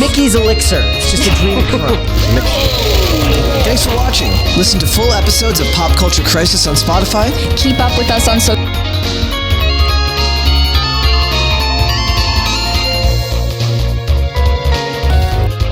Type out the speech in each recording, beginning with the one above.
Mickey's Elixir. It's just a dream come. Thanks for watching. Listen to full episodes of Pop Culture Crisis on Spotify. Keep up with us on social.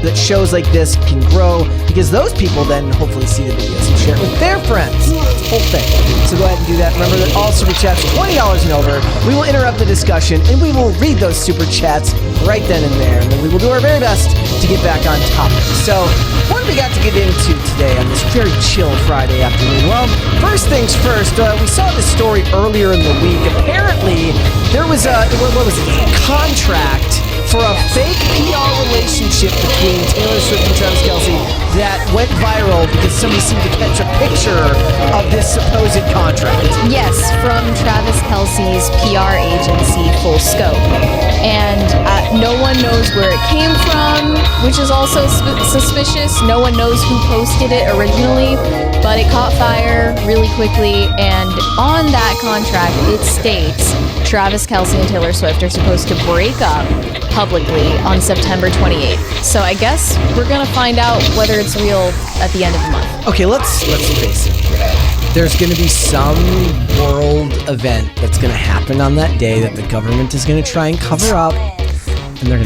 That shows like this can grow, because those people then hopefully see the videos and share it with their friends. It's the whole thing. So go ahead and do that. Remember that all super chats, $20 and over. We will interrupt the discussion and we will read those super chats right then and there. And then we will do our very best to get back on topic. So what do we got to get into today on this very chill Friday afternoon? Well, first things first, we saw this story earlier in the week. Apparently, there was a contract for a fake PR relationship between Taylor Swift and Travis Kelce that went viral because somebody seemed to catch a picture of this supposed contract. Yes, from Travis Kelce's PR agency, Full Scope. And no one knows where it came from, which is also suspicious. No one knows who posted it originally, but it caught fire really quickly. And on that contract, it states Travis Kelce and Taylor Swift are supposed to break up publicly on September 28th. So I guess we're gonna find out whether it's real at the end of the month. Okay, let's face it. There's gonna be some world event that's gonna happen on that day that the government is gonna try and cover up, and they're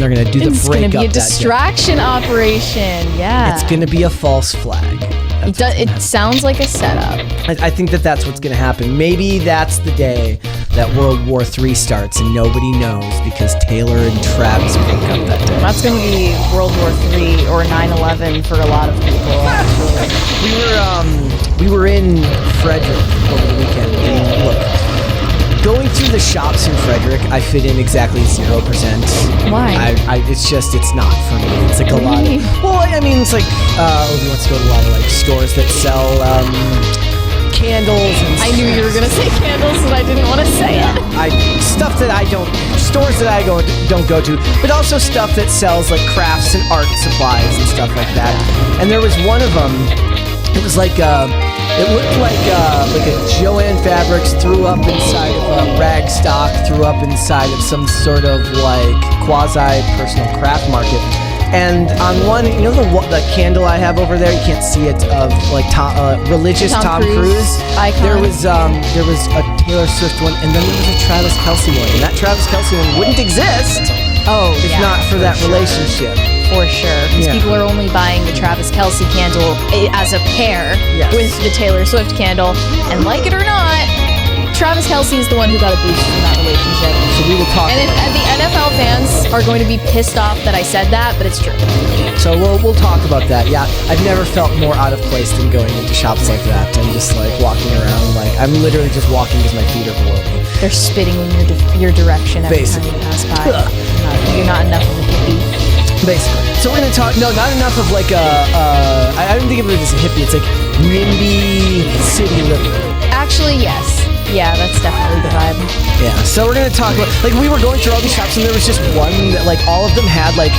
gonna do the breakup. It's gonna be a distraction operation. Yeah. It's gonna be a false flag. It sounds like a setup. I think that's what's going to happen. Maybe that's the day that World War III starts and nobody knows because Taylor and Travis broke up that day. That's going to be World War III or 9/11 for a lot of people, actually. We were in Frederick over the weekend. And look, going through the shops in Frederick, I fit in exactly 0%. Why? It's not for me. It's like a lot of... Well, I mean, it's like, Obi wants to go to a lot of, like, stores that sell, candles and... I knew you were going to say candles and I didn't want to say it. Stores that I don't go to, but also stuff that sells, like, crafts and art supplies and stuff like that. And there was one of them, it was like, it looked like a Joanne Fabrics threw up inside of a rag stock, threw up inside of some sort of like quasi-personal craft market. And on one, you know the candle I have over there, you can't see it, of like religious Tom Cruise icon. There was a Taylor Swift one, and then there was a Travis Kelce one, and that Travis Kelce one wouldn't exist if not for that relationship. For sure, because people are only buying the Travis Kelce candle as a pair with the Taylor Swift candle, and like it or not, Travis Kelce is the one who got a boost from that relationship. So we will talk. And the NFL fans are going to be pissed off that I said that, but it's true. So we'll talk about that. Yeah, I've never felt more out of place than going into shops like that and just like walking around. Like I'm literally just walking because my feet are below me. They're spitting in your direction every time you pass by. You're not enough of a hippie. Basically. So we're going to talk, not enough of like I don't think of it as a hippie, it's like NIMBY city living. Actually, yes. Yeah, that's definitely the vibe. Yeah, so we're going to talk about, like we were going through all these shops and there was just one that like all of them had like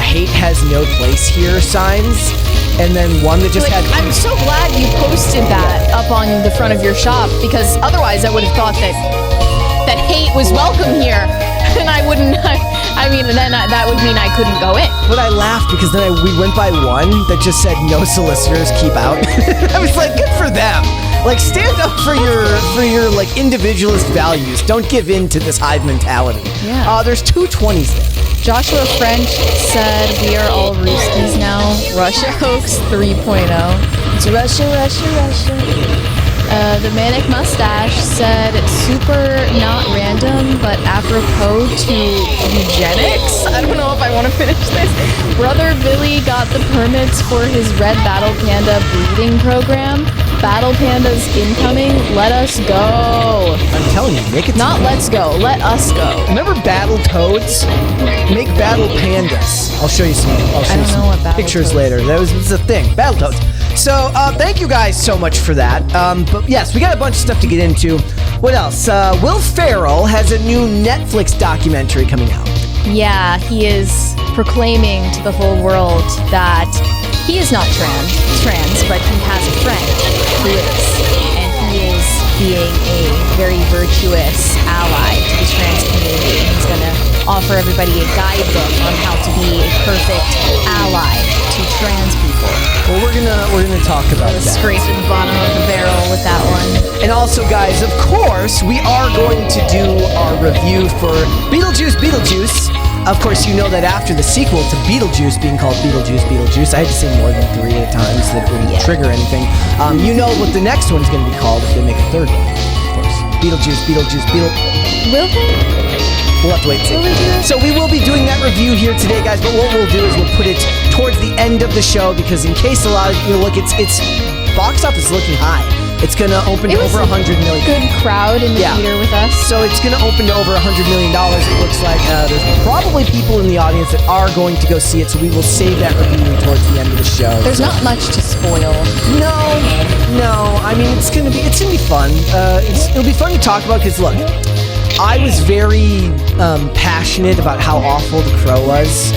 hate has no place here signs. And then one that just had... I'm so glad you posted that up on the front of your shop, because otherwise I would have thought that hate was welcome here. And I wouldn't, that would mean I couldn't go in. But I laughed because then we went by one that just said no solicitors, keep out. I was like, good for them. Like, stand up for your like individualist values. Don't give in to this hive mentality. Yeah. There's 220s there. Joshua French said we are all Ruskies now. Russia hoax 3.0. It's Russia, Russia, Russia. The Manic Mustache said super not random, but apropos to eugenics. I don't know if I want to finish this. Brother Billy got the permits for his Red Battle Panda breeding program. Battle Pandas incoming. Let us go. I'm telling you, make it. Not let's go. Let us go. Remember Battle Toads? Make Battle Pandas. I'll show you some. Pictures later. That was a thing. Battle Toads. So, thank you guys so much for that. But yes, we got a bunch of stuff to get into. What else? Will Ferrell has a new Netflix documentary coming out. Yeah, he is proclaiming to the whole world that he is not trans, but he has a friend who is. And he is being a very virtuous ally to the trans community. He's gonna offer everybody a guidebook on how to be a perfect ally to trans people. Well, we're gonna talk about that. Scrape to the bottom of the barrel with that one. And also, guys, of course, we are going to do our review for Beetlejuice. Of course, you know that after the sequel to Beetlejuice being called Beetlejuice, I had to say more than 3 at a time so that it wouldn't trigger anything. You know what the next one's going to be called if they make a third one, of course. Beetlejuice. Will they? We'll have to wait and see. Will we do it? So we will be doing that review here today, guys, but what we'll do is we'll put it towards the end of the show because in case a lot of you look, it's box office is looking high. It's going to open to over 100 million. Good crowd in the theater with us. So it's going to open to over $100 million. It looks like there's probably people in the audience that are going to go see it, so we will save that review towards the end of the show. There's not much to spoil. No. I mean, it's gonna be fun. It'll be fun to talk about because look, I was very passionate about how awful The Crow was,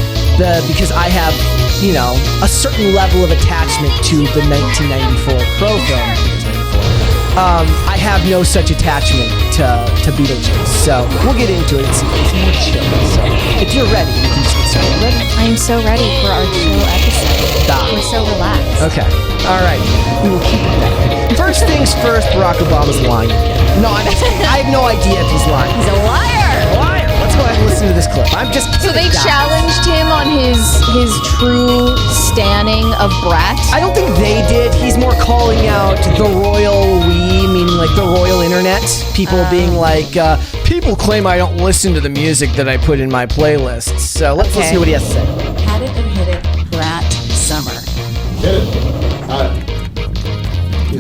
because I have a certain level of attachment to the 1994 Crow film. I have no such attachment to Beetlejuice, so we'll get into it. It's more chill. So if you're ready, you can just get started. Ready? I'm so ready for our chill episode. Stop. We're so relaxed. Okay. All right. We will keep it that way. First things first, Barack Obama's lying again. No, I'm just kidding. I have no idea if he's lying. He's a liar. Let's go ahead and listen to this clip. So they challenged him on his true standing of brat. I don't think they did. He's more calling out the royal we, meaning like the royal internet. People being like, people claim I don't listen to the music that I put in my playlists. So let's see what he has to say. Had it or hit it, brat summer. Hit it.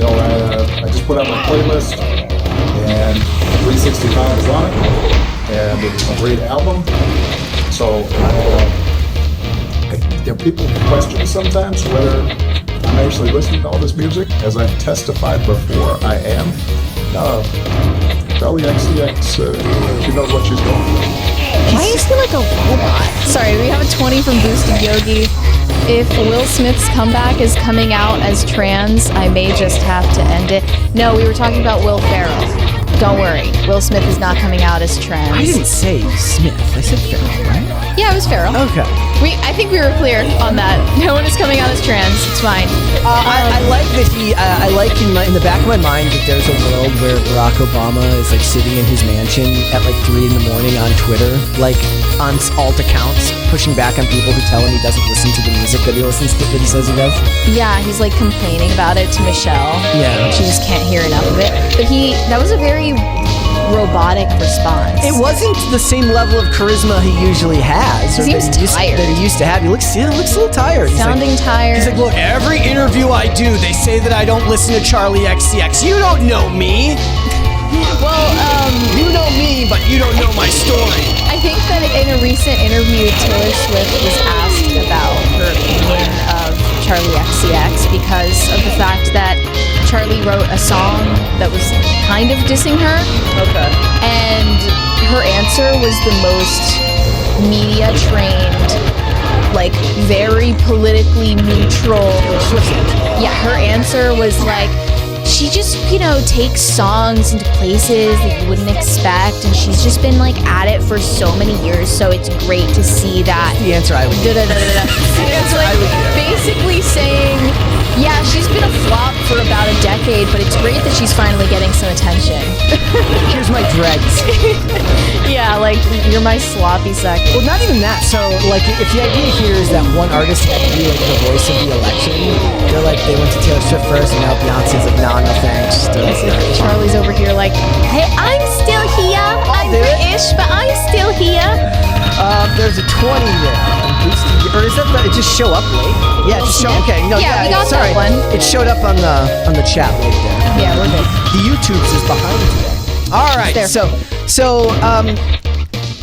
I just put out my playlist, and 365 is on it, and it's a great album. So there are people who question sometimes whether I'm actually listening to all this music. As I've testified before, I am. Charlie XCX, she knows what she's doing. Why is he like a robot? Sorry, we have a 20 from Boosted Yogi. If Will Smith's comeback is coming out as trans, I may just have to end it. No, we were talking about Will Ferrell. Don't worry, Will Smith is not coming out as trans. I didn't say Smith. I said Ferrell, right? Yeah, it was Ferrell. Okay. I think we were clear on that. No one is coming out as trans. It's fine. I like that I like in the back of my mind that there's a world where Barack Obama is like sitting in his mansion at like 3 a.m. on Twitter, like on alt accounts, pushing back on people who tell him he doesn't listen to the music that he listens to, that he says he does. Yeah, he's like complaining about it to Michelle. Yeah. She just can't hear enough of it. But that was a very robotic response. It wasn't the same level of charisma he usually has. He seems tired. That he used to have. He looks a little tired. Sounding tired. He's like, look, every interview I do, they say that I don't listen to Charlie XCX. You don't know me. Well, you know me, but you don't know my story. I think that in a recent interview, Taylor Swift was asked about her opinion of Charlie XCX because of the fact that Charlie wrote a song that was kind of dissing her. Okay. And her answer was the most media-trained, like, very politically neutral. Yeah, her answer was like, she just, takes songs into places that you wouldn't expect, and she's just been, like, at it for so many years, so it's great to see that. The answer I would give. It's like basically saying, yeah, she's been a flop for about a decade, but it's great that she's finally getting some attention. Here's my dreads. Yeah, like, you're my sloppy sack. Well, not even that. So, like, if the idea here is that one artist had to be, like, the voice of the election, they're like, they went to Taylor Swift first, and now Beyonce's like, no thanks. Charlie's over here like, hey, I'm still here. I'm British, but I'm still here. There's a 20 there. Or is that it just show up late? Yeah, it just show. Okay, no, yeah, we got sorry. that one. It showed up on the chat late there. Yeah, we're good. The YouTube's is behind today. All right, so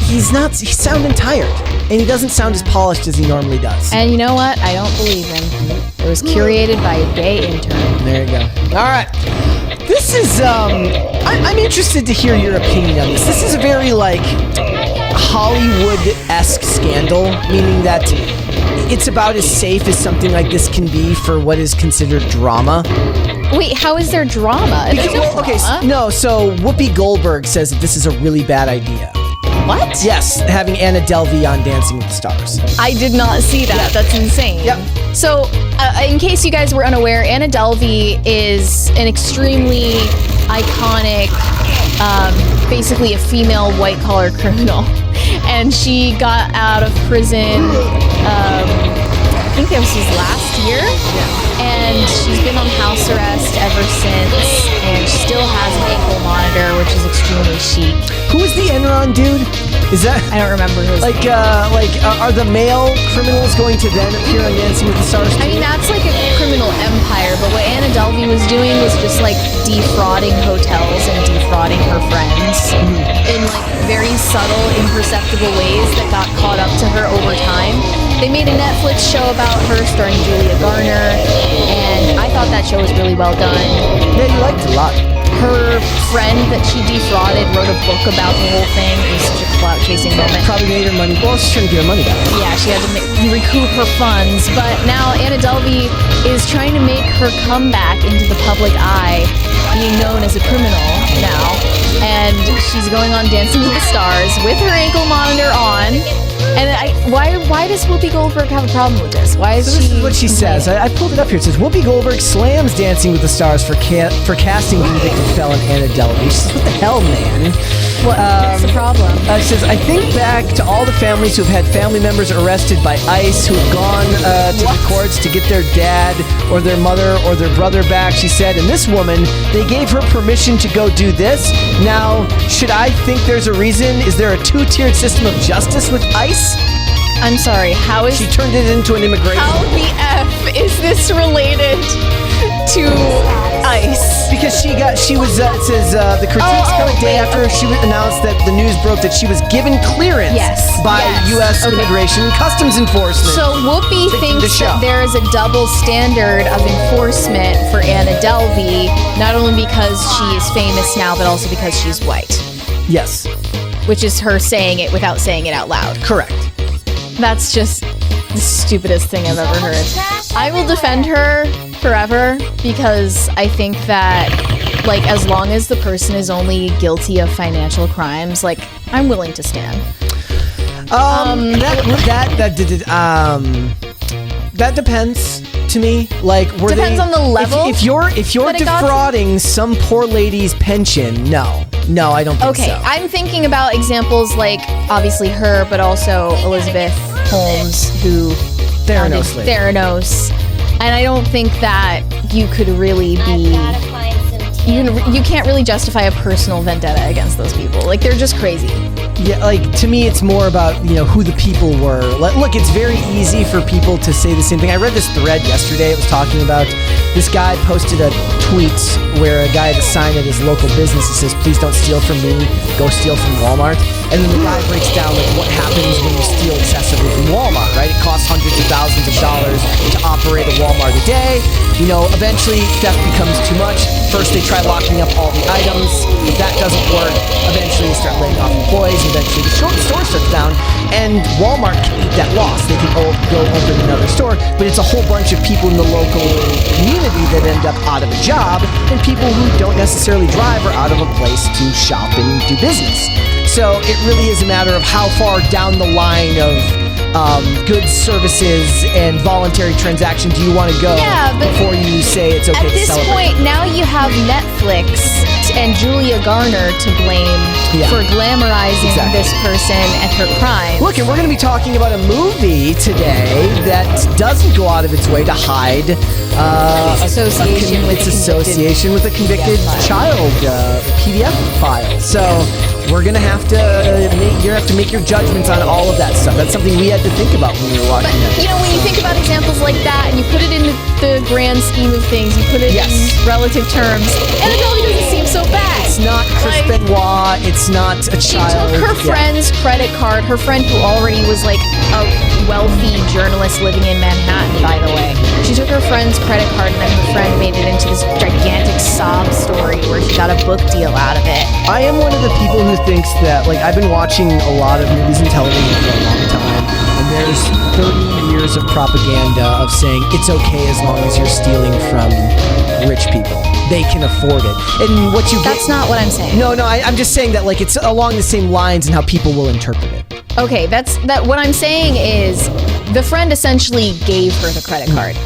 he's sounding tired, and he doesn't sound as polished as he normally does. And you know what? I don't believe him. It was curated by a gay intern. There you go. All right. This is I'm interested to hear your opinion on this. This is a very like Hollywood-esque scandal, meaning that it's about as safe as something like this can be for what is considered drama. Wait, how is there drama? So Whoopi Goldberg says that this is a really bad idea. What? Yes, having Anna Delvey on Dancing with the Stars. I did not see that. That's insane. Yep. So, in case you guys were unaware, Anna Delvey is an extremely iconic, basically a female white-collar criminal. And she got out of prison, I think it was last year. And she's been on house arrest ever since. And she still has an ankle monitor, which is extremely chic. Who is the Enron dude? Is that I don't remember who. are the male criminals going to then appear on Dancing with the Stars? I mean, that's like a criminal empire, but what Anna Delvey was doing was just like defrauding hotels and defrauding her friends in like very subtle, imperceptible ways that got caught up to her over time. They made a Netflix show about her starring Julia Garner, and I thought that show was really well done. Yeah, you liked it a lot. Her friend that she defrauded wrote a book about the whole thing. It was such a clout-chasing moment. Probably made her money. Well, she's trying to get her money back. Yeah, she had to recoup her funds, but now Anna Delvey is trying to make her comeback into the public eye, being known as a criminal now, and she's going on Dancing with the Stars with her ankle monitor on. And why does Whoopi Goldberg have a problem with this? Why is So this is what she says. I pulled it up here. It says, Whoopi Goldberg slams Dancing with the Stars for casting convicted felon Anna Delvey. She says, what the hell, man? What's the problem? It says, I think back to all the families who have had family members arrested by ICE who have gone to the courts to get their dad or their mother or their brother back, she said. And this woman, they gave her permission to go do this. Now, should I think there's a reason? Is there a two-tiered system of justice with ICE? I'm sorry, how is She turned it into an immigration. how the F is this related to ICE? Because she was, it says, the critiques come a day wait, after she announced that the news broke that she was given clearance by U.S. Immigration and Customs Enforcement. So Whoopi the thinks show. that there is a double standard of enforcement for Anna Delvey, not only because she is famous now, but also because she's white. Yes, Which is her saying it without saying it out loud. correct. That's just the stupidest thing I've ever heard. I will defend her forever because I think that, like, as long as the person is only guilty of financial crimes, like, I'm willing to stand. That depends to me. Like, Depends on the level If you're that it got to. defrauding some poor lady's pension, no, I don't think Okay, so. I'm thinking about examples like, obviously her, but also Elizabeth Holmes, who founded Theranos lady. Theranos. And I don't think that you could really be... You can't really justify a personal vendetta against those people. Like, they're just crazy. Yeah, like, to me, it's more about, who the people were. Look, it's very easy for people to say the same thing. I read this thread yesterday. It was talking about this guy posted a tweet where a guy had a sign at his local business that says, please don't steal from me, go steal from Walmart. And then the guy breaks down, like, what happens when you steal excessively from Walmart, right? It costs hundreds of thousands of dollars to operate a Walmart a day. Eventually, theft becomes too much. First, they try locking up all the items. If that doesn't work, eventually they start laying off employees. Eventually, the store shuts down, and Walmart can eat that loss. They can go open another store, but it's a whole bunch of people in the local community that end up out of a job, and people who don't necessarily drive are out of a place to shop and do business. So it really is a matter of how far down the line of goods, services, and voluntary transaction do you want to go before you say it's okay At to this celebrate. point, now you have Netflix and Julia Garner to blame for glamorizing this person and her crime. Look, and we're going to be talking about a movie today that doesn't go out of its way to hide Association with a convicted child PDF file. So we're going to have to make your judgments on all of that stuff. That's something we had to think about when we were watching But, it. when you think about examples like that and you put it in the grand scheme of things, you put it in relative terms, and it probably doesn't seem so bad. It's not Chris Benoit. It's not a She child. took her friend's credit card, her friend who already was like a wealthy journalist living in Manhattan, by the way. She took her friend's credit card and then her friend made it into this gigantic sob story where she got a book deal out of it. I am one of the people who thinks that, like, I've been watching a lot of movies and television for a long time, and there's 30 years years of propaganda of saying it's okay as long as you're stealing from rich people. They can afford it. And what you That's not what I'm saying. No, I'm just saying that like it's along the same lines and how people will interpret it. Okay, what I'm saying is the friend essentially gave her the credit card.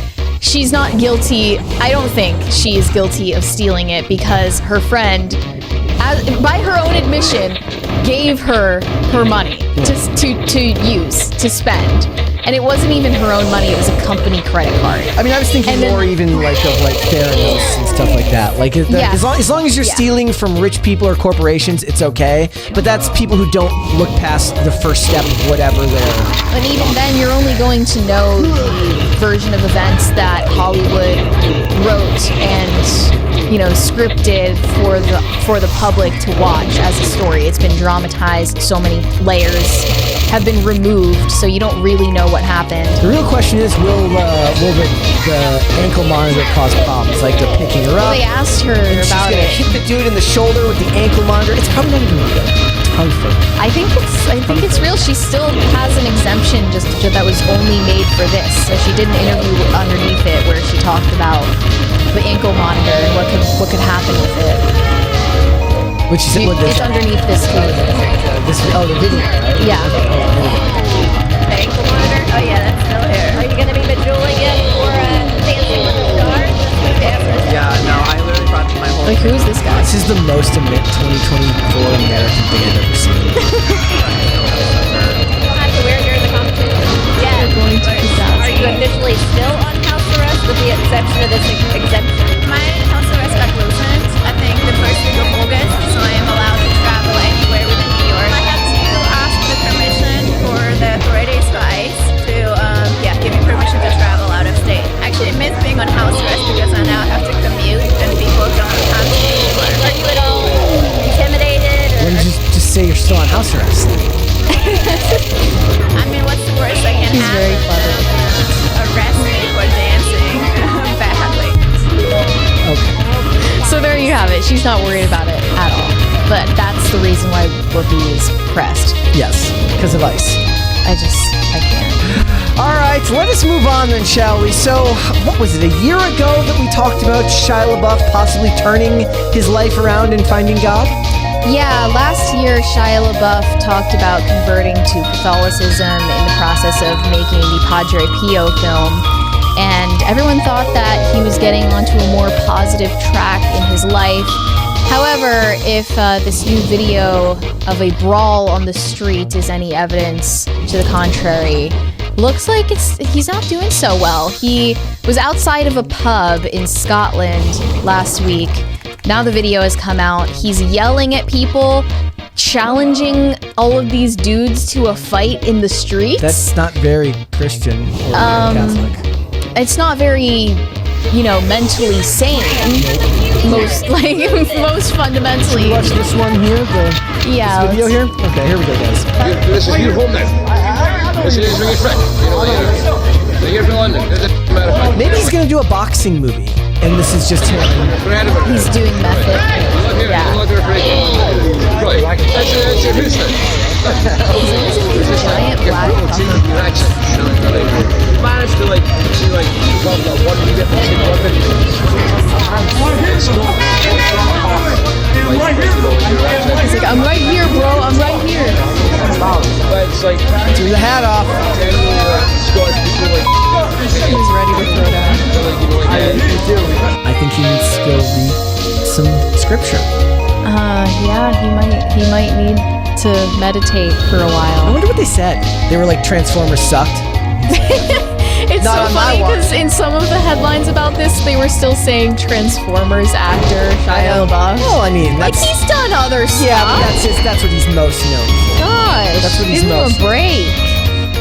She's not guilty. I don't think she is guilty of stealing it because her friend, by her own admission, gave her money to use, to spend. And it wasn't even her own money, it was a company credit card. I mean, I was thinking more even like of like Theranos and stuff like that. Like as long as you're stealing from rich people or corporations, it's okay. But that's people who don't look past the first step of whatever they're... And even then, you're only going to know the version of events that Hollywood wrote and, scripted for the public to watch as a story. It's been dramatized. So many layers have been removed, so you don't really know what happened. The real question is, will the ankle monitor cause problems, like the picking her up? Well, they asked her about it. She's gonna hit the dude in the shoulder with the ankle monitor. It's probably not even real. It's probably fake. I think it's real. She still has an exemption that was only made for this. So she did an interview underneath it where she talked about the ankle monitor and what could happen with it. Which is it's underneath this tweet. The video, right? Yeah. The ankle monitor? Oh yeah, that's still here. Are you gonna be bejeweling it for Dancing with the Stars? Yeah, no, I literally brought my whole... Like, who's this guy? This is the most 2024 American thing I've ever seen. You'll have to wear it during the competition. Yeah. Are you officially still on house arrest with the exception of this exemption? My house arrest got loosened, I think, the first week of August, so I am allowed to travel anywhere within New York. I had to ask the permission for the authorities for ICE to, give me permission to travel out of state. Actually, it means being on house arrest because I now have to commute and people don't have to anymore. Are you at all intimidated? Why don't you just say you're still on house arrest? I mean, what's the worst that can He's happen? very clever. Arrest me for dancing badly. Okay. So there you have it. She's not worried about it at all. But that's the reason why Whoopi is pressed. Yes, because of ice. I can't. All right, let us move on then, shall we? So, what was it, a year ago that we talked about Shia LaBeouf possibly turning his life around and finding God? Yeah, last year Shia LaBeouf talked about converting to Catholicism in the process of making the Padre Pio film, and everyone thought that he was getting onto a more positive track in his life. However, if this new video of a brawl on the street is any evidence to the contrary, looks like he's not doing so well. He was outside of a pub in Scotland last week. Now the video has come out. He's yelling at people, challenging all of these dudes to a fight in the streets. That's not very Christian or Catholic. It's not very, mentally sane. Most fundamentally. Should we watch this one here? Yeah. This video here? Okay, here we go, guys. This is your home now. This is your friend. They're here from London. Matter of fact. Maybe he's going to do a boxing movie, and this is just him. He's doing method. Yeah. Right. That's your business. Giant black Managed to talk about what do you get from chicken weapons. He's like, I'm right here, bro. I'm right here. But it's like Threw the hat off. Scottish people He's ready to throw down. I think he needs to go read some scripture. Yeah, he might need to meditate for a I while. wonder what they said. They were like, Transformers sucked. It's Not so on my funny watch. because in some of the headlines about this, they were still saying Transformers actor Shia LaBeouf. Well, I mean, Like, that's... he's done other stuff. Yeah, but that's what he's most known for. Gosh, That's what he's give him most- a break.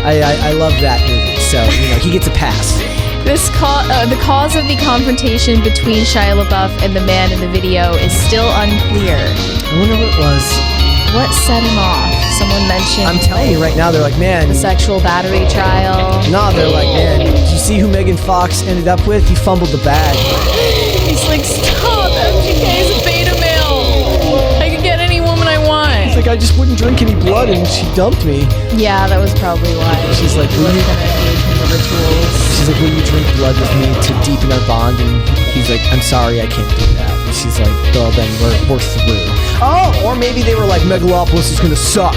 I love that movie, so, he gets a pass. The cause of the confrontation between Shia LaBeouf and the man in the video is still unclear. I wonder what it was. What set him off? Someone mentioned I'm telling you right now, they're like, man... the sexual battery trial. No, they're like, man, did you see who Megan Fox ended up with? He fumbled the bag. He's like, stop, MGK is a beta male. I can get any woman I want. He's like, I just wouldn't drink any blood and she dumped me. Yeah, that was probably why. She's like, he wasn't gonna engage him the rituals. She's like, will you drink blood with me to deepen our bond? And he's like, I'm sorry, I can't do that. And she's like, well, then we're through. Oh, or maybe they were like, Megalopolis is gonna suck.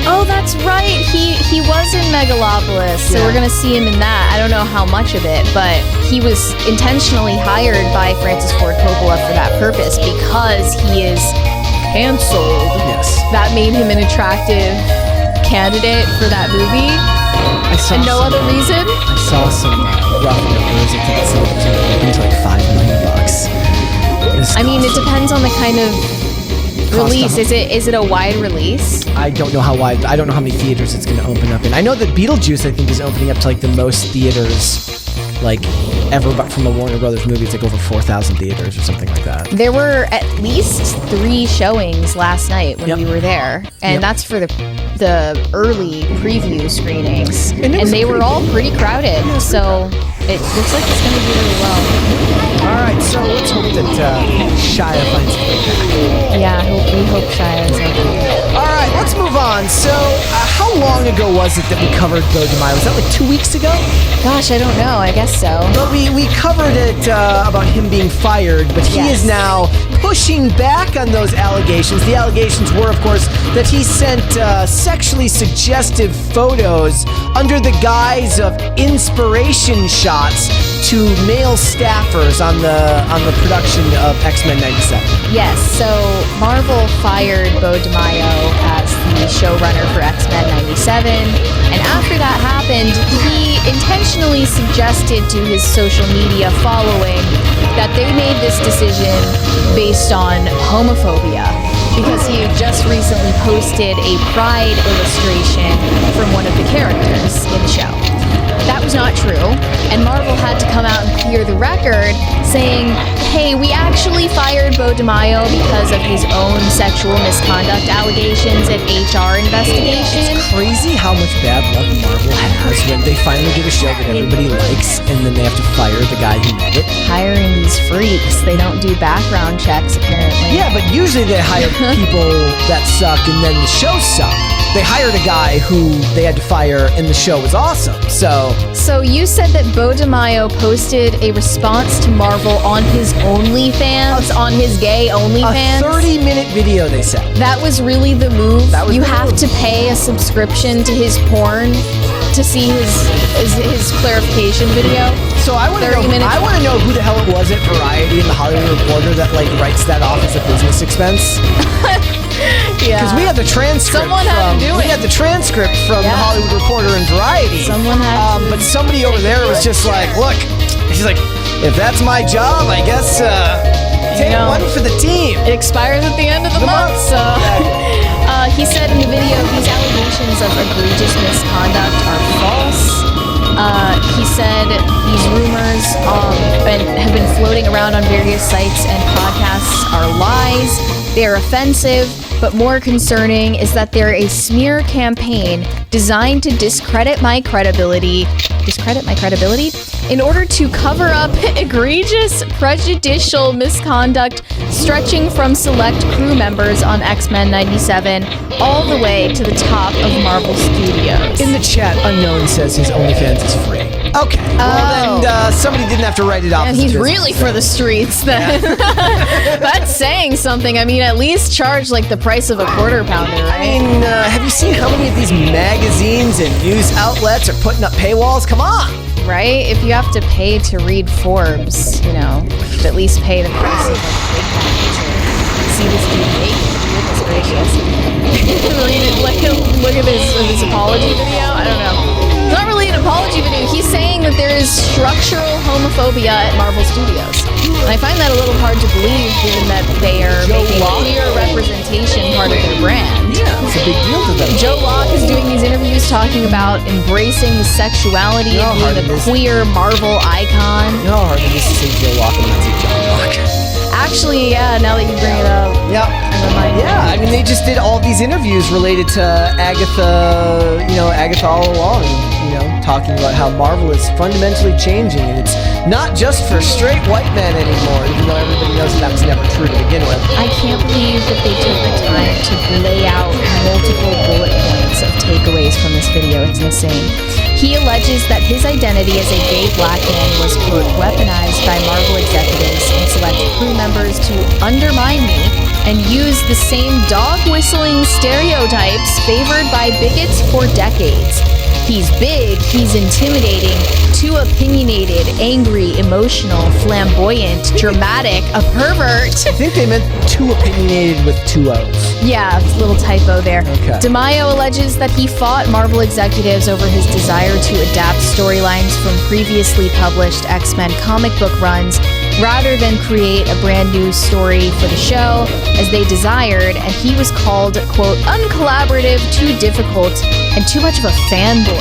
Oh, that's right. He was in Megalopolis, so we're gonna see him in that. I don't know how much of it, but he was intentionally hired by Francis Ford Coppola for that purpose because he is canceled. Yes. That made him an attractive candidate for that movie. And no other reason? I saw some rough numbers. I think it's like $5 million. I mean, it depends on the kind of release. Is it a wide release? I don't know how wide. I don't know how many theaters it's going to open up in. I know that Beetlejuice, I think, is opening up to like the most theaters like ever, but from a Warner Brothers movie. It's like over 4,000 theaters or something like that. There were at least 3 showings last night when we were there, and that's for the early preview screenings, and they were all pretty crowded. So it looks like it's going to do really well. All right, so let's hope that Shia finds a way back. Yeah, we hope Shia is okay. All right, let's move on. So, how long ago was it that we covered Bo DiMaio? Was that like 2 weeks ago? Gosh, I don't know. I guess so. But we covered it about him being fired, but he is now pushing back on those allegations. The allegations were, of course, that he sent sexually suggestive photos under the guise of inspiration shots to male staffers on the production of X-Men 97. Yes, so Marvel fired Bo DiMaio as the showrunner for X-Men 97, and after that happened, he intentionally suggested to his social media following that they made this decision based on homophobia, because he had just recently posted a pride illustration from one of the characters in the show. That was not true, and Marvel had to come out and clear the record, saying, hey, we actually fired Bo DiMaio because of his own sexual misconduct allegations and HR investigation. It's crazy how much bad luck Marvel has when they finally get a show that everybody likes, and then they have to fire the guy who made it. Hiring these freaks. They don't do background checks, apparently. Yeah, but usually they hire people that suck, and then the show suck. They hired a guy who they had to fire, and the show was awesome. So you said that Bo DiMaio posted a response to Marvel on his OnlyFans, on his gay OnlyFans? A 30-minute video, they said. That was really the move? You have to pay a subscription to his porn to see his clarification video? So I want to know who the hell it was at Variety and the Hollywood Reporter that like writes that off as a business expense. Yeah. Because we had the transcript. Someone had to do it. We had the transcript from the Hollywood Reporter and Variety. Someone had to. But somebody over there was just like, look, she's like, if that's my job, I guess take one for the team. It expires at the end of the month, so. He said in the video, these allegations of egregious misconduct are false. He said these rumors have been floating around on various sites and podcasts are lies. They are offensive, but more concerning is that they're a smear campaign designed to discredit my credibility in order to cover up egregious, prejudicial misconduct stretching from select crew members on X-Men 97 all the way to the top of Marvel Studios. In the chat, Unknown says his OnlyFans is free. Okay. Well, then somebody didn't have to write it off. And he's really for the streets then. That's saying something. I mean, at least charge like the price of a quarter pounder, right? I mean, have you seen how many of these magazines and news outlets are putting up paywalls? Come on. Right? If you have to pay to read Forbes, you know, at least pay the price of like a big package. See this dude naked. Goodness gracious. Look at his apology video. I don't know. It's not really an apology video. He's saying that there is structural homophobia at Marvel Studios. And I find that a little hard to believe given that they are making queer representation part of their brand. Yeah, it's a big deal to them. Joe Locke is doing these interviews talking about embracing his sexuality and being a queer Marvel icon. You know how hard it is to say Joe Locke and not say John Locke. Actually, yeah, now that you bring it up. Yeah. Yeah, I mean, they just did all these interviews related to Agatha all along, talking about how Marvel is fundamentally changing, and it's not just for straight white men anymore, even though everybody knows that was never true to begin with. I can't believe that they took the time to lay out multiple bullet points of takeaways from this video. It's insane. He alleges that his identity as a gay black man was, quote, weaponized by Marvel executives and select crew members to undermine me and use the same dog-whistling stereotypes favored by bigots for decades. He's big, he's intimidating, too opinionated, angry, emotional, flamboyant, dramatic, a pervert. I think they meant too opinionated with 2 O's. Yeah, it's a little typo there. Okay. DeMaio alleges that he fought Marvel executives over his desire to adapt storylines from previously published X-Men comic book runs rather than create a brand new story for the show, as they desired, and he was called, quote, uncollaborative, too difficult, and too much of a fanboy.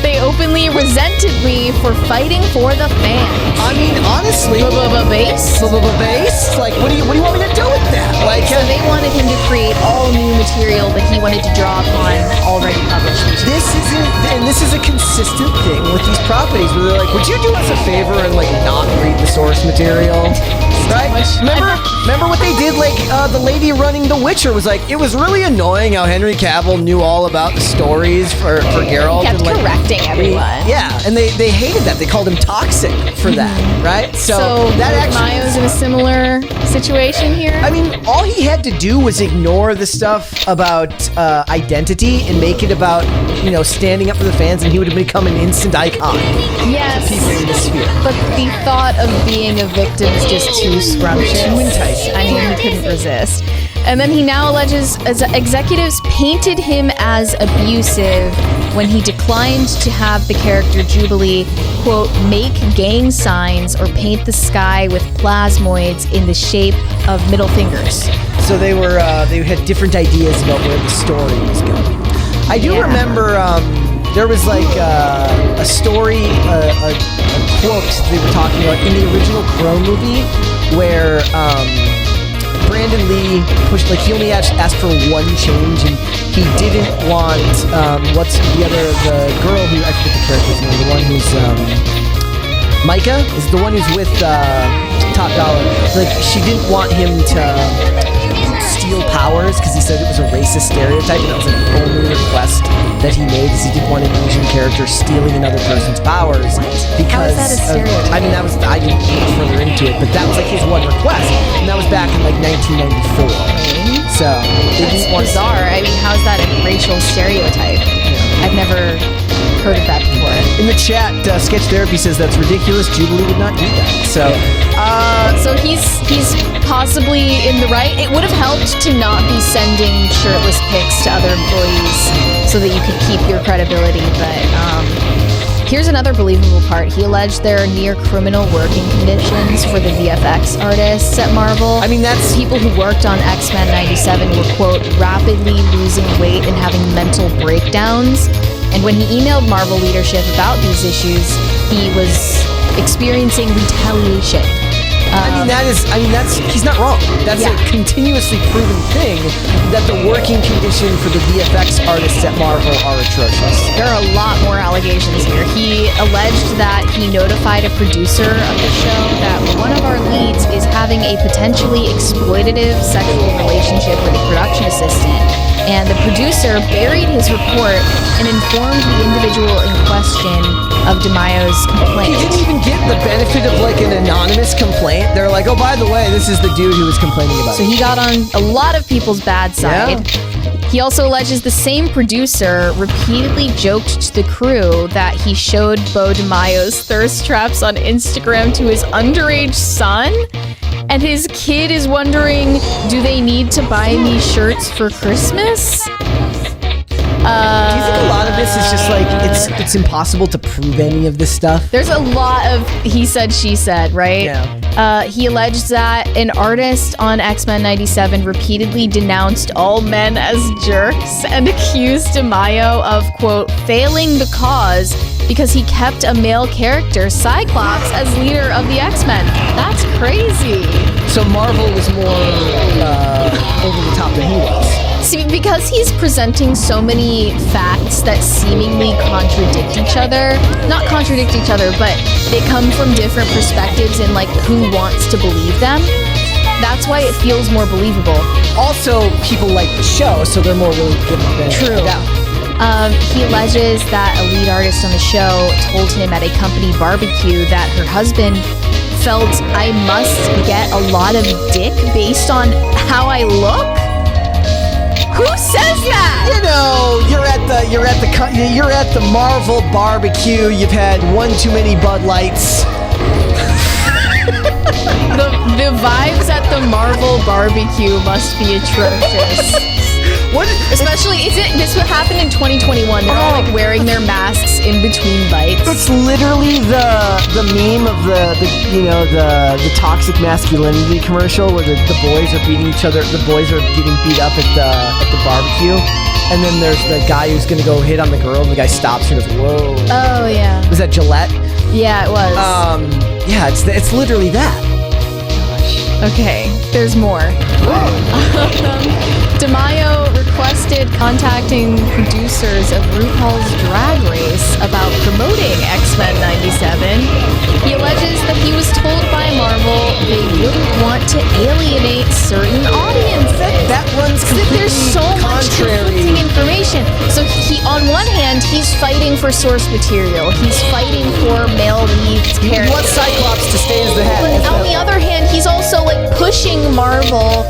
They openly resented me for fighting for the fans. I mean, honestly, Base? base? Like, what do you want me to do with that? Like, So they wanted him to create all new material that he wanted to draw upon already published material. this is a consistent thing with these properties where they're like, would you do us a favor and like not read the source material? Right? Remember what they did? Like, the lady running The Witcher was like, it was really annoying how Henry Cavill knew all about the stories for Geralt. Kept and, like, correcting everyone. Yeah, and they hated that. They called him toxic for that, right? So that actually Mayo's in a similar situation here? I mean, all he had to do was ignore the stuff about identity and make it about, standing up for the fans, and he would have become an instant icon. Yes. To people in the sphere. But the thought of being a victim is just too scrumptious. Too enticing. I mean, he couldn't resist. And then he now alleges as executives painted him as abusive when he declined to have the character Jubilee, quote, make gang signs or paint the sky with plasmoids in the shape of middle fingers. So they had different ideas about where the story was going. I do remember there was like a story, a quote they were talking about in the original Crow movie where Brandon Lee pushed, like, he only asked for one change, and he didn't want the girl who, I forget the character's name, the one who's Micah is the one who's with Top Dollar. Like, she didn't want him to steal powers because he said it was a racist stereotype, and that was like the only request that he made, is he didn't want an Asian character stealing another person's powers. Because How is that a stereotype? I mean, I didn't look further into it, but that was like his one request, and that was back in like 1994. So they That's didn't want bizarre. I mean, how is that a racial stereotype? I've never heard of that before. In the chat, Sketch Therapy says that's ridiculous. Jubilee would not do that. So he's possibly in the right. It would have helped to not be sending shirtless pics to other employees so that you could keep your credibility. But here's another believable part. He alleged there are near criminal working conditions for the VFX artists at Marvel. I mean, that's People who worked on X-Men 97 were, quote, rapidly losing weight and having mental breakdowns. And when he emailed Marvel leadership about these issues, he was experiencing retaliation. He's not wrong. That's a continuously proven thing that the working condition for the VFX artists at Marvel are atrocious. There are a lot more allegations here. He alleged that he notified a producer of the show that one of our leads is having a potentially exploitative sexual relationship with a production assistant. And the producer buried his report and informed the individual in question of DeMaio's complaint. He didn't even get the benefit of like an anonymous complaint. They're like, oh, by the way, this is the dude who was complaining about So it. he got on a lot of people's bad side. He also alleges the same producer repeatedly joked to the crew that he showed Bo DeMaio's thirst traps on Instagram to his underage son. And his kid is wondering, do they need to buy me shirts for Christmas? Do you think a lot of this is just like it's impossible to prove any of this stuff? There's a lot of he said, she said, right? Yeah. He alleged that an artist on X-Men 97 repeatedly denounced all men as jerks and accused DeMaio of, quote, failing the cause because he kept a male character, Cyclops, as leader of the X-Men. That's crazy. So Marvel was more over the top than he was. See, because he's presenting so many facts that seemingly contradict each other. Not contradict each other, but they come from different perspectives and, like, who wants to believe them. That's why it feels more believable. Also, people like the show, so they're more willing to give them the benefit of the doubt. He alleges that a lead artist on the show told him at a company barbecue that her husband felt, I must get a lot of dick based on how I look. Who says that? You know, you're at the Marvel barbecue. You've had one too many Bud Lights. The vibes at the Marvel barbecue must be atrocious. What? Especially, this would happen in 2021. They're all like wearing their masks in between bites. It's literally the meme of the toxic masculinity commercial where the boys are beating each other. The boys are getting beat up at the barbecue, and then there's the guy who's gonna go hit on the girl, and the guy stops her and goes, "Whoa!" Oh yeah. Was that Gillette? Yeah, it was. Yeah, it's literally that. Okay, there's more. DeMaio requested contacting producers of RuPaul's Drag Race about promoting X-Men 97. He alleges that he was told by Marvel they wouldn't want to alienate certain audiences. That runs completely There's so much conflicting information. So he, on one hand, he's fighting for source material. He's fighting for male leads He characters. wants Cyclops to stay as the head. On the other hand, he's also like pushing Marvel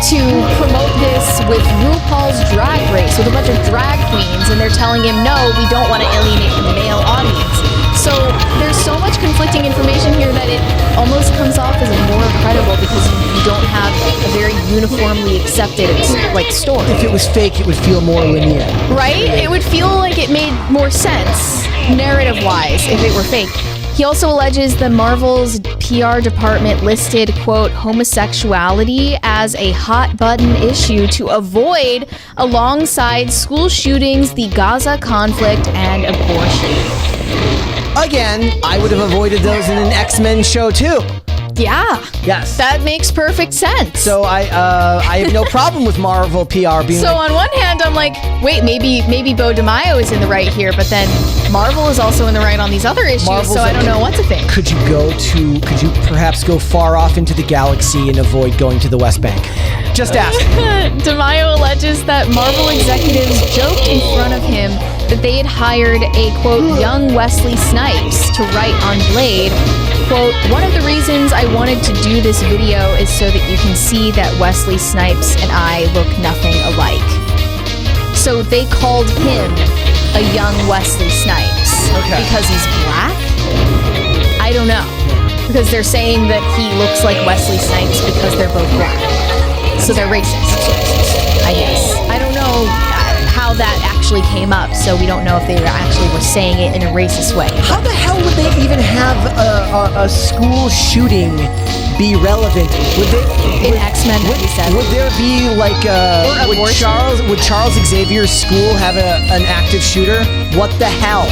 to promote this with RuPaul's Drag Race with a bunch of drag queens, and they're telling him, no, we don't want to alienate the male audience. So there's so much conflicting information here that it almost comes off as more credible because you don't have a very uniformly accepted like story. If it was fake, it would feel more linear. Right? It would feel like it made more sense, narrative-wise, if it were fake. He also alleges that Marvel's PR department listed, quote, homosexuality as a hot-button issue to avoid alongside school shootings, the Gaza conflict, and abortion. Again, I would have avoided those in an X-Men show too. Yeah. Yes. That makes perfect sense. So I have no problem with Marvel PR being So on one hand, I'm like, wait, maybe Bo DeMaio is in the right here, but then Marvel is also in the right on these other issues, so I don't know what to think. Could you perhaps go far off into the galaxy and avoid going to the West Bank? Just ask. DeMaio alleges that Marvel executives joked in front of him that they had hired a, quote, young Wesley Snipes to write on Blade. Quote, one of the reasons I wanted to do this video is so that you can see that Wesley Snipes and I look nothing alike. So they called him a young Wesley Snipes. Okay. Because he's black? I don't know. Because they're saying that he looks like Wesley Snipes because they're both black. So they're racist, I guess. I don't know how that actually came up, so we don't know if they actually were saying it in a racist way. How the hell would they even have a school shooting be relevant? In X-Men 97. Would there be like would Charles Xavier's school have an active shooter? What the hell?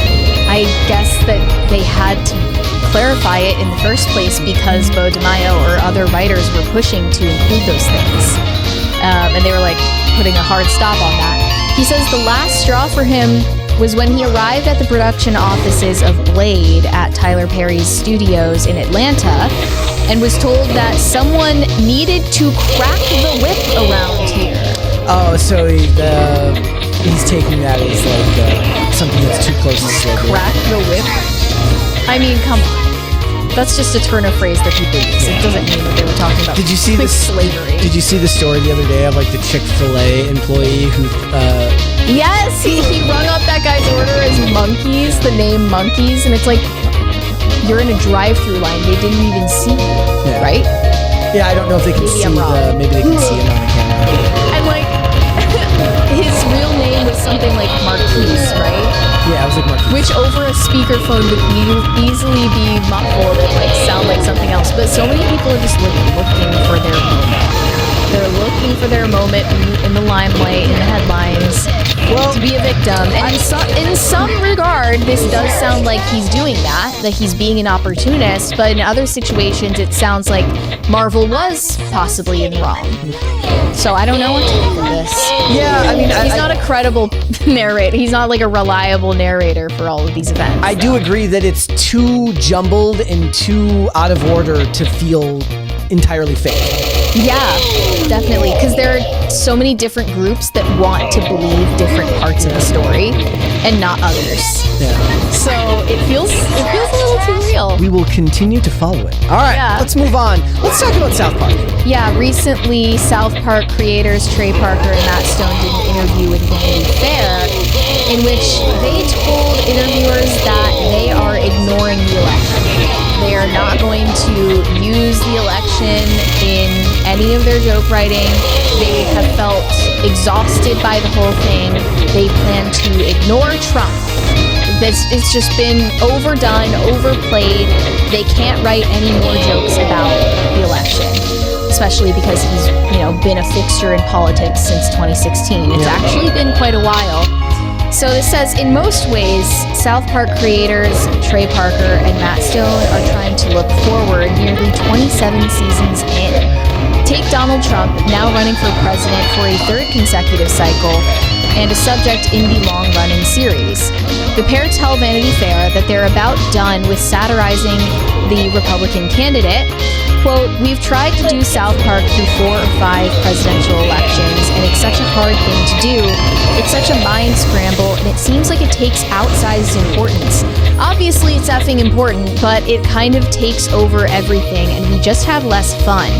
I guess that they had to clarify it in the first place because Bo DeMaio or other writers were pushing to include those things. And they were like putting a hard stop on that. He says the last straw for him was when he arrived at the production offices of Blade at Tyler Perry's studios in Atlanta and was told that someone needed to crack the whip around here. Oh, so he's taking that as like something that's too close to slavery. Crack the whip? I mean, come on. That's just a turn of phrase that people use. It doesn't mean that they were talking about slavery. Did you see the story the other day of like the Chick-fil-A employee who Yes, he rung up that guy's order as monkeys, the name monkeys, and it's like you're in a drive-through line. They didn't even see you, right? Yeah, I don't know if they can see maybe they can see him on the camera. And like his real name was something like Marquise, right? Yeah, I was like Marquise. Which over a speakerphone would easily be muffled and like sound like something else. But so many people are just looking for their moment. They're looking for their moment in the limelight, in the headlines, to be a victim. And in some regard, this does sound like he's doing that he's being an opportunist. But in other situations, it sounds like Marvel was possibly in the wrong. So I don't know what to think of this. Yeah, I mean, he's not a credible narrator. He's not like a reliable narrator for all of these events. I do agree that it's too jumbled and too out of order to feel entirely fake. Yeah, definitely. Because there are so many different groups that want to believe different parts of the story and not others. Yeah. So it feels a little too real. We will continue to follow it. All right, Yeah. let's move on. Let's talk about South Park. Yeah, recently South Park creators Trey Parker and Matt Stone did an interview with Vanity Fair in which they told interviewers that they are ignoring the election. They are not going to use the election in any of their joke writing. They have felt exhausted by the whole thing. They plan to ignore Trump. It's just been overdone, overplayed. They can't write any more jokes about the election, especially because he's, been a fixture in politics since 2016. It's actually been quite a while. So this says, in most ways, South Park creators Trey Parker and Matt Stone are trying to look forward nearly 27 seasons in. Take Donald Trump, now running for president for a third consecutive cycle, and a subject in the long-running series. The pair tell Vanity Fair that they're about done with satirizing the Republican candidate. Quote, "We've tried to do South Park through 4 or 5 presidential elections, and it's such a hard thing to do. It's such a mind scramble, and it seems like it takes outsized importance. Obviously, it's effing important, but it kind of takes over everything, and we just have less fun.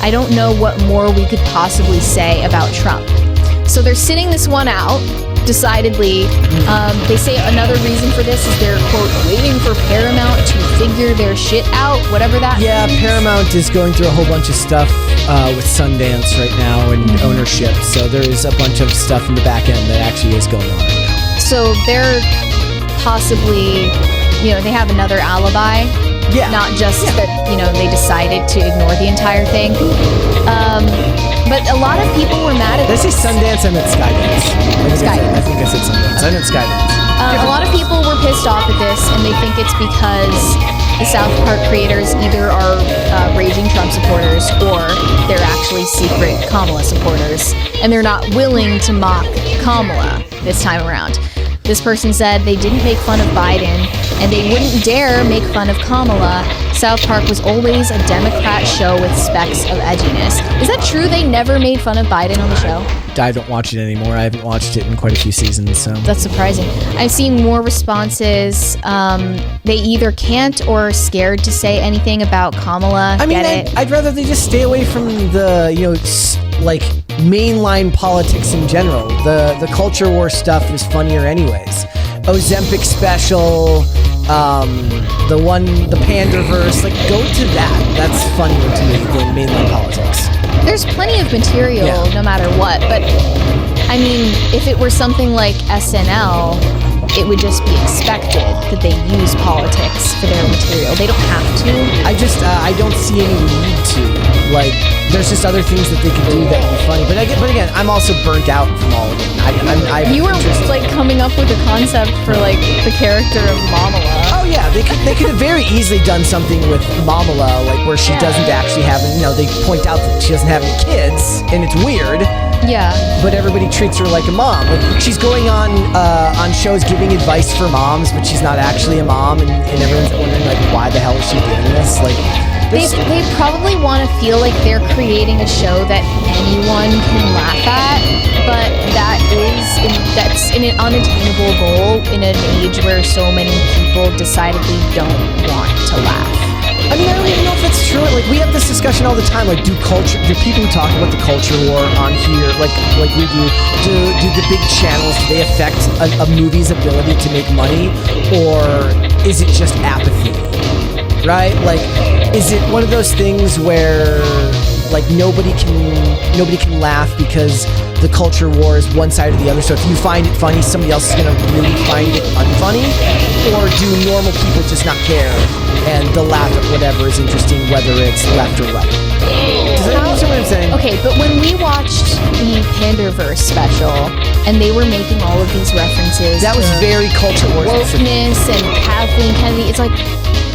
I don't know what more we could possibly say about Trump." So they're sitting this one out, decidedly. They say another reason for this is they're, quote, waiting for Paramount to figure their shit out, whatever that means. Paramount is going through a whole bunch of stuff with Sundance right now and ownership. So there is a bunch of stuff in the back end that actually is going on right now. So they're possibly, they have another alibi. Yeah. Not just that, they decided to ignore the entire thing. But a lot of people were mad at Did I say Sundance? I meant Skydance. Skydance. I think I said Sundance. I meant Skydance. A lot of people were pissed off at this, and they think it's because the South Park creators either are raging Trump supporters or they're actually secret Kamala supporters, and they're not willing to mock Kamala this time around. This person said they didn't make fun of Biden, and they wouldn't dare make fun of Kamala. South Park was always a Democrat show with specks of edginess. Is that true? They never made fun of Biden on the show? I don't watch it anymore. I haven't watched it in quite a few seasons, so. That's surprising. I've seen more responses. They either can't or are scared to say anything about Kamala. I mean, I'd rather they just stay away from the, mainline politics in general. The culture war stuff is funnier anyways. Ozempic special, the Panderverse, go to that. That's funnier to me than mainline politics. There's plenty of material no matter what, but I mean, if it were something like SNL, it would just be expected that they use politics for their material. They don't have to. I don't see any need to. There's just other things that they could do that would be funny. But again, I'm also burnt out from all of it. You were coming up with a concept for the character of Mamala. Oh yeah, they could have very easily done something with Mamala, where she doesn't actually have, they point out that she doesn't have any kids, and it's weird. Yeah. But everybody treats her like a mom. She's going on shows giving advice for moms, but she's not actually a mom, and everyone's wondering why the hell is she doing this? They probably want to feel like they're creating a show that anyone can laugh at, but that's an unattainable goal in an age where so many people decidedly don't want to laugh. I mean, I don't even know if that's true. We have this discussion all the time. Do people who talk about the culture war on here, like we do the big channels, do they affect a movie's ability to make money, or is it just apathy? Right? Is it one of those things where nobody can laugh because the culture war is one side or the other? So if you find it funny, somebody else is gonna really find it unfunny? Or do normal people just not care and they'll laugh at whatever is interesting, whether it's left or right? Does that understand what I'm saying? Okay, but when we watched the Panderverse special and they were making all of these references, that was very culture war wokeness and Kathleen Kennedy, it's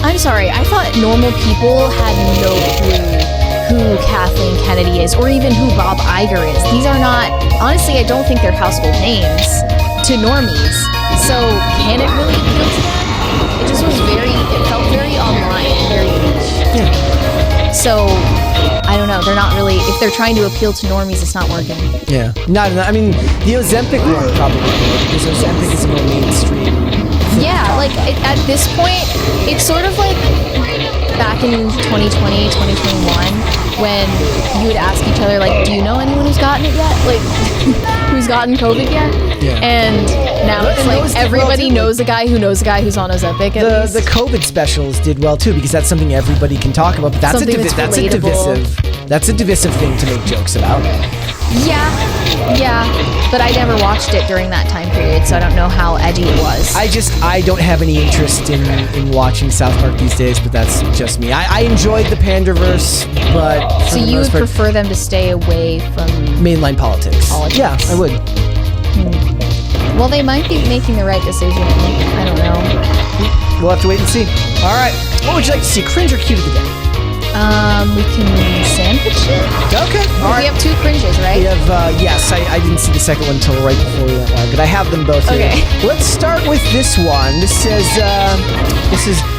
I'm sorry, I thought normal people had no clue who Kathleen Kennedy is, or even who Bob Iger is. These are not, honestly, I don't think they're household names to normies. So can it really appeal to them? It felt very online, very niche. Yeah. So I don't know. They're not really. If they're trying to appeal to normies, it's not working. Yeah. Not. I mean, the Ozempic one probably because Ozempic is a more mainstream. Yeah, like at this point, it's sort of like back in 2020, 2021, when you would ask each other, like, do you know anyone who's gotten it yet? Like, who's gotten COVID yet? Yeah. And now it's like everybody knows a guy who knows a guy who's on Ozempic at least. The COVID specials did well too because that's something everybody can talk about. But that's that's a divisive thing to make jokes about. Yeah, but I never watched it during that time period, so I don't know how edgy it was. I don't have any interest in watching South Park these days, but that's just me. I enjoyed the Panderverse, but so you would prefer them to stay away from mainline politics? Yeah, I would. Well, they might be making the right decision. I don't know. We'll have to wait and see. All right, what would you like to see? Cringe or cute of the day? We can sandwich it. Okay. All right. We have 2 cringes, right? We have, yes, I didn't see the second one until right before we went live, but I have them both here. Okay. Let's start with this one. This says,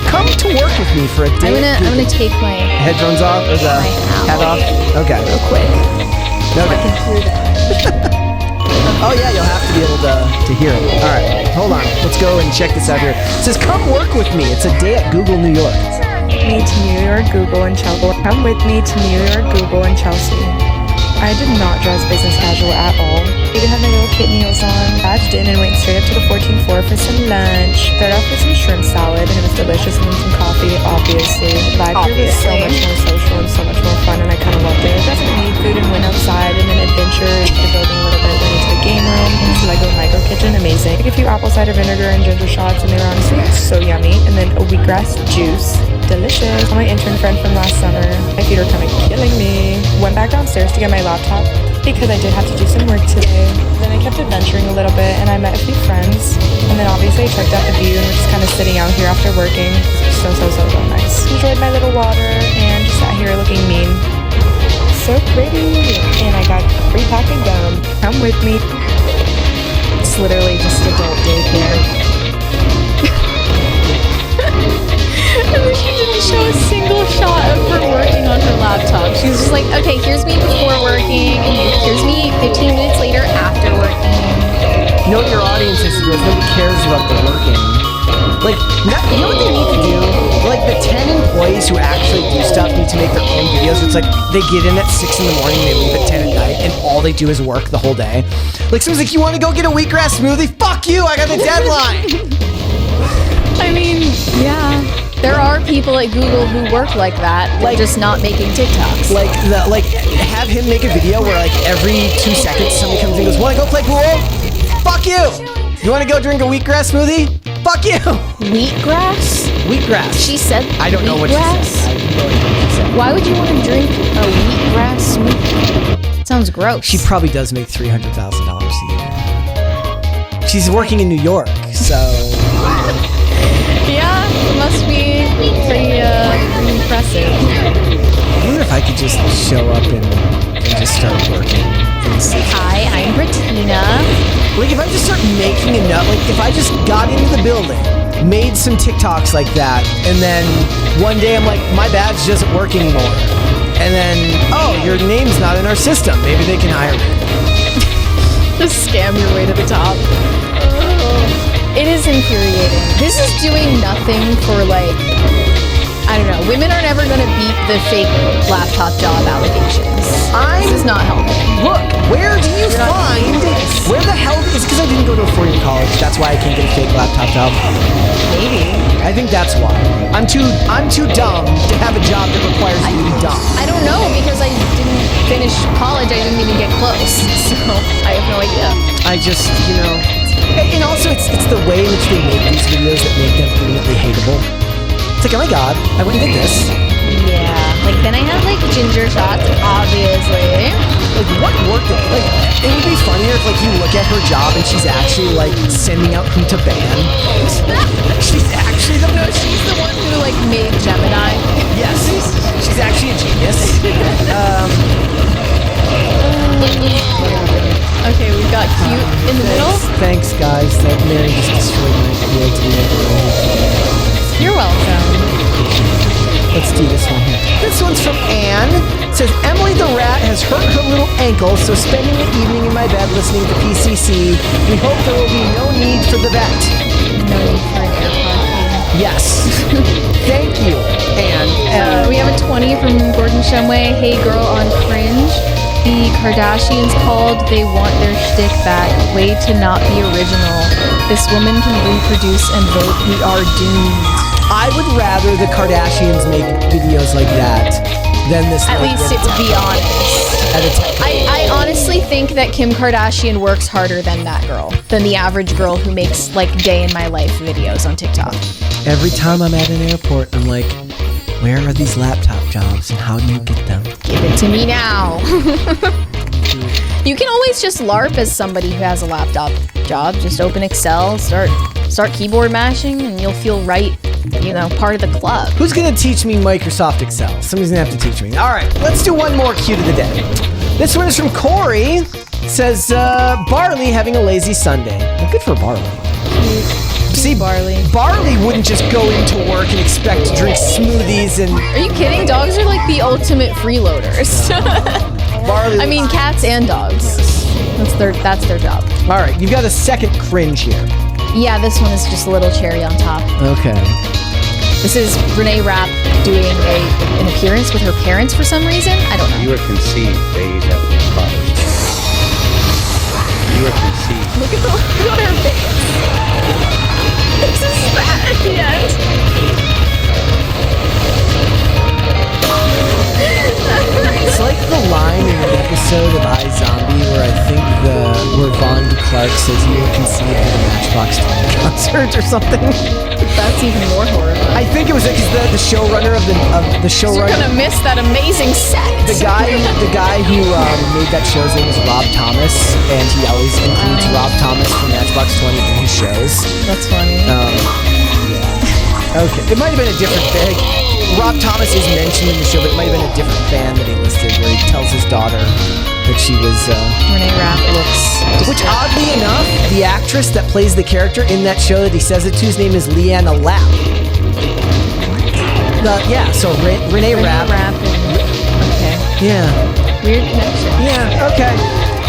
come to work with me for a day. I'm gonna take my headphones off or the hat off. Okay. Real quick. So I can hear that. Oh yeah, you'll have to be able to hear it. All right, hold on. Let's go and check this out here. It says, come work with me. It's a day at Google New York. Me to New York, Google, and Chelsea. Come with me to New York, Google, and Chelsea. I did not dress business casual at all. I did have my little kid meals on, badged in, and went straight up to the 14th floor for some lunch. Started off with some shrimp salad, and it was delicious, and then some coffee, obviously. The vibe here was so much more social and so much more fun, and I kind of loved it. I got some meat food and went outside, and then adventured the building a little bit, went into the game room, into the Lego micro kitchen, amazing. Took a few apple cider vinegar and ginger shots, and they were honestly so yummy. And then a wheatgrass juice. Delicious. My intern friend from last summer. My feet are kind of killing me. Went back downstairs to get my laptop because I did have to do some work today. Then I kept adventuring a little bit and I met a few friends. And then obviously I checked out the view and we're just kind of sitting out here after working. So nice. Enjoyed my little water and just sat here looking mean. So pretty. And I got a free pack of gum. Come with me. It's literally just adult daycare. And then she didn't show a single shot of her working on her laptop. She was just like, okay, here's me before working, and here's me 15 minutes later after working. You know what your audience is? Nobody cares about the working. Like, you know what they need to do? Like, the 10 employees who actually do stuff need to make their own videos. It's like, they get in at 6 in the morning, they leave at 10 at night, and all they do is work the whole day. Like, someone's like, you want to go get a wheatgrass smoothie? Fuck you, I got the deadline! I mean, yeah. There are people at Google who work like that, like just not making TikToks. Like have him make a video where like every 2 seconds somebody comes and goes, "Want to go play pool? Fuck you! You want to go drink a wheatgrass smoothie? Fuck you!" Wheatgrass? Wheatgrass. She said. I don't know what she said. I have no idea what she said. Why would you want to drink a wheatgrass smoothie? Sounds gross. She probably does make $300,000 a year. She's working in New York, so. Yeah, it must be pretty impressive. I wonder if I could just show up and just start working. Hi, I'm Bettina. Like, if I just start making enough, like, if I just got into the building, made some TikToks like that, and then one day I'm like, my badge doesn't work anymore. And then, oh, your name's not in our system. Maybe they can hire me. Just scam your way to the top. It is infuriating. This is doing nothing for, like, I don't know. Women are never going to beat the fake laptop job allegations. This is not helping. Look, where do you find where the hell is it because I didn't go to a 4-year college? That's why I can't get a fake laptop job. Maybe. I think that's why. I'm too dumb to have a job that requires me to be dumb. I don't know because I didn't finish college. I didn't even get close, so I have no idea. I just, and also it's the way in which they make these videos that make them brilliantly hateable. It's like, oh my god, I went and did this. Yeah, like then I had like ginger shots, obviously. Like what worked? Like it would be funnier if like you look at her job and she's actually like sending out who to ban. She's actually the one. She's the one who like made Gemini. Yes, she's actually a genius. Okay, we've got cute in the middle. Thanks guys, that Mary just destroyed my field to be able to. You're welcome. Let's do this one here. This one's from Anne. It says, Emily the rat has hurt her little ankle, so spending the evening in my bed listening to PCC. We hope there will be no need for the vet. No need for an AirPod thing. Yes. Thank you, Anne. We have a 20 from Gordon Shumway. Hey girl on Cringe. The Kardashians called. They want their shtick back. Way to not be original. This woman can reproduce and vote. We are doomed. I would rather the Kardashians make videos like that than this. At least it would be honest. I honestly think that Kim Kardashian works harder than that girl, than the average girl who makes like day in my life videos on TikTok. Every time I'm at an airport, I'm like, where are these laptop jobs and how do you get them? Give it to me now. You can always just LARP as somebody who has a laptop job. Just open Excel, start keyboard mashing, and you'll feel right, part of the club. Who's gonna teach me Microsoft Excel? Somebody's gonna have to teach me. All right, let's do one more cue to the day. This one is from Corey. It says, Barley having a lazy Sunday. Well, good for Barley. See, Barley wouldn't just go into work and expect to drink smoothies and... Are you kidding? Dogs are like the ultimate freeloaders. Barley. I mean, cats and dogs. That's their job. All right, you've got a second cringe here. Yeah, this one is just a little cherry on top. Okay. This is Renee Rapp doing an appearance with her parents for some reason. I don't know. You were conceived days after your father's death. You were conceived. Look at her face. This is bad at the end. It's like the line in an episode of iZombie where Vaughn Clark says you were conceived at a Matchbox 20 concert or something. That's even more horrifying. I think it was because the showrunner of the showrunner. You're gonna miss that amazing set. The guy who made that show's name was Rob Thomas, and he always includes Rob Thomas from Matchbox 20 in his shows. That's funny. Yeah. Okay, it might have been a different thing. Rob Thomas is mentioned in the show, but it might have been a different band that he listed, where he tells his daughter that she was Renee Rapp looks. Which oddly enough, the actress that plays the character in that show that he says it to, his name is Leanna Lapp. So Renee Rapp. Okay. Yeah. Weird connection. Yeah, okay.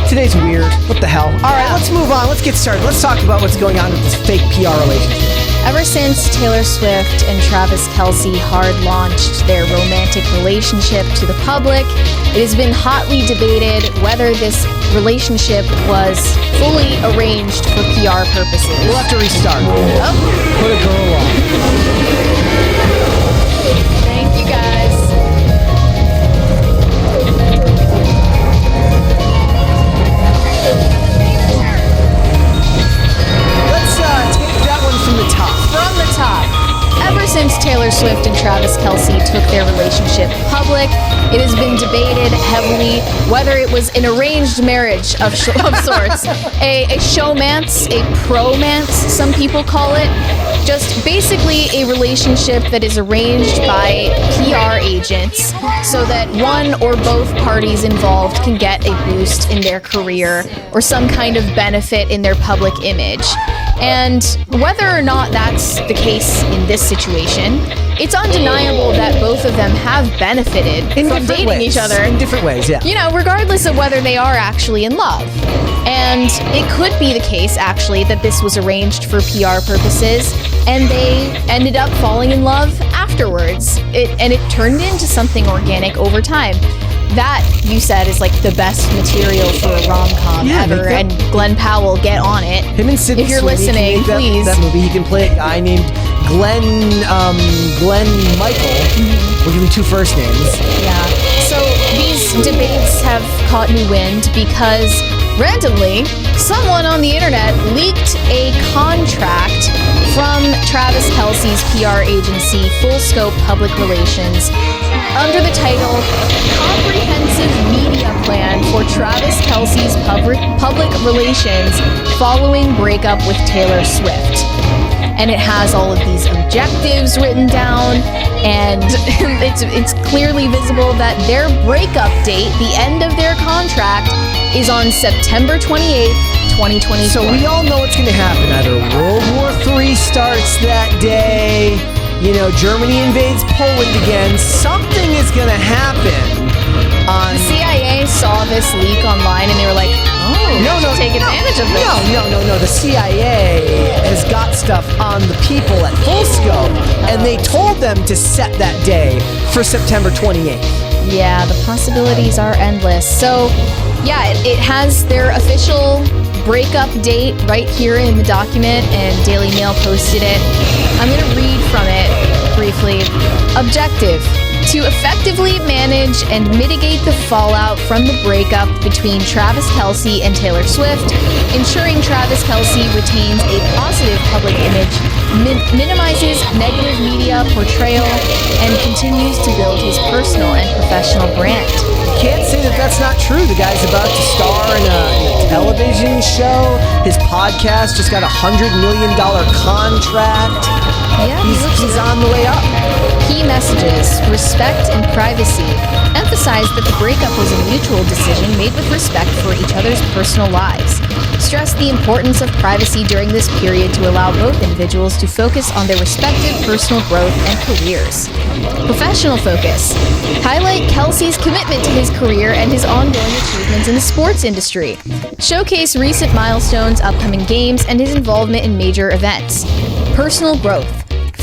Today's weird. What the hell? All right, let's move on. Let's get started. Let's talk about what's going on with this fake PR relationship. Ever since Taylor Swift and Travis Kelce hard launched their romantic relationship to the public, it has been hotly debated whether this relationship was fully arranged for PR purposes. We'll have to restart. Oh. Put a girl on. Thank you, guys. From the top. From the top. Ever since Taylor Swift and Travis Kelce took their relationship public, it has been debated heavily whether it was an arranged marriage of sorts, a showmance, a promance, some people call it. Just basically a relationship that is arranged by PR agents so that one or both parties involved can get a boost in their career or some kind of benefit in their public image. And whether or not that's the case in this situation, it's undeniable that both of them have benefited from dating each other. In different ways, yeah. Regardless of whether they are actually in love. And it could be the case, actually, that this was arranged for PR purposes, and they ended up falling in love afterwards. It turned into something organic over time. That, you said, is like the best material for a rom-com ever, and Glenn Powell, get on it. Him and Sydney if you're Sweeney listening, please. That movie, he can play a guy named Glenn Michael. We'll give him two first names. Yeah. So these debates have caught new wind because randomly, someone on the internet leaked a contract from Travis Kelce's PR agency, Full Scope Public Relations, under the title Comprehensive Media Plan for Travis Kelce's Public Relations Following Breakup with Taylor Swift. And it has all of these objectives written down, and it's clearly visible that their breakup date, the end of their contract, is on September 28th, 2024. So we all know what's going to happen. Either World War III starts that day, Germany invades Poland again. Something is going to happen on... The CIA saw this leak online and they were like, we should take advantage of this. No. The CIA has got stuff on the people at Full Scope, and they told them to set that day for September 28th. Yeah, the possibilities are endless. So, yeah, it has their official breakup date right here in the document, and Daily Mail posted it. I'm going to read from it briefly. Objective: to effectively manage and mitigate the fallout from the breakup between Travis Kelce and Taylor Swift, ensuring Travis Kelce retains a positive public image, minimizes negative media portrayal, and continues to build his personal and professional brand. Can't say that that's not true. The guy's about to star in a television show. His podcast just got a $100 million contract. Yeah, he's on the way up. Key messages: respect and privacy. Emphasized that the breakup was a mutual decision made with respect for each other's personal lives. Stressed the importance of privacy during this period to allow both individuals to focus on their respective personal growth and careers. Professional focus: highlight Kelce's commitment to his career and his ongoing achievements in the sports industry. Showcase recent milestones, upcoming games, and his involvement in major events. Personal growth: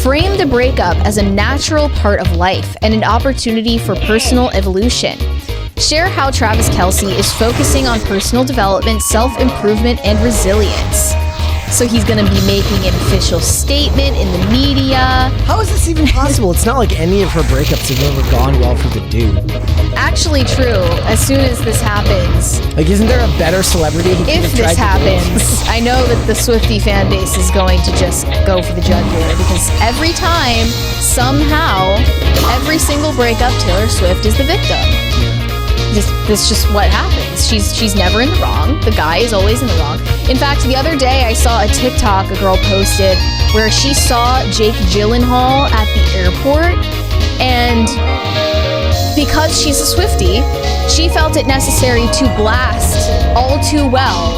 frame the breakup as a natural part of life and an opportunity for personal evolution. Share how Travis Kelce is focusing on personal development, self-improvement, and resilience. So he's going to be making an official statement in the media. How is this even possible? It's not like any of her breakups have ever gone well for the dude. Actually true. As soon as this happens... Like, isn't there a better celebrity who could have tried If this happens, I know that the Swiftie fan base is going to just go for the jugular, because every time, somehow, every single breakup, Taylor Swift is the victim. That's just what happens. She's never in the wrong. The guy is always in the wrong. In fact, the other day I saw a TikTok a girl posted where she saw Jake Gyllenhaal at the airport, and because she's a Swiftie, she felt it necessary to blast All Too Well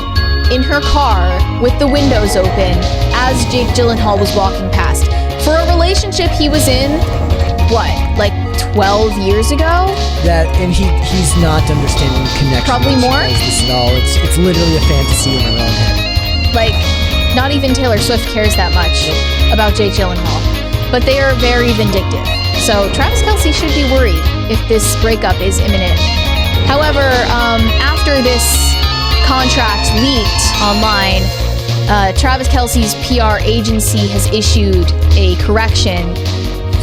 in her car with the windows open as Jake Gyllenhaal was walking past. For a relationship he was in, what, like 12 years ago? And he's not understanding the connection. Probably more? This at all. It's literally a fantasy in her own head. Like, not even Taylor Swift cares that much about Jake Gyllenhaal. But they are very vindictive. So Travis Kelce should be worried if this breakup is imminent. However, after this contract leaked online, Travis Kelce's PR agency has issued a correction.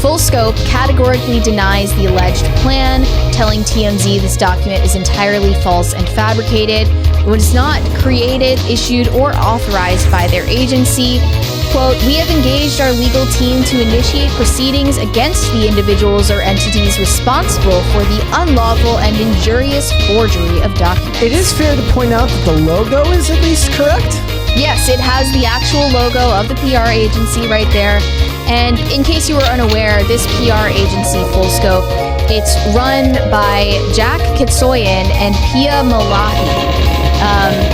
Full Scope categorically denies the alleged plan, telling TMZ this document is entirely false and fabricated. It was not created, issued, or authorized by their agency. Quote, we have engaged our legal team to initiate proceedings against the individuals or entities responsible for the unlawful and injurious forgery of documents. It is fair to point out that the logo is at least correct? Yes, it has the actual logo of the PR agency right there. And in case you were unaware, this PR agency, Full Scope, it's run by Jack Kitsoyan and Pia Malahi.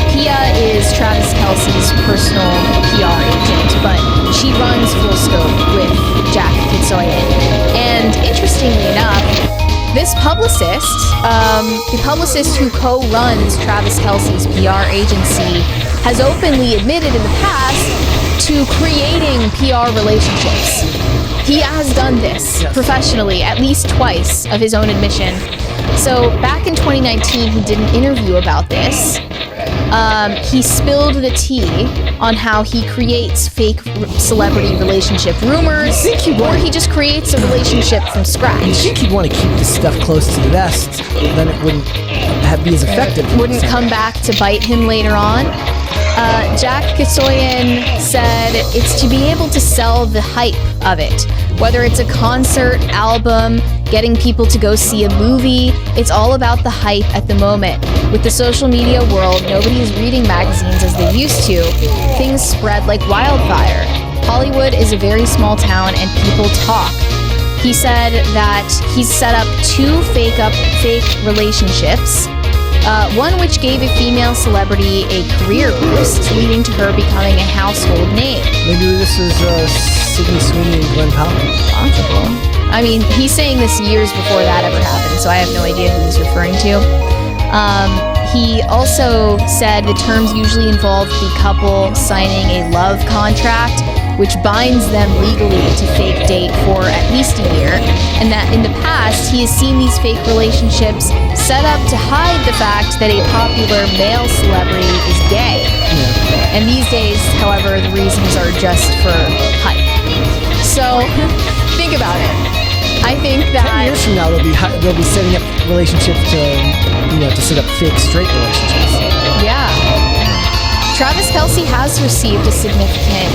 Pia is Travis Kelce's personal PR agent, but she runs Full Scope with Jack Kitsoyan. And interestingly enough, this publicist, the publicist who co-runs Travis Kelce's PR agency, has openly admitted in the past to creating PR relationships. He has done this professionally at least twice of his own admission. So back in 2019, he did an interview about this. He spilled the tea on how he creates fake celebrity relationship rumors, or he just creates a relationship from scratch. You think he'd want to keep this stuff close to the vest, then it wouldn't be as effective. Wouldn't come back to bite him later on. Jack Kitsoyan said it's to be able to sell the hype of it. Whether it's a concert, album, getting people to go see a movie, it's all about the hype at the moment. With the social media world, nobody is reading magazines as they used to. Things spread like wildfire. Hollywood is a very small town and people talk. He said that he's set up 2 fake relationships. One which gave a female celebrity a career boost, leading to her becoming a household name. Maybe this is Sydney Sweeney and Glenn Powell. Possible. I I mean, he's saying this years before that ever happened, so I have no idea who he's referring to. He also said the terms usually involve the couple signing a love contract, which binds them legally to fake date for at least a year, and that in the past he has seen these fake relationships set up to hide the fact that a popular male celebrity is gay. And these days, however, the reasons are just for hype. So, think about it. I think that 10 years from now they'll be setting up relationships to set up fake straight relationships. Yeah. Travis Kelce has received a significant,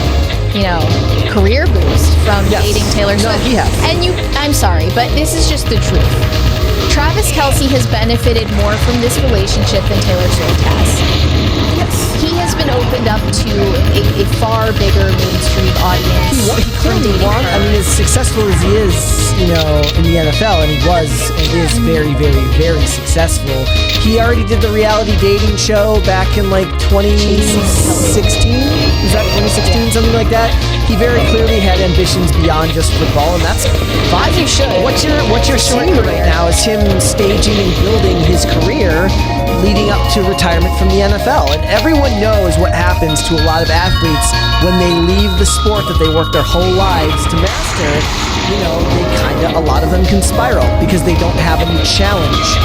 career boost from dating Taylor Swift. No, he has. And I'm sorry, but this is just the truth. Travis Kelce has benefited more from this relationship than Taylor Swift has. Yes. He has been opened up to a far bigger mainstream audience. He clearly won. I mean, as successful as he is, in the NFL, and he was and is very, very, very successful. He already did the reality dating show back in 2016. Is that 2016? Something like that. He very clearly had ambitions beyond just football, and that's fine. As you should. What you're seeing right now is him staging and building his career leading up to retirement from the NFL. And everyone knows what happens to a lot of athletes when they leave the sport that they worked their whole lives to master. A lot of them can spiral because they don't have a new challenge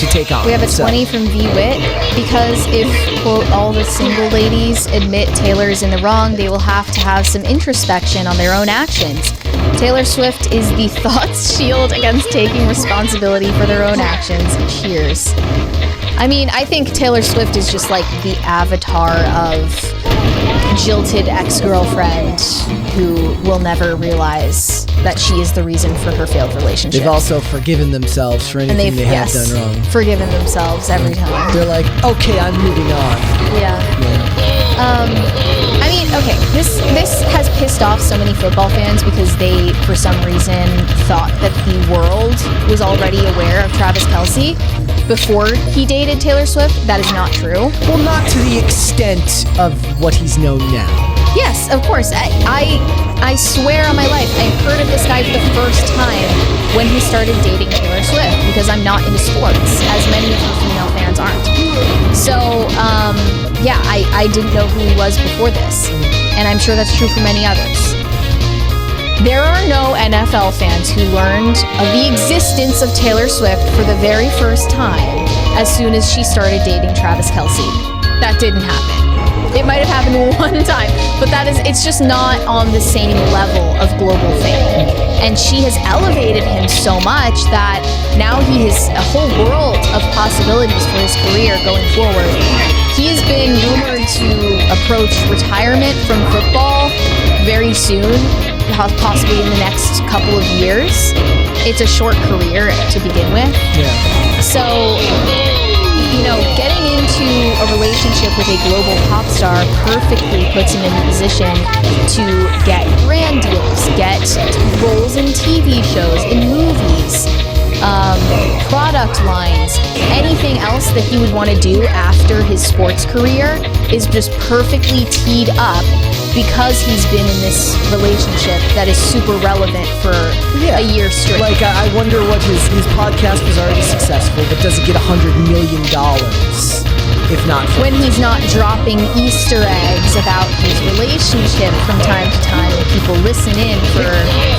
to take on. We have a 20 from V-Wit. Because if, quote, all the single ladies admit Taylor's in the wrong, they will have to have some introspection on their own actions. Taylor Swift is the thoughts shield against taking responsibility for their own actions. Cheers. I mean, I think Taylor Swift is just like the avatar of jilted ex-girlfriend who will never realize that she is the reason for her failed relationship. They've also forgiven themselves for anything they have done wrong. Forgiven themselves every time. They're like, okay, I'm moving on. Yeah. I mean, okay, this has pissed off so many football fans because they, for some reason, thought that the world was already aware of Travis Kelce before he dated Taylor Swift. That is not true. Well, not to the extent of what he's known now. Yes, of course. I swear on my life, I heard of this guy for the first time when he started dating Taylor Swift because I'm not into sports, as many of you female fans aren't. So, I didn't know who he was before this, and I'm sure that's true for many others. There are no NFL fans who learned of the existence of Taylor Swift for the very first time as soon as she started dating Travis Kelce. That didn't happen. It might have happened one time, but it's just not on the same level of global fame. And she has elevated him so much that now he has a whole world of possibilities for his career going forward. He has been rumored to approach retirement from football very soon, possibly in the next couple of years. It's a short career to begin with. Yeah. So, getting into a relationship with a global pop star perfectly puts him in the position to get brand deals, get roles in TV shows, in movies, product lines, anything else that he would want to do after his sports career is just perfectly teed up because he's been in this relationship that is super relevant for a year straight. Like, I wonder what his podcast was already successful, but does it get $100 million? If not for when he's not dropping Easter eggs about his relationship from time to time and people listen in for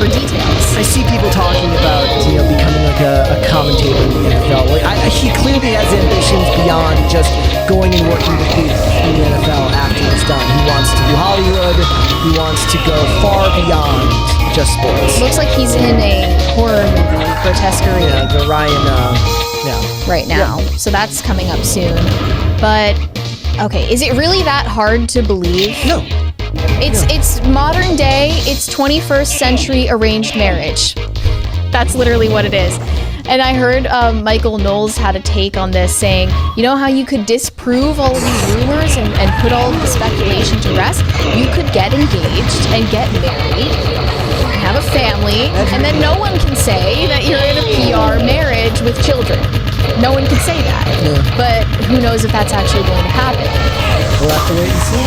details. I see people talking about becoming like a commentator in the NFL. He clearly has ambitions beyond just going and working the booth in the NFL after it's done. He wants to do Hollywood. He wants to go far beyond just sports. Looks like he's in a horror movie, Grotesquerie. Yeah, the Ryan. Right now. Yeah. So that's coming up soon. But okay, is it really that hard to believe? No. It's modern day, it's 21st century arranged marriage. That's literally what it is. And I heard Michael Knowles had a take on this saying, you know how you could disprove all of these rumors and put all of the speculation to rest? You could get engaged and get married, have a family, and then no one can say that you're in a PR marriage with children. No one could say that. Yeah. But who knows if that's actually going to happen. We'll have to wait and see.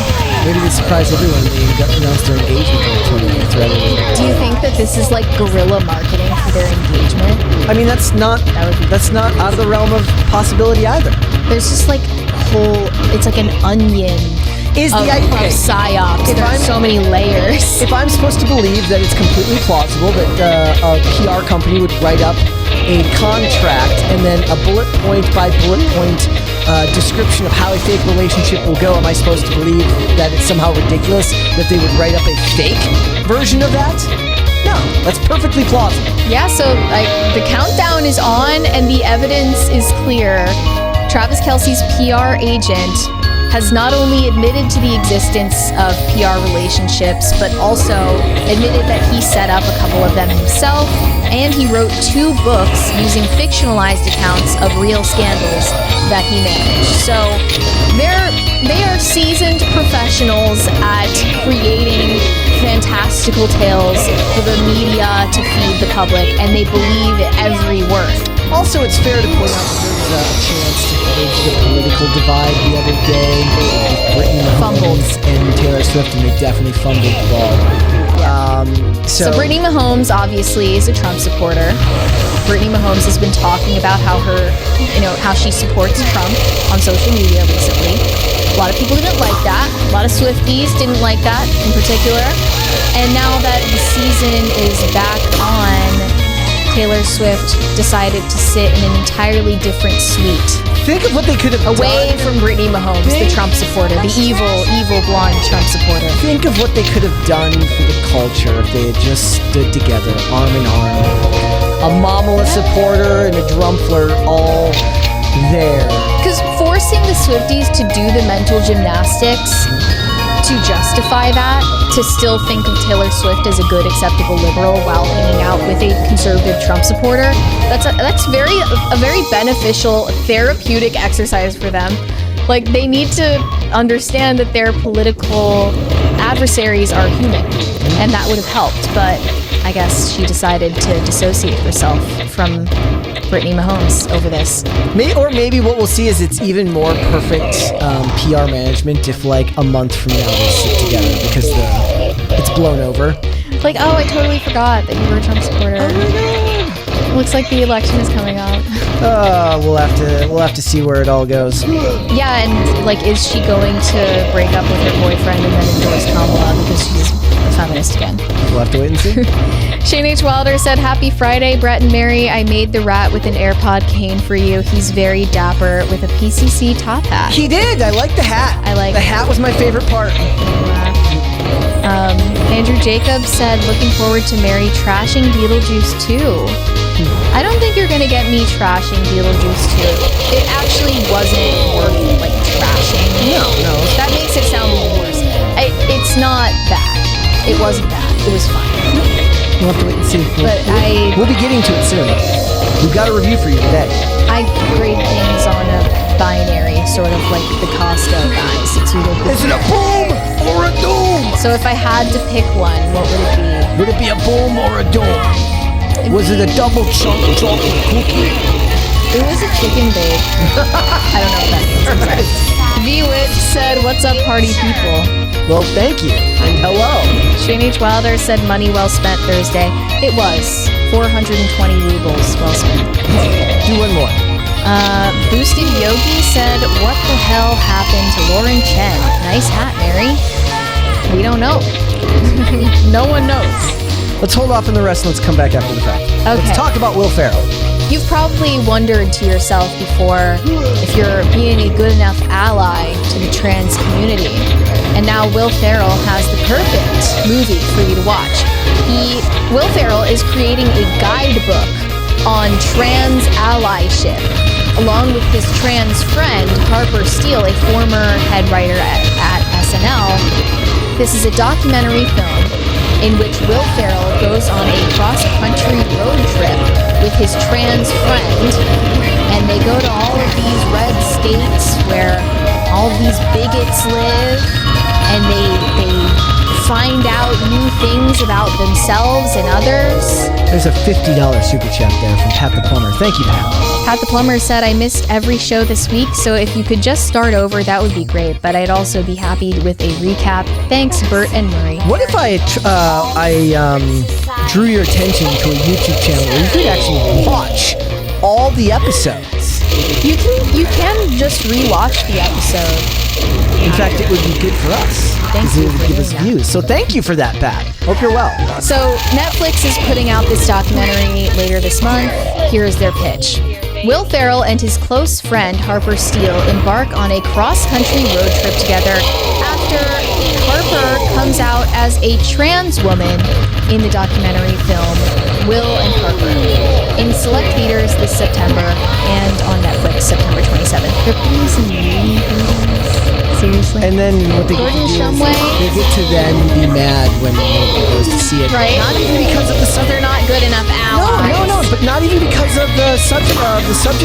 Maybe they surprise everyone when they announce their engagement in 20 minutes rather than... Do you think that this is like guerrilla marketing for their engagement? I mean, that's not out of the realm of possibility either. There's just like it's like an onion of psyops. There are so many layers. If I'm supposed to believe that it's completely plausible that a PR company would write up a contract and then a bullet point by bullet point description of how a fake relationship will go, am I supposed to believe that it's somehow ridiculous that they would write up a fake version of that? No, that's perfectly plausible. Yeah, so the countdown is on and the evidence is clear. Travis Kelce's PR agent has not only admitted to the existence of PR relationships, but also admitted that he set up a couple of them himself, and he wrote 2 books using fictionalized accounts of real scandals that he managed. So they are seasoned professionals at creating fantastical tales for the media to feed the public, and they believe every word. Also, it's fair to point out that there was a chance to bridge the political divide the other day with Brittany Mahomes and Taylor Swift, and they definitely fumbled the ball. So Brittany Mahomes obviously is a Trump supporter. Brittany Mahomes has been talking about how she supports Trump on social media recently. A lot of people didn't like that. A lot of Swifties didn't like that in particular. And now that the season is back on, Taylor Swift decided to sit in an entirely different suite. Think of what they could have away from Brittany Mahomes, the Trump supporter, the evil blonde Trump supporter. Think of what they could have done for the culture if they had just stood together, arm in arm. A Mamala supporter and a drum flirt all there. Because forcing the Swifties to do the mental gymnastics to justify that, to still think of Taylor Swift as a good, acceptable liberal while hanging out with a conservative Trump supporter, that's a very beneficial, therapeutic exercise for them. Like, they need to understand that their political adversaries are human, and that would have helped, but I guess she decided to dissociate herself from Brittany Mahomes over this. Or maybe what we'll see is it's even more perfect PR management if like a month from now they sit together because it's blown over. Like, oh, I totally forgot that you were a Trump supporter. Oh my God. Looks like the election is coming up. We'll have to see where it all goes. Yeah, and like, is she going to break up with her boyfriend and then endorse Kamala because she's a feminist again? We'll have to wait and see. Shane H. Wilder said, "Happy Friday, Brett and Mary. I made the rat with an AirPod cane for you. He's very dapper with a PCC top hat." He did. I like the hat. The hat was my favorite part. Andrew Jacobs said, "Looking forward to Mary trashing Beetlejuice 2. I don't think you're gonna get me trashing Beetlejuice 2. It actually wasn't worth like trashing. No. That makes it sound worse. It's not bad. It wasn't bad. It was fine. We'll have to wait and see. But we'll be getting to it soon. We've got a review for you today. I grade things on a binary, sort of like the Costco guys. It's either Is it a boom or a doom? So if I had to pick one, what would it be? Would it be a boom or a doom? Was it a double chunk chocolate cookie? It was a chicken bake. I don't know what that means. I'm sorry. V-Wit said, "What's up, party people?" Well, thank you. And hello. Shane H. Wilder said, "Money well spent Thursday." It was 420 rubles well spent. Do one more. Boosted Yogi said, "What the hell happened to Lauren Chen? Nice hat, Mary." We don't know. No one knows. Let's hold off on the rest and let's come back after the fact. Okay. Let's talk about Will Ferrell. You've probably wondered to yourself before if you're being a good enough ally to the trans community. And now Will Ferrell has the perfect movie for you to watch. Will Ferrell is creating a guidebook on trans allyship, along with his trans friend, Harper Steele, a former head writer at SNL. This is a documentary film in which Will Ferrell goes on a cross-country road trip with his trans friend, and they go to all of these red states where all of these bigots live, and they find out new things about themselves and others. There's a $50 super chat there from Pat the Plumber. Thank you, Pat. Pat the Plumber said, I missed every show this week, so if you could just start over, that would be great, but I'd also be happy with a recap. Thanks, Bert and Murray. What if I drew your attention to a YouTube channel where you could actually watch all the episodes? You can just rewatch the episode. In fact, it would be good for us. Thank you it would for give us doing that. views. So thank you for that, Pat. Hope you're well. So Netflix is putting out this documentary later this month. Here is their pitch. Will Ferrell and his close friend Harper Steele embark on a cross-country road trip together after Harper comes out as a trans woman in the documentary film Will and Harper in select theaters this September and on Netflix September 27th. They're putting some really seriously. And then what they get to do is they get to then be mad when nobody goes to see it. Right. Not even because of the They're not good enough allies. No, but not even because of the subject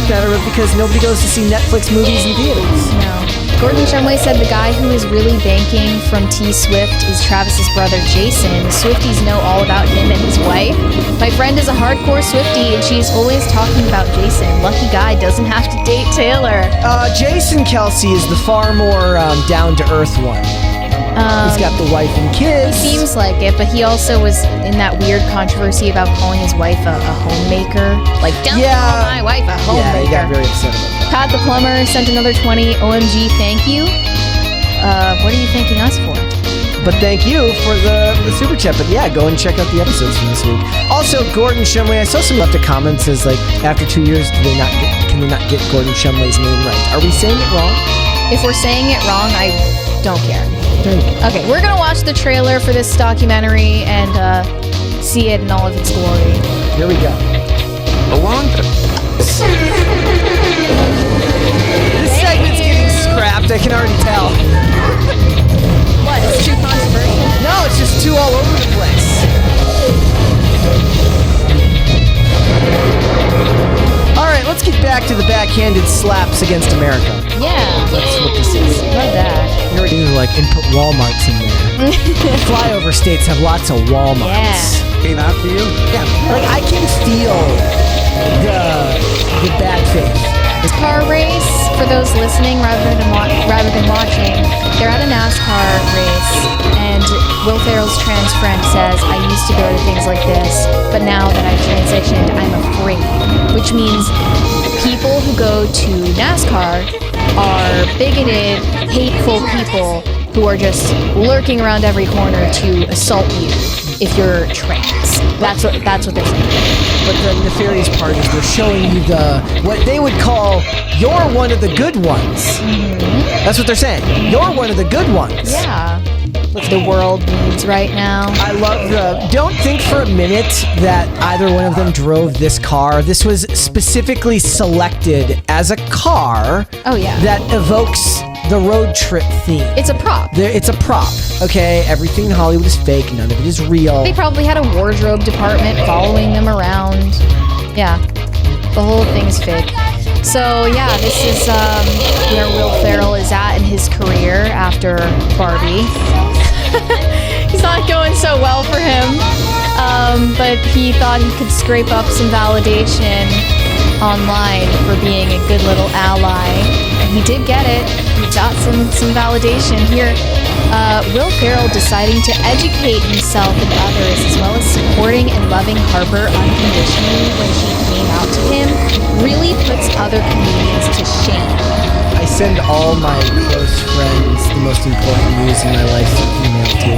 matter, but because nobody goes to see Netflix movies in theaters. No. Gordon Shumway said the guy who is really banking from T-Swift is Travis's brother Jason. Swifties know all about him and his wife. My friend is a hardcore Swiftie and she's always talking about Jason. Lucky guy doesn't have to date Taylor. Jason Kelsey is the far more down-to-earth one. He's got the wife and kids. He seems like it, but he also was in that weird controversy about calling his wife a homemaker. Like, don't call my wife a homemaker. Yeah, he got very upset about that. Pat the Plumber sent another 20. OMG, thank you. What are you thanking us for? But thank you for the super chat. But yeah, go and check out the episodes from this week. Also, Gordon Shumway, I saw some left of comments as like, after 2 years, can they not get Gordon Shumway's name right? Are we saying it wrong? If we're saying it wrong, I don't care. Thank you. Okay, we're gonna watch the trailer for this documentary and see it in all of its glory. Here we go. This segment's getting scrapped, I can already tell. What, it's too controversial? No, it's just too all over the place. Alright, let's get back to the backhanded slaps against America. Yeah. That's what this is. Love that. Here we do and put Walmarts in there. Flyover states have lots of Walmarts. Yeah. Came out to you? Yeah. Like, I can feel the bad faith. This car race, for those listening rather than watching, they're at a NASCAR race, and Will Ferrell's trans friend says, I used to go to things like this, but now that I've transitioned, I'm afraid. Which means people who go to NASCAR are bigoted, hateful people who are just lurking around every corner to assault you if you're trans. That's what they're saying. But the nefarious part is they're showing you what they would call, you're one of the good ones. Mm-hmm. That's what they're saying. You're one of the good ones. Yeah. What the world needs right now. I love don't think for a minute that either one of them drove this car. This was specifically selected as a car that evokes the road trip theme. It's a prop. It's a prop, okay? Everything in Hollywood is fake. None of it is real. They probably had a wardrobe department following them around. Yeah, the whole thing's fake. So yeah, this is where Will Ferrell is at in his career after Barbie. It's not going so well for him, but he thought he could scrape up some validation online for being a good little ally. And he did get it. He got some validation here. Will Ferrell deciding to educate himself and others, as well as supporting and loving Harper unconditionally when she came out to him, really puts other comedians to shame. I send all my close friends the most important news in my life email to.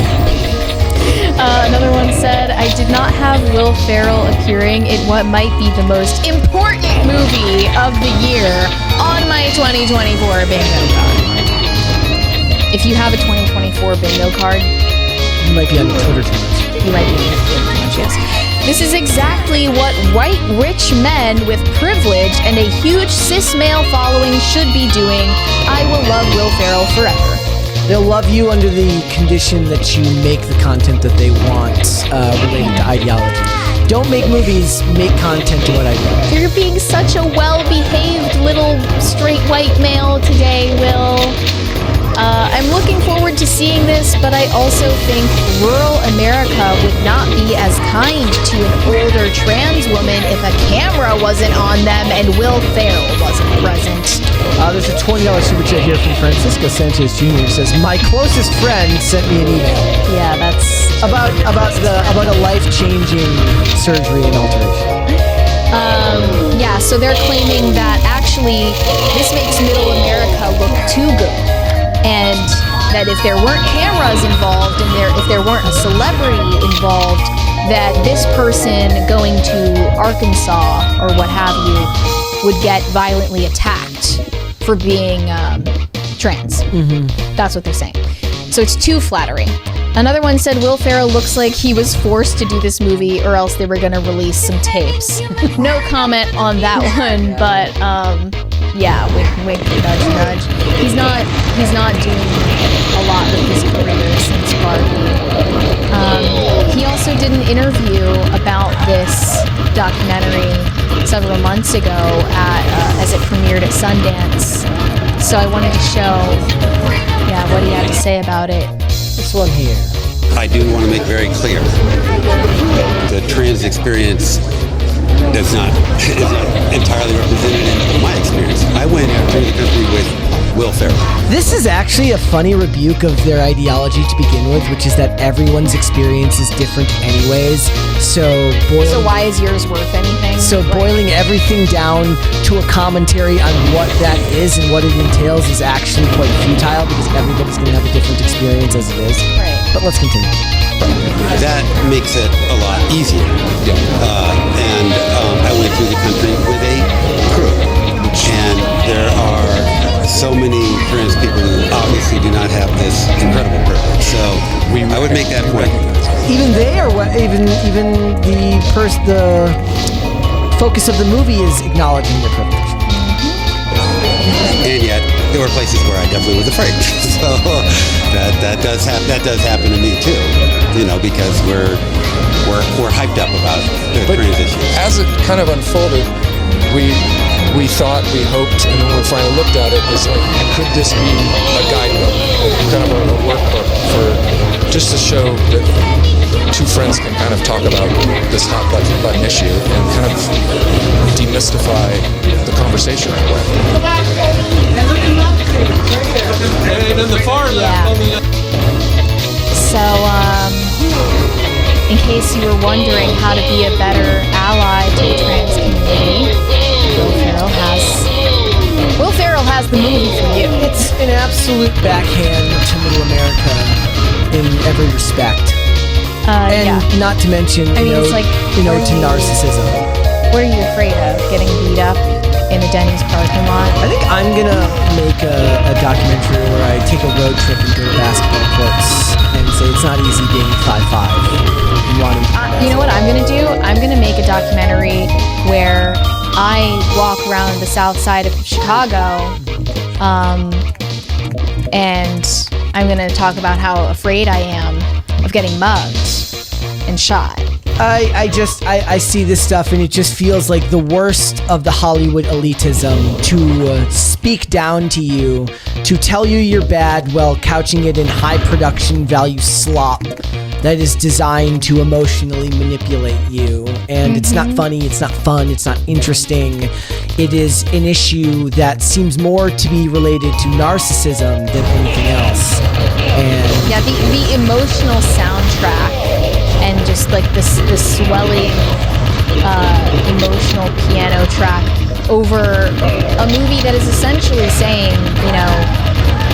Another one said, I did not have Will Ferrell appearing in what might be the most important movie of the year on my 2024 bingo card. If you have a 2024 bingo card, you might be on Twitter too much. You might be on Twitter too much, yes. This is exactly what white rich men with privilege and a huge cis male following should be doing. I will love Will Ferrell forever. They'll love you under the condition that you make the content that they want related to ideology. Don't make movies, make content to what I do. You're being such a well-behaved little straight white male today, Will. I'm looking forward to seeing this, but I also think rural America would not be as kind to an older trans woman if a camera wasn't on them and Will Ferrell wasn't present. There's a $20 super chat here from Francisco Sanchez Jr. who says, "My closest friend sent me an email." Yeah, that's about a life-changing surgery and alteration. Yeah, so they're claiming that actually this makes Middle America look too good. And that if there weren't cameras involved and if there weren't a celebrity involved, that this person going to Arkansas or what have you would get violently attacked for being trans. Mm-hmm. That's what they're saying. So it's too flattering. Another one said Will Ferrell looks like he was forced to do this movie or else they were going to release some tapes. No comment on that one, but yeah, wink, nudge, nudge. He's not doing a lot with his career since Barbie. He also did an interview about this documentary several months ago as it premiered at Sundance. So I wanted to show, what he had to say about it. This one here. I do want to make very clear the trans experience is not entirely represented in my experience. I went to the country with Will Ferrell. This is actually a funny rebuke of their ideology to begin with, which is that everyone's experience is different anyways. So why is yours worth anything? So boiling everything down to a commentary on what that is and what it entails is actually quite futile because everybody's going to have a different experience as it is. Right. But let's continue. That makes it a lot easier. And I went through the country with a crew. And there are so many trans people who obviously do not have this incredible privilege. So I would make that point. Even they are even the focus of the movie is acknowledging their privilege. And yet there were places where I definitely was afraid. So that does happen to me too. You know, because we're hyped up about the trans issues. As it kind of unfolded, we thought, we hoped, and when we finally looked at it, it's like, could this be a guidebook, kind of a workbook for just to show that two friends can kind of talk about this hot button issue and kind of demystify the conversation that way. And in the far left. So, in case you were wondering how to be a better ally to the trans community, Will Ferrell has the movie for you. It's an absolute backhand to Middle America in every respect. Not to mention, to narcissism. What are you afraid of? Getting beat up in a Denny's parking lot? I think I'm gonna make a documentary where I take a road trip and go to basketball courts and say it's not easy being 5'5". You know what I'm gonna do? I'm gonna make a documentary where I walk around the south side of Chicago, and I'm gonna talk about how afraid I am of getting mugged and shot. I see this stuff and it just feels like the worst of the Hollywood elitism to speak down to you, to tell you you're bad while couching it in high production value slop that is designed to emotionally manipulate you. And it's not funny, it's not fun, it's not interesting. It is an issue that seems more to be related to narcissism than anything else. And yeah, the emotional soundtrack and just like the swelling emotional piano track over a movie that is essentially saying,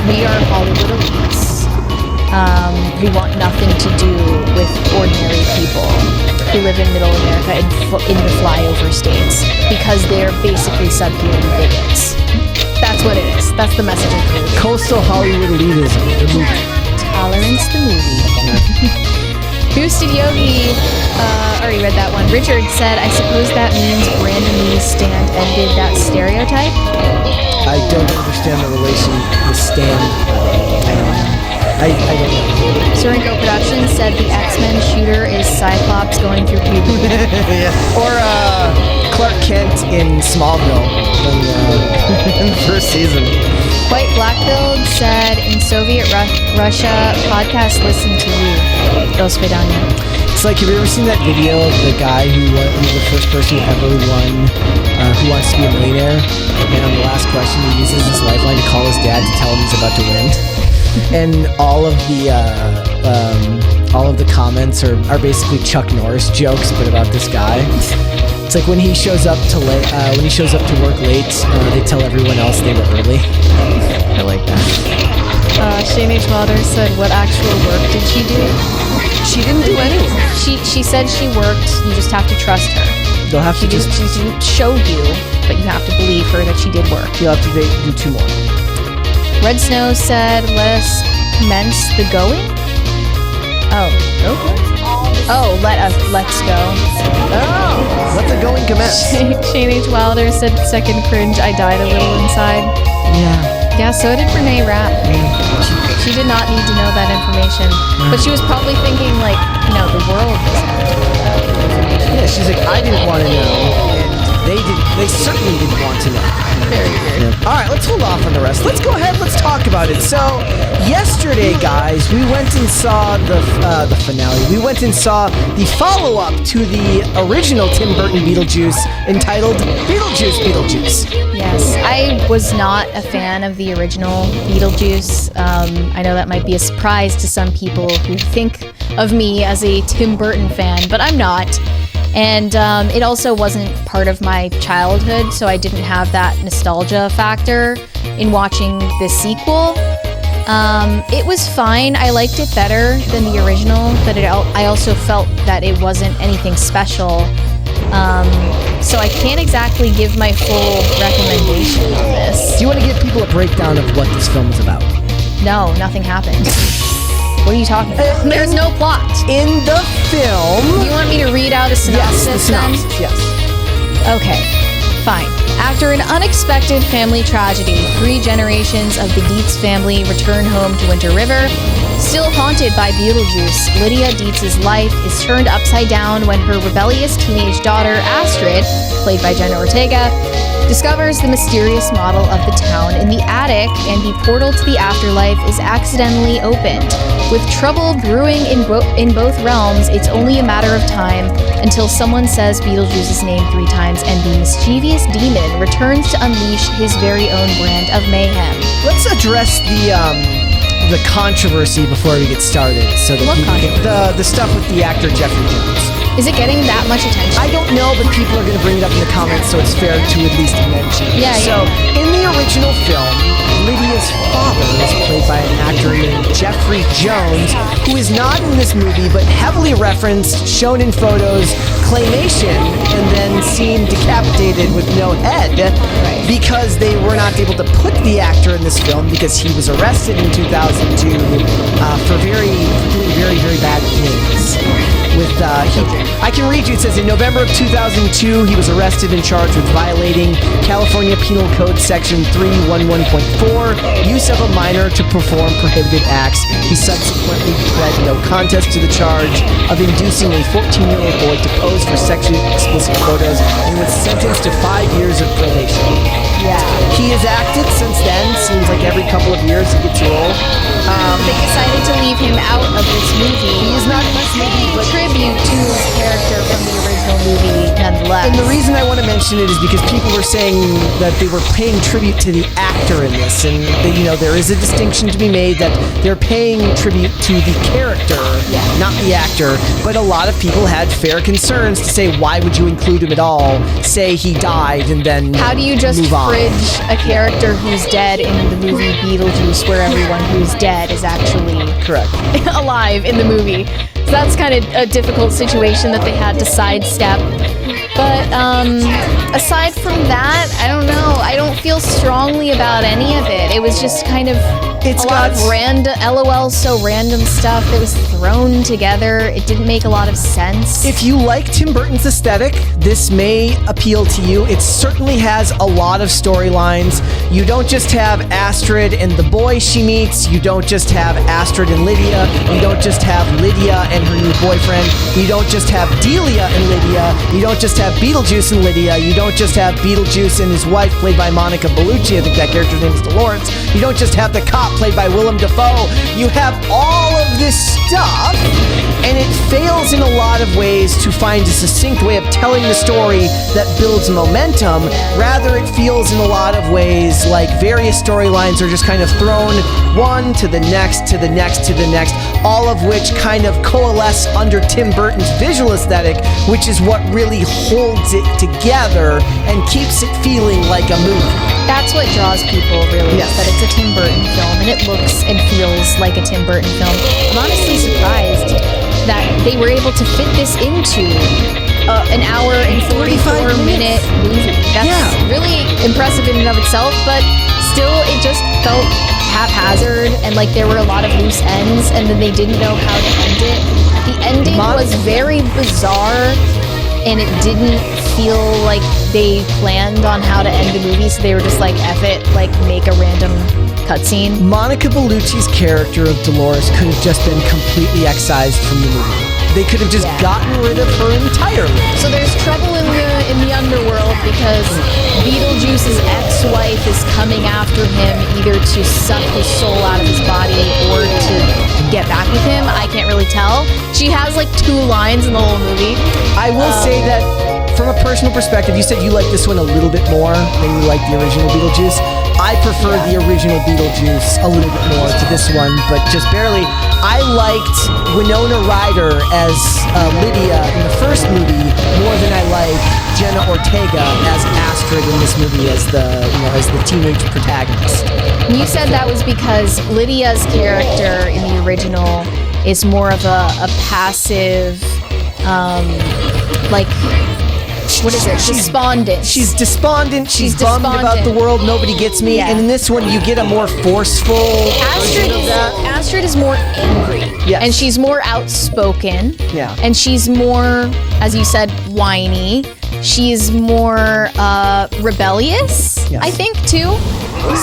we are Hollywood elites. We want nothing to do with ordinary people who live in Middle America in the flyover states because they're basically subhuman bigots. That's what it is. That's the message of the movie. Coastal Hollywood elitism, the movie. Tolerance, the movie. Boosted Yogi already read that one. Richard said, I suppose that means Brandon Lee's stand ended that stereotype? I don't understand the relation to stand. I don't know. Sorenko Productions said the X-Men shooter is Cyclops going through puberty. Yeah. Or Clark Kent in Smallville in the first season. White Blackbilled said, in Soviet Russia, podcast listen to you. До свидания. It's like, have you ever seen that video of the guy who was the first person who ever won Who Wants to Be a Millionaire? And on the last question, he uses his lifeline to call his dad to tell him he's about to win. And all of the comments are basically Chuck Norris jokes, but about this guy. It's like when he shows up to work late, they tell everyone else they were early. I like that. Shane H. Wilder said, what actual work did she do? She didn't do anything. She said she worked. You just have to trust her. You'll have to she didn't show you, but you have to believe her that she did work. You'll have to do 2 more. Red Snow said, let us commence the going? Oh. Okay. Oh, let's go. Oh, let the going commence. Shane H. Wilder said, second cringe, I died a little inside. Yeah. Yeah, so did Renee Rapp. She did not need to know that information. But she was probably thinking, like, the world doesn't have to know that information. Yeah, she's like, I didn't want to know, and they certainly didn't want to know. Very weird. All right, let's hold off on the rest. Let's go ahead, let's talk about it. So, yesterday, guys, we went and saw the finale. We went and saw the follow-up to the original Tim Burton Beetlejuice, entitled Beetlejuice. Yes, I was not a fan of the original Beetlejuice. I know that might be a surprise to some people who think of me as a Tim Burton fan, but I'm not. And it also wasn't part of my childhood, so I didn't have that nostalgia factor in watching this sequel. It was fine. I liked it better than the original, but I also felt that it wasn't anything special. So I can't exactly give my full recommendation on this. Do you want to give people a breakdown of what this film is about? No, nothing happened. What are you talking about? There's no plot. In the film... You want me to read out a synopsis? Yes, the synopsis, yes. Okay, fine. After an unexpected family tragedy, 3 generations of the Dietz family return home to Winter River. Still haunted by Beetlejuice, Lydia Dietz's life is turned upside down when her rebellious teenage daughter, Astrid, played by Jenna Ortega, discovers the mysterious model of the town in the attic, and the portal to the afterlife is accidentally opened. With trouble brewing in both realms, it's only a matter of time until someone says Beetlejuice's name 3 times and the mischievous demon returns to unleash his very own brand of mayhem. Let's address the controversy before we get started. So the stuff with the actor Jeffrey Jones. Is it getting that much attention? I don't know, but people are going to bring it up in the comments, so it's fair to at least mention. Yeah. So, in the original film, Lydia's father is played by an actor named Jeffrey Jones, who is not in this movie, but heavily referenced, shown in photos, claymation, and then seen decapitated with no head, because they were not able to put the actor in this film because he was arrested in 2002 for doing very, very bad things. I can read you. It says, in November of 2002, he was arrested and charged with violating California Penal Code Section 311.4, use of a minor to perform prohibited acts. He subsequently pled no contest to the charge of inducing a 14-year-old boy to pose for sexually explicit photos and was sentenced to 5 years of probation. Yeah. He has acted since then. Seems like every couple of years he gets a role. They decided to leave him out of this movie. He is not in this movie, but tribute to his character from the original movie, nonetheless. And the reason I want to mention it is because people were saying that they were paying tribute to the actor in this, and there is a distinction to be made that they're paying tribute to the character, not the actor. But a lot of people had fair concerns to say, why would you include him at all? Say he died and then how do you just fridge a character who's dead in the movie Beetlejuice, where everyone who's dead is actually correct alive in the movie? So that's kind of a difficult situation that they had to sidestep. But aside from that, I don't know. I don't feel strongly about any of it. It was just kind of It's a lot of LOL, so random stuff that was thrown together. It didn't make a lot of sense. If you like Tim Burton's aesthetic, this may appeal to you. It certainly has a lot of storylines. You don't just have Astrid and the boy she meets. You don't just have Astrid and Lydia. You don't just have Lydia and her new boyfriend. You don't just have Delia and Lydia. You don't just have Beetlejuice and Lydia. You don't just have Beetlejuice and his wife, played by Monica Bellucci. I think that character's name is Dolores. You don't just have the cop, played by Willem Dafoe. You have all of this stuff, and it fails in a lot of ways to find a succinct way of telling the story that builds momentum. Rather, it feels in a lot of ways like various storylines are just kind of thrown one to the next, to the next, to the next, all of which kind of coalesce under Tim Burton's visual aesthetic, which is what really holds it together and keeps it feeling like a movie. That's what draws people, really, is that it's a Tim Burton film, and it looks and feels like a Tim Burton film. I'm honestly surprised that they were able to fit this into an hour and 44-minute movie. That's really impressive in and of itself, but still, it just felt haphazard, and like there were a lot of loose ends, and then they didn't know how to end it. The ending was very bizarre, and it didn't feel like they planned on how to end the movie, so they were just like, F it, like make a random cutscene. Monica Bellucci's character of Dolores could have just been completely excised from the movie. They could have just gotten rid of her entirely. So there's trouble in the underworld because Beetlejuice's ex-wife is coming after him, either to suck his soul out of his body or to get back with him. I can't really tell. She has like 2 lines in the whole movie. I will say that from a personal perspective, you said you like this one a little bit more than you like the original Beetlejuice. I prefer the original Beetlejuice a little bit more to this one, but just barely. I liked Winona Ryder as Lydia in the first movie more than I like Jenna Ortega as Astrid in this movie as the teenage protagonist. You said that was because Lydia's character in the original is more of a passive, what is it? Despondent. She's despondent. She's bummed about the world. Nobody gets me. Yeah. And in this one, you get a more forceful version of that. Astrid is more angry. Yes. And she's more outspoken. Yeah. And she's more, as you said, whiny. She's more rebellious, yes. I think, too.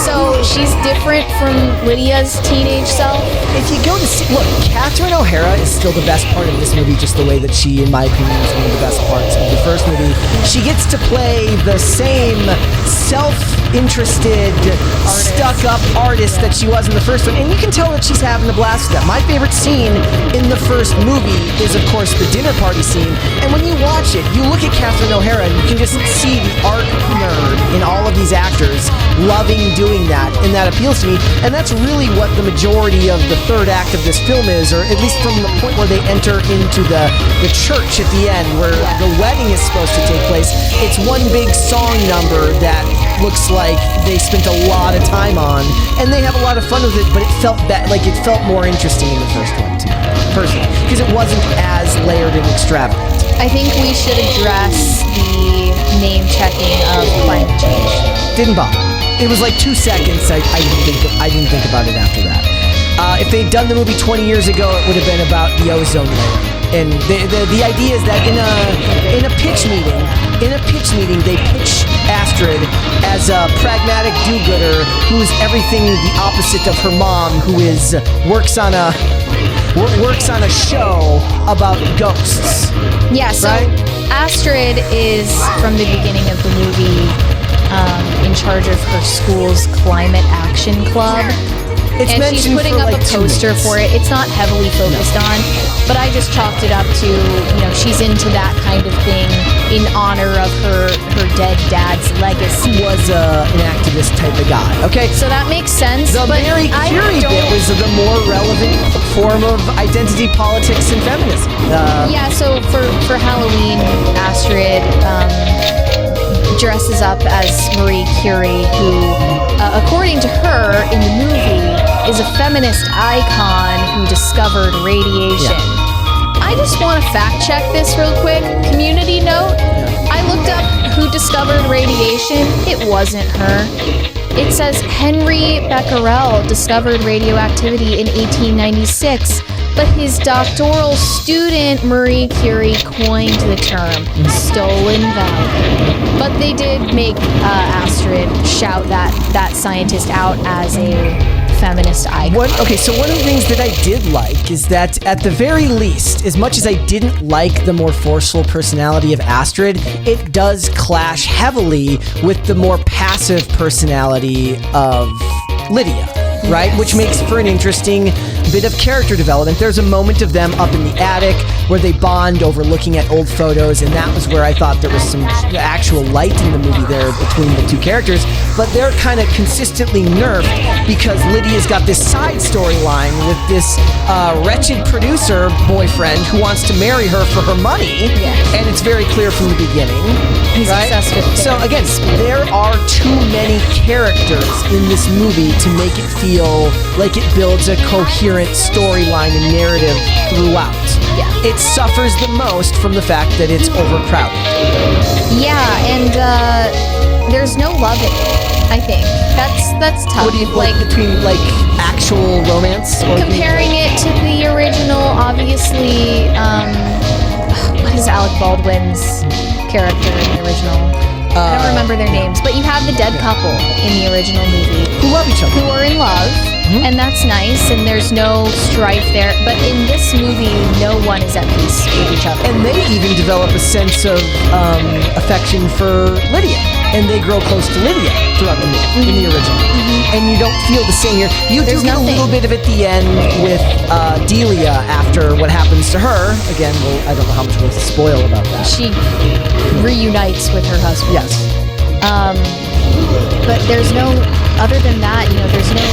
So she's different from Lydia's teenage self. If you go to see, look, Catherine O'Hara is still the best part of this movie, just the way that she, in my opinion, is one of the best parts of the first movie. She gets to play the same self-interested, stuck-up artist that she was in the first one, and you can tell that she's having a blast with that. My favorite scene in the first movie is, of course, the dinner party scene, and when you watch it, you look at Catherine O'Hara, and you can just see the art nerd in all of these actors loving doing that, and that appeals to me, and that's really what the majority of the third act of this film is, or at least from the point where they enter into the church at the end, where the wedding is supposed to take place. It's one big song number that looks like they spent a lot of time on, and they have a lot of fun with it, but it felt more interesting in the first one to me, personally, because it wasn't as layered and extravagant. I think we should address the name checking of climate change. Didn't bother. It was like 2 seconds. I didn't think about it after that. If they'd done the movie 20 years ago, it would have been about the ozone layer. And the idea is that in a pitch meeting, they pitch Astrid as a pragmatic do-gooder who's everything the opposite of her mom, who works on a show about ghosts. Yeah. So right? Astrid is from the beginning of the movie in charge of her school's climate action club. It's and she's putting up a poster for it. It's not heavily focused on, but I just chalked it up to, she's into that kind of thing in honor of her dead dad's legacy. He was an activist type of guy, okay? So that makes sense. The Mary Curie bit was the more relevant form of identity politics and feminism. Yeah, so for Halloween, Astrid dresses up as Marie Curie, who, according to her in the movie, is a feminist icon who discovered radiation. Yeah. I just want to fact check this real quick. Community note, I looked up who discovered radiation. It wasn't her. It says Henry Becquerel discovered radioactivity in 1896, but his doctoral student Marie Curie coined the term stolen valor. But they did make Astrid shout that scientist out as a feminist icon. So one of the things that I did like is that at the very least, as much as I didn't like the more forceful personality of Astrid, it does clash heavily with the more passive personality of Lydia, right? Which makes for an interesting bit of character development. There's a moment of them up in the attic where they bond over looking at old photos, and that was where I thought there was some actual light in the movie there between the two characters, but they're kind of consistently nerfed because Lydia's got this side storyline with this wretched producer boyfriend who wants to marry her for her money, and it's very clear from the beginning. He's obsessed with So again, there are too many characters in this movie to make it feel like it builds a coherent storyline and narrative throughout. Yeah. It suffers the most from the fact that it's overcrowded. Yeah, and there's no love in it, I think. That's tough. What do you like between actual romance? Or comparing it to the original, obviously, what is Alec Baldwin's character in the original? I don't remember their names, but you have the dead couple in the original movie who love each other, who are in love, and that's nice, and there's no strife there. But in this movie, no one is at peace with each other. And they even develop a sense of affection for Lydia, and they grow close to Lydia throughout the movie in the original. And you don't feel the same here. You do get a little bit of at the end with Delia after what happens to her. Again, I don't know how much we'll spoil about that. She reunites with her husband. Yes. But there's no, other than that, there's no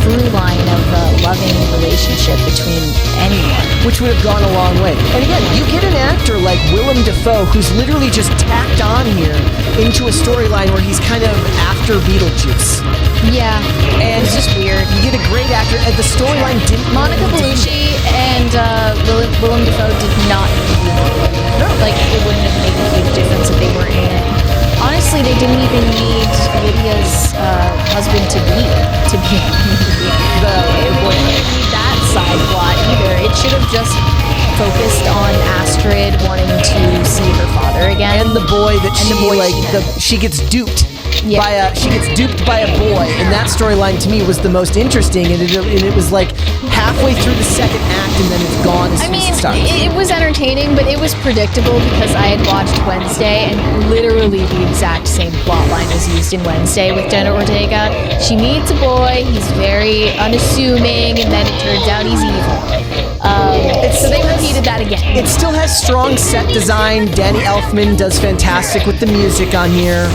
through line of a loving relationship between anyone. Which would have gone a long way. And again, you get an actor like Willem Dafoe who's literally just tacked on here into a storyline where he's kind of after Beetlejuice. Yeah, and it's just weird. You get a great actor. The storyline didn't. Monica Bellucci and Willem Dafoe did not need to be in the movie. No. It wouldn't have made a huge difference if they weren't in it. Honestly, they didn't even need Lydia's husband to be in the movie. It wouldn't need that side plot either. It should have just focused on Astrid wanting to see her father again, and the boy that she gets duped. Yeah. She gets duped by a boy, and that storyline to me was the most interesting. And it was like halfway through the second act, and then it's gone as soon as it starts. It was entertaining, but it was predictable because I had watched Wednesday, and literally the exact same plot line was used in Wednesday with Jenna Ortega. She meets a boy, he's very unassuming, and then it turns out he's evil. So they repeated that again. It still has strong set design. Danny Elfman does fantastic with the music on here.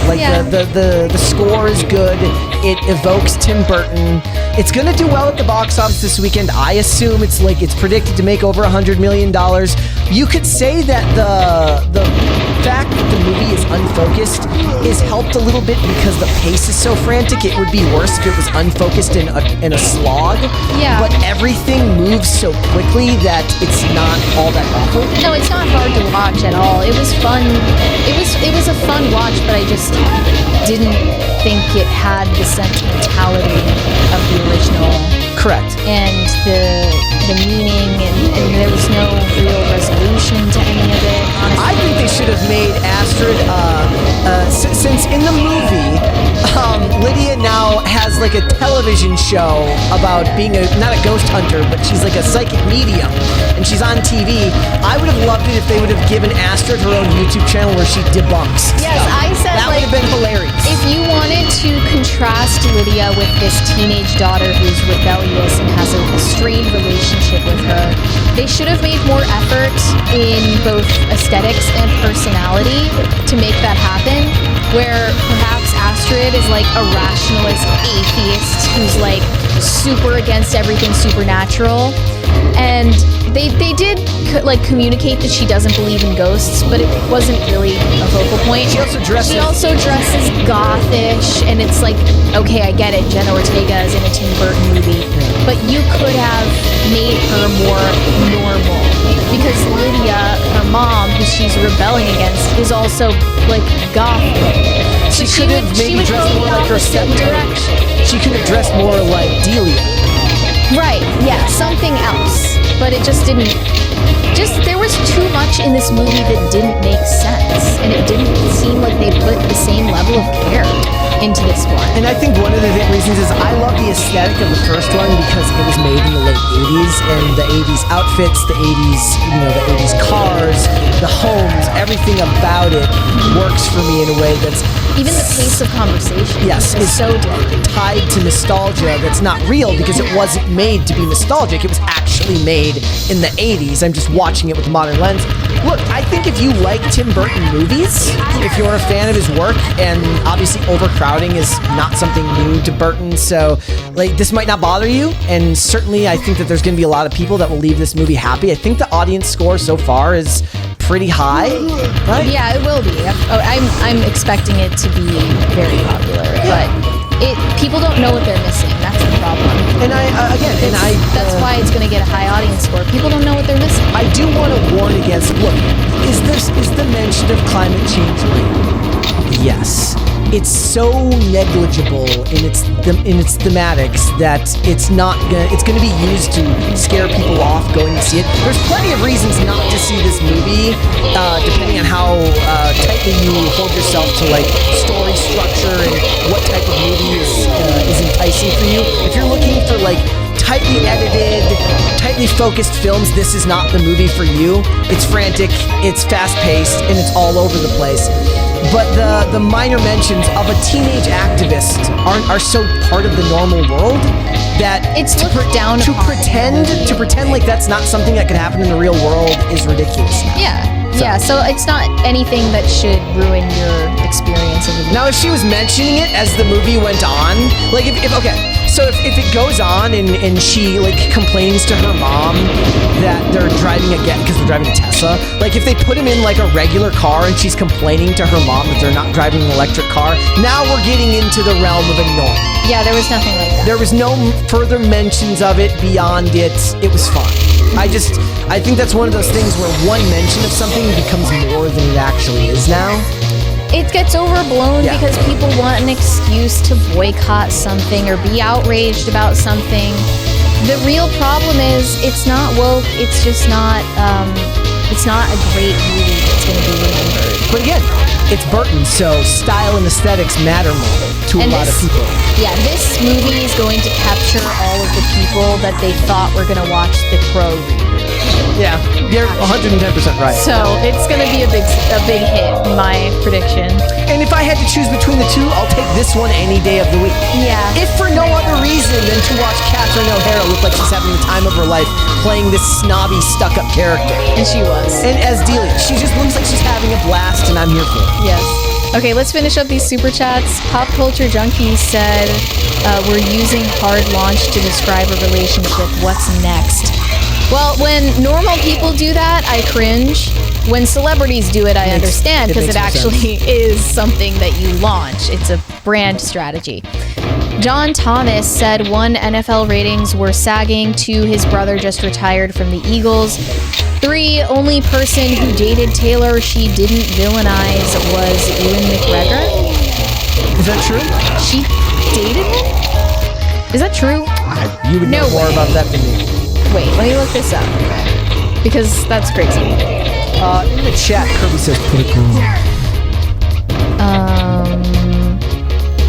The score is good. It evokes Tim Burton. It's gonna do well at the box office this weekend. I assume it's predicted to make over $100 million. You could say that the fact that the movie is unfocused is helped a little bit because the pace is so frantic. It would be worse if it was unfocused in a slog. Yeah. But everything moves so quickly that it's not all that awful. No, it's not hard to watch at all. It was fun. It was a fun watch, but I just didn't think it had the sentimentality of the original. Correct. And the meaning, and there was no real resolution to any of it, honestly. I think they should have made Astrid, since in the movie, Lydia now has a television show about being not a ghost hunter, but she's a psychic medium, and she's on TV. I would have loved it if they would have given Astrid her own YouTube channel where she debunks. Yes, I said that would have been hilarious. If you wanted to contrast Lydia with this teenage daughter who's rebellious and has a strained relationship with her, they should have made more effort in both aesthetics and personality to make that happen, where perhaps Astrid is a rationalist atheist who's super against everything supernatural. And they did communicate that she doesn't believe in ghosts, but it wasn't really a focal point. She also dresses gothish, and it's like, okay, I get it. Jenna Ortega is in a Tim Burton movie, but you could have made her more normal, because Lydia, her mom, who she's rebelling against, is also like gothic. So she could have maybe dressed more like her direction. She could have dressed more like Delia. Right, yeah, something else. But it just didn't. There was too much in this movie that didn't make sense. And it didn't seem like they put the same level of care into this one. And I think one of the reasons is I love the aesthetic of the first one because it was made in the late 80s, and the 80s outfits, the 80s cars, the homes, everything about it works for me in a way that's... Even the pace of conversation is so different. Tied to nostalgia that's not real because it wasn't made to be nostalgic. It was actually made in the 80s. I'm just watching it with a modern lens. Look, I think if you like Tim Burton movies, if you're a fan of his work, and obviously overcrowding is not something new to Burton, so this might not bother you, and certainly I think that there's going to be a lot of people that will leave this movie happy. I think the audience score so far is pretty high, right? Yeah, it will be. I'm expecting it to be very popular, but people don't know what they're missing. That's the problem. And that's why it's going to get a high audience score. People don't know what they're missing. I do want to warn against. Look, is the mention of climate change real? Yes. It's so negligible in its thematics that it's going to be used to scare people off going to see it. There's plenty of reasons not to see this movie, depending on how tightly you hold yourself to story structure and what type of movie is enticing for you. If you're looking for tightly edited, tightly focused films, this is not the movie for you. It's frantic, it's fast-paced, and it's all over the place. But the minor mentions of a teenage activist are so part of the normal world that it's looked down to pretend like that's not something that could happen in the real world is ridiculous now. Yeah, so it's not anything that should ruin your experience of the movie. Now, if she was mentioning it as the movie went on, if it goes on and she complains to her mom that they're driving because they're driving a Tesla, if they put him in a regular car and she's complaining to her mom that they're not driving an electric car, now we're getting into the realm of annoying. Yeah, there was nothing like that. There was no further mentions of it beyond it. It was fine. I think that's one of those things where one mention of something becomes more than it actually is now. It gets overblown because people want an excuse to boycott something or be outraged about something. The real problem is it's not woke. It's just not. It's not a great movie that's going to be remembered. But again, it's Burton, so style and aesthetics matter more to a lot of people. Yeah, this movie is going to capture all of the people that they thought were going to watch the Crow reboot. Yeah, you're 110% right. So it's going to be a big hit, my prediction. And if I had to choose between the two, I'll take this one any day of the week. Yeah. If for no other reason than to watch Catherine O'Hara look like she's having the time of her life playing this snobby, stuck-up character. And she was. And as Delia, she just looks like she's having a blast, and I'm here for it. Yes. Okay, let's finish up these super chats. Pop Culture Junkie said, we're using hard launch to describe a relationship. What's next? Well, when normal people do that, I cringe. When celebrities do it, I understand because it actually is something that you launch. It's a brand strategy. John Thomas said 1, NFL ratings were sagging. 2, his brother just retired from the Eagles. 3, only person who dated Taylor she didn't villainize was Ewan McGregor. Is that true? She dated him? Is that true? You would know more about that than me. Wait, let me look this up. Because that's crazy. In the chat, Kirby says political.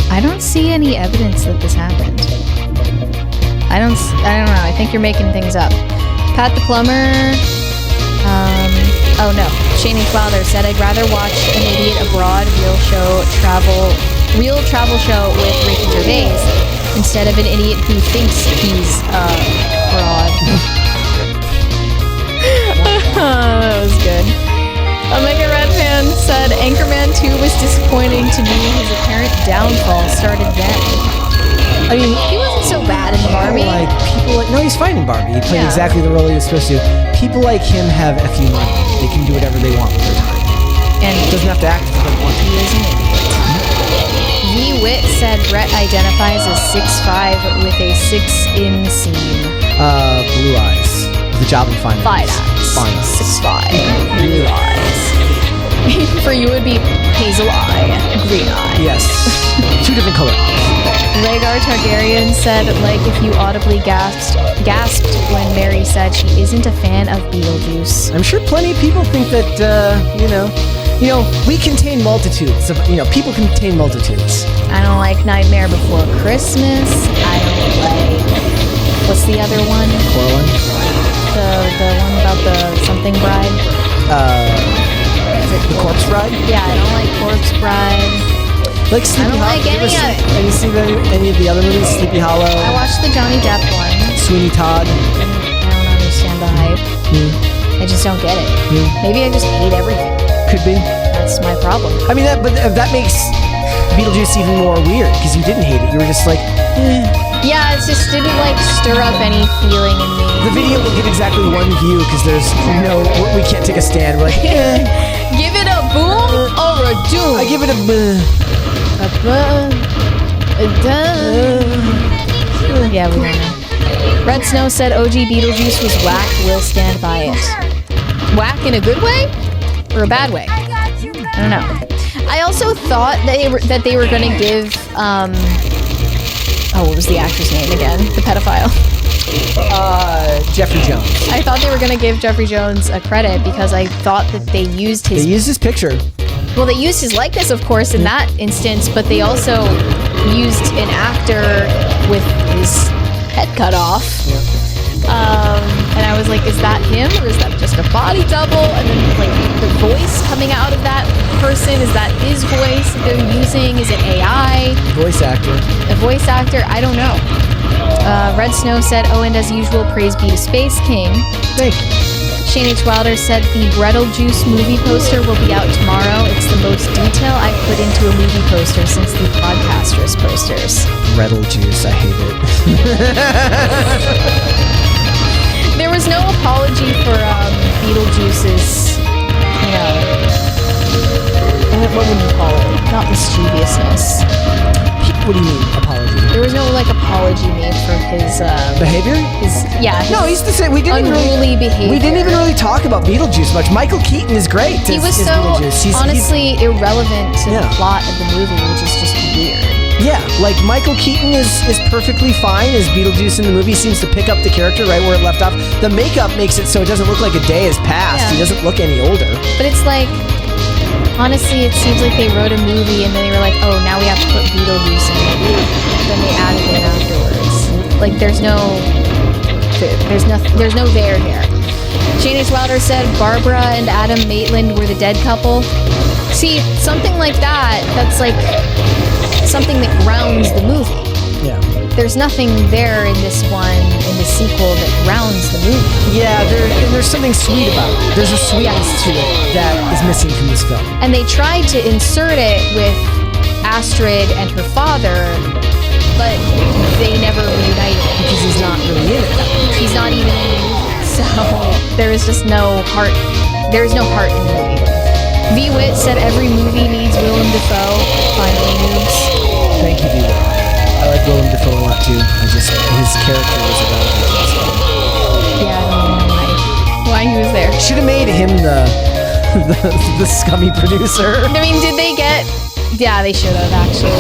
I don't see any evidence that this happened. I don't know. I think you're making things up. Pat the Plumber. Oh no. Shane's father said, I'd rather watch an idiot abroad real travel show with Ricky Gervais instead of an idiot who thinks he's abroad. That was good. Omega Red Fan said Anchorman 2 was disappointing to me. His apparent downfall started then. I mean, he wasn't so bad in Barbie. No, he's fine in Barbie. He played exactly the role he was supposed to. People like him have FU money. They can do whatever they want with their time. And he doesn't have to act if he doesn't want to. He is an idiot. V-Wit said Brett identifies as 6'5" with a 6 inseam. Blue eyes. The job in finance. Finance. 6'5". Blue eyes. For you it would be hazel eye, green eye. Yes. 2 different color eyes. Rhaegar Targaryen said, like, if you audibly gasped when Mary said she isn't a fan of Beetlejuice. I'm sure plenty of people think that, we contain multitudes. People contain multitudes. I don't like Nightmare Before Christmas. I don't like... What's the other one? Coraline? The one about the something bride? Is it The Corpse Bride? Yeah, I don't like Corpse Bride. Like Sleepy Hollow. Like any of... Have you seen any of the other movies? Sleepy Hollow? I watched the Johnny Depp one. Sweeney Todd. I don't understand the hype. I just don't get it. Maybe I just hate everything. Could be. That's my problem. I mean, that makes Beetlejuice even more weird, because you didn't hate it. You were just like, Yeah, it just didn't stir up any feeling in me. The video will get exactly 1 view, because we can't take a stand. We're like, Give it a boom or a doom? I give it a Yeah, we don't know. Red Snow said OG Beetlejuice was whack, will stand by it. Whack in a good way? Or a bad way? I don't know. I also thought that they were gonna give what was the actor's name again? The pedophile. Jeffrey Jones. I thought they were gonna give Jeffrey Jones a credit because I thought that they used his picture. Well, they used his likeness, of course, in that instance, but they also used an actor with his head cut off. And I was like, is that him or is that just a body double? And then the voice coming out of that person, is that his voice that they're using? Is it AI? Voice actor. A voice actor? I don't know. Red Snow said, and as usual, praise be to Space King. Thank you. Shane H. Wilder said the Beetlejuice movie poster will be out tomorrow. It's the most detail I've put into a movie poster since the podcastios posters. Beetlejuice, I hate it. There was no apology for Beetlejuice's, what would you call it? Not mischievousness. What do you mean, apology? There was no apology made for his behavior. No, he's the same. We didn't even really talk about Beetlejuice much. Michael Keaton is great. He was so honestly irrelevant to the plot of the movie, which is just weird. Yeah, Michael Keaton is perfectly fine as Beetlejuice in the movie. Seems to pick up the character right where it left off. The makeup makes it so it doesn't look like a day has passed. Yeah. He doesn't look any older. But it's honestly, it seems like they wrote a movie and then they were like, oh, now we have to put Beetlejuice in it. Then they added it afterwards. There's no there here. Shane H. Wilder said Barbara and Adam Maitland were the dead couple. See, something like that's something that grounds the movie. Yeah. There's nothing there in this one, in the sequel, that grounds the movie. Yeah, there's something sweet about it. There's a sweetness to it that is missing from this film. And they tried to insert it with Astrid and her father, but they never reunited. Because he's not really in it. He's not even in the movie. So there is just no heart. There is no heart in the movie. V-Wit said every movie needs Willem Dafoe. Finally, noobs. Thank you, V-Wit. I like Willem Dafoe a lot too. His character was irrelevant. Yeah, I don't know why he was there. Should have made him the scummy producer. I mean, did they get? Yeah, they should have actually.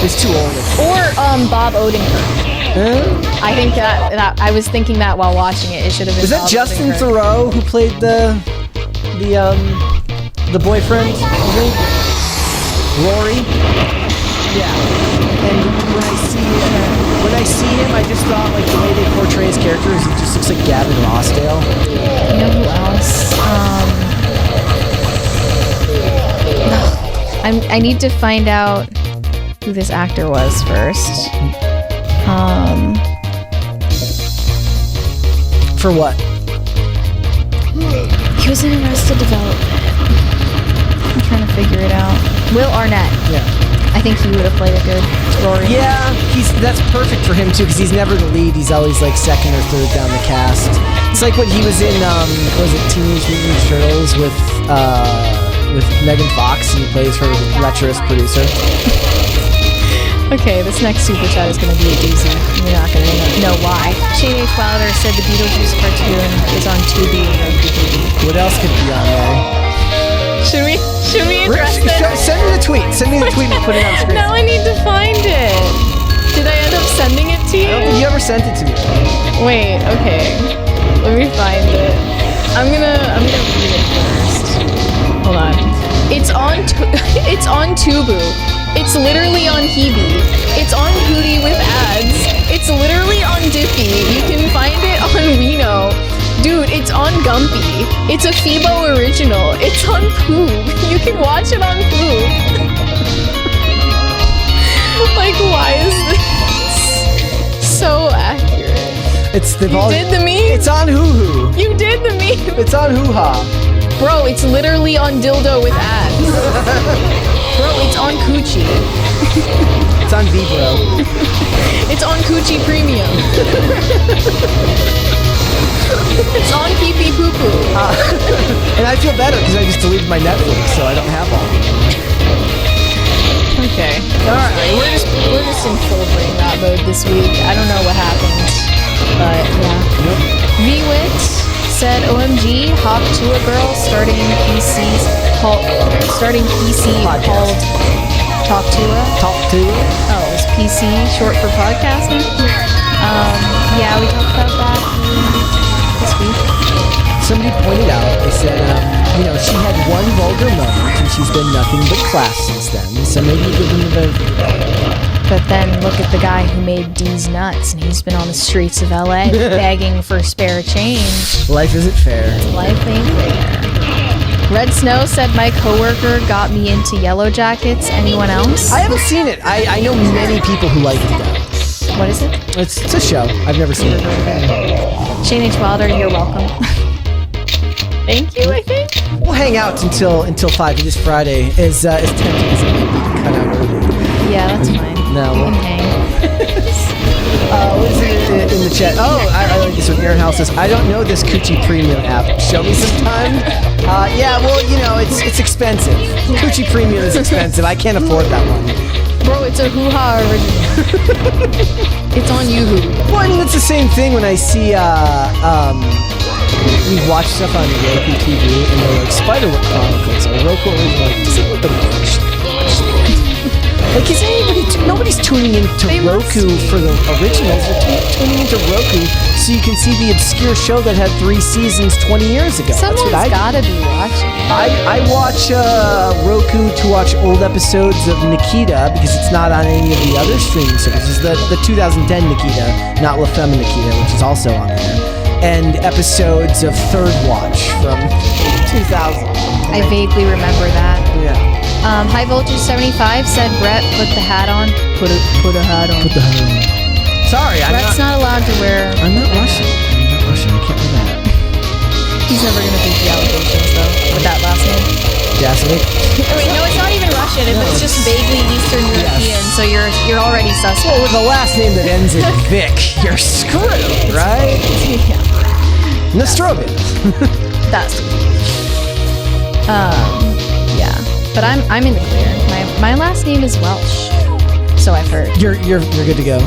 He's too old. Or Bob Odenkirk. I think that I was thinking that while watching it. It should have been. Was that Bob Justin Odenkirk. Theroux who played the boyfriend? Rory. Yeah. And when I see him, I just thought the way they portray his character is he just looks like Gavin Rossdale. You know who else? I need to find out who this actor was first. For what? He was in Arrested Development. I'm trying to figure it out. Will Arnett. Yeah. I think he would have played a good Rory. Yeah, that's perfect for him too, because he's never the lead. He's always like second or third down the cast. It's like when he was in, what was it, Teenage Mutant Ninja Turtles with Megan Fox, and he plays her lecherous producer. Okay, this next super chat is going to be a doozy. You're not going to know why. Shane H. Wilder said the Beetlejuice cartoon is on Tubi or DVD. What else could be on there? Should we address this? Send me the tweet. Send me the tweet and put it on screen. Now I need to find it. Did I end up sending it to you? I don't think you ever sent it to me. Wait, okay. Let me find it. I'm gonna read it first. Hold on. It's on Tubu. It's literally on Hebe. It's on Hootie with ads. It's literally on Dippy. You can find it on Reno. Dude, it's on Gumpy. It's a Phoebo original. It's on Poob. You can watch it on Poob. Like, why is this so accurate? You did the meme? It's on Hoo-Hoo. You did the meme. It's on Hoo-Ha. Bro, it's literally on Dildo with ads. Bro, it's on Coochie. It's on Vibro. It's on Coochie Premium. It's on Pee Pee Poo Poo. And I feel better because I just deleted my Netflix, so I don't have all. Okay. Alright, we're just in full brain rot mode this week. I don't know what happened, but yeah. VWit said, OMG, hop to a girl starting PC called Talk to Her. Talk to Her? Oh, is PC short for podcasting? Yeah, we talked about that this week. Somebody pointed out, they said, she had one vulgar moment and she's been nothing but class since then. So maybe give them the benefit of the doubt. But then look at the guy who made D's nuts, and he's been on the streets of LA begging for spare change. Life isn't fair. Life ain't fair. Red Snow said my coworker got me into Yellow Jackets. Anyone else? I haven't seen it. I know many people who like it though. What is it? It's a show. I've never seen it. Shane H. Wilder, you're welcome. Thank you, I think. We'll hang out until 5 this Friday. As tempting as it may be, cut out early. Yeah, that's fine. No, we can hang. What is it in the chat? Oh, I like this one. Aaron House says, I don't know this Coochie Premium app. Show me sometime. Yeah, well, it's expensive. Coochie Premium is expensive. I can't afford that one. Bro, it's a hoo-ha original. It's on Yoo-hoo. Well, I mean, it's the same thing when I see, we watch stuff on Roku TV and they're like Spiderwick Chronicles or Roku original. Like, does it look like, is nobody's tuning into Roku for the originals. They're tuning into Roku so you can see the obscure show that had 3 seasons 20 years ago. Someone's gotta be watching. I watch Roku to watch old episodes of Nikita because it's not on any of the other streaming services. The 2010 Nikita, not La Femme Nikita, which is also on there. And episodes of Third Watch from 2000. I vaguely remember that. Yeah. High Voltage 75 said, Brett, put the hat on. Put a hat on. Put the hat on. Sorry, Brett's not allowed to wear... I'm not Russian. I can't wear that. He's never going to beat the allegations, though, with that last name. Jasmine? Wait, no, it's not even Russian. It's just vaguely Eastern European, so you're already suspect. Well, with a last name that ends in Vic, you're screwed, right? Yeah. Nostrovia. That's yeah. But I'm in the clear. My last name is Welsh, so I've heard. You're good to go.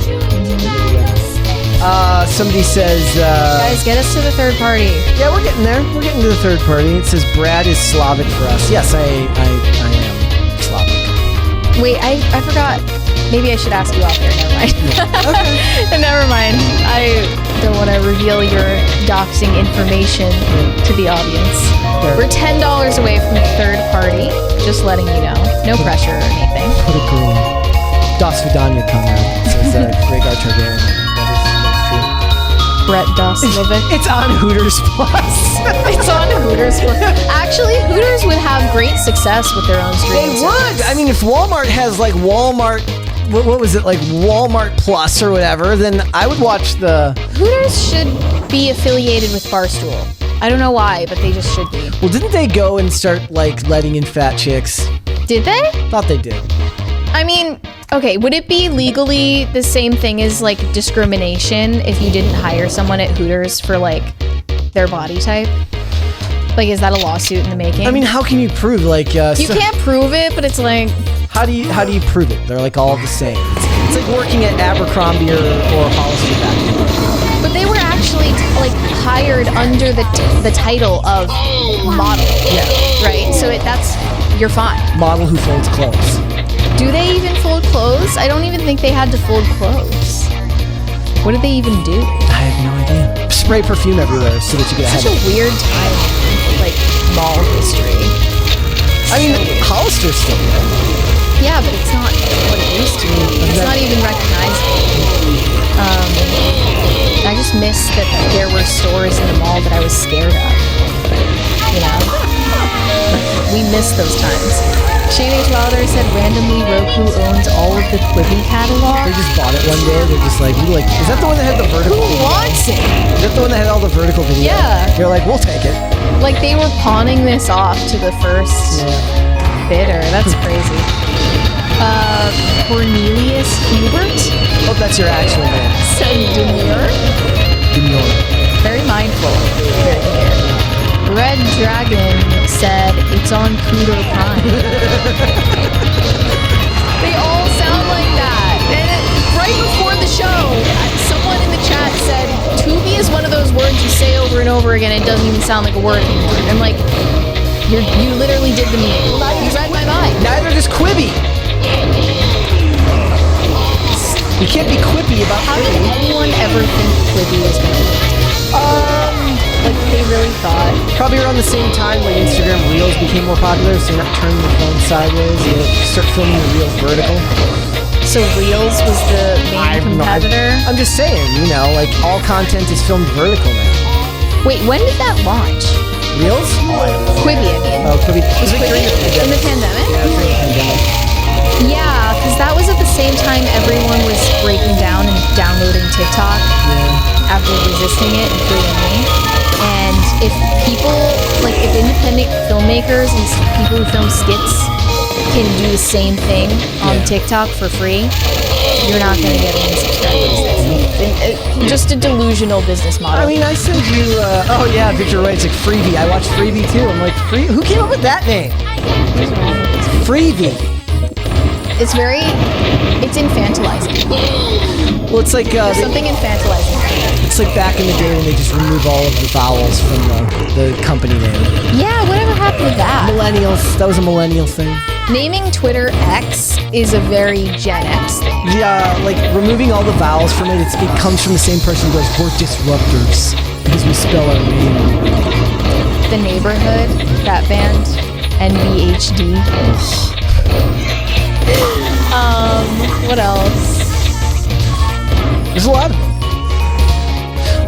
Somebody says, guys, get us to the third party. Yeah, we're getting there. We're getting to the third party. It says Brad is Slavic for us. Yes, I am Slavic. Wait, I forgot. Maybe I should ask you out there. Never mind. Okay. Never mind. I don't want to reveal your doxing information to the audience. Sure. We're $10 away from the third party. Just letting you know. No pressure or anything. Put a girl. Das Vidania Conrad, says Rhaegar Targaryen. That is true. Brett Doslovic. It's on Hooters Plus. It's on Hooters Plus. Actually, Hooters would have great success with their own streaming They would. I mean, if Walmart has like Walmart... What was it, like Walmart Plus or whatever, then I would watch the... Hooters should be affiliated with Barstool. I don't know why, but they just should be. Well, didn't they go and start, like, letting in fat chicks? Did they? Thought they did. I mean, okay, would it be legally the same thing as like discrimination if you didn't hire someone at Hooters for like their body type? Like, is that a lawsuit in the making? I mean, how can you prove like? You can't prove it, but it's like. How do you prove it? They're like all the same. It's like working at Abercrombie or Hollister back then. But they were actually like hired under the title of model. Yeah. Right. So you're fine. Model who folds clothes. Do they even fold clothes? I don't even think they had to fold clothes. What did they even do? I have no idea. Spray perfume everywhere so that you get ahead. Such a weird time, like mall history. I mean, Hollister's still there. Yeah, but it's not what it used to be. It's not even recognizable. I just miss that there were stores in the mall that I was scared of. You know? We miss those times. Shane H. Wilder said randomly Roku owns all of the Quibi catalog. They just bought it one day. They're just like, is that the one that had the vertical? Who wants it? Is that the one that had all the vertical video? Yeah. They're like, we'll take it. Like they were pawning this off to the first bidder. That's crazy. Cornelius Hubert. Oh, that's your actual name. Said demure. Demure. Very mindful. Very demure. Red Dragon said it's on Pluto Prime. They all sound like that. And right before the show, someone in the chat said, Tubi is one of those words you say over and over again. It doesn't even sound like a word anymore. I'm like, you literally did the meaning. You read my mind. Neither does Quibi. You can't be quippy about How did anyone ever think Quibi was going to work? Like they really thought. Probably around the same time when Instagram Reels became more popular, so you're not turning the phone sideways, you start filming the Reels vertical. So Reels was the main competitor? I'm just saying, like all content is filmed vertical now. Wait, when did that launch? Reels? Quibi, I mean. Oh, Quibi. Was it during the pandemic? Yeah, during the pandemic. Yeah, because that was at the same time everyone was breaking down and downloading TikTok after resisting it, including me. And if independent filmmakers and people who film skits can do the same thing on TikTok for free, you're not going to get any subscribers. Just a delusional business model. I mean, I sent you, Victor Wright's like Freebie. I watched Freebie too. I'm like, who came up with that name? Freebie. It's infantilizing. Well, it's like there's something infantilizing. It's like back in the day when they just remove all of the vowels from the company name. Yeah, whatever happened with that? Millennials. That was a millennial thing. Naming Twitter X is a very Gen X thing. Yeah, like removing all the vowels from it. It comes from the same person who goes, "We're disruptors because we spell our name." The Neighborhood, that band, NBHD. What else? There's a lot of them.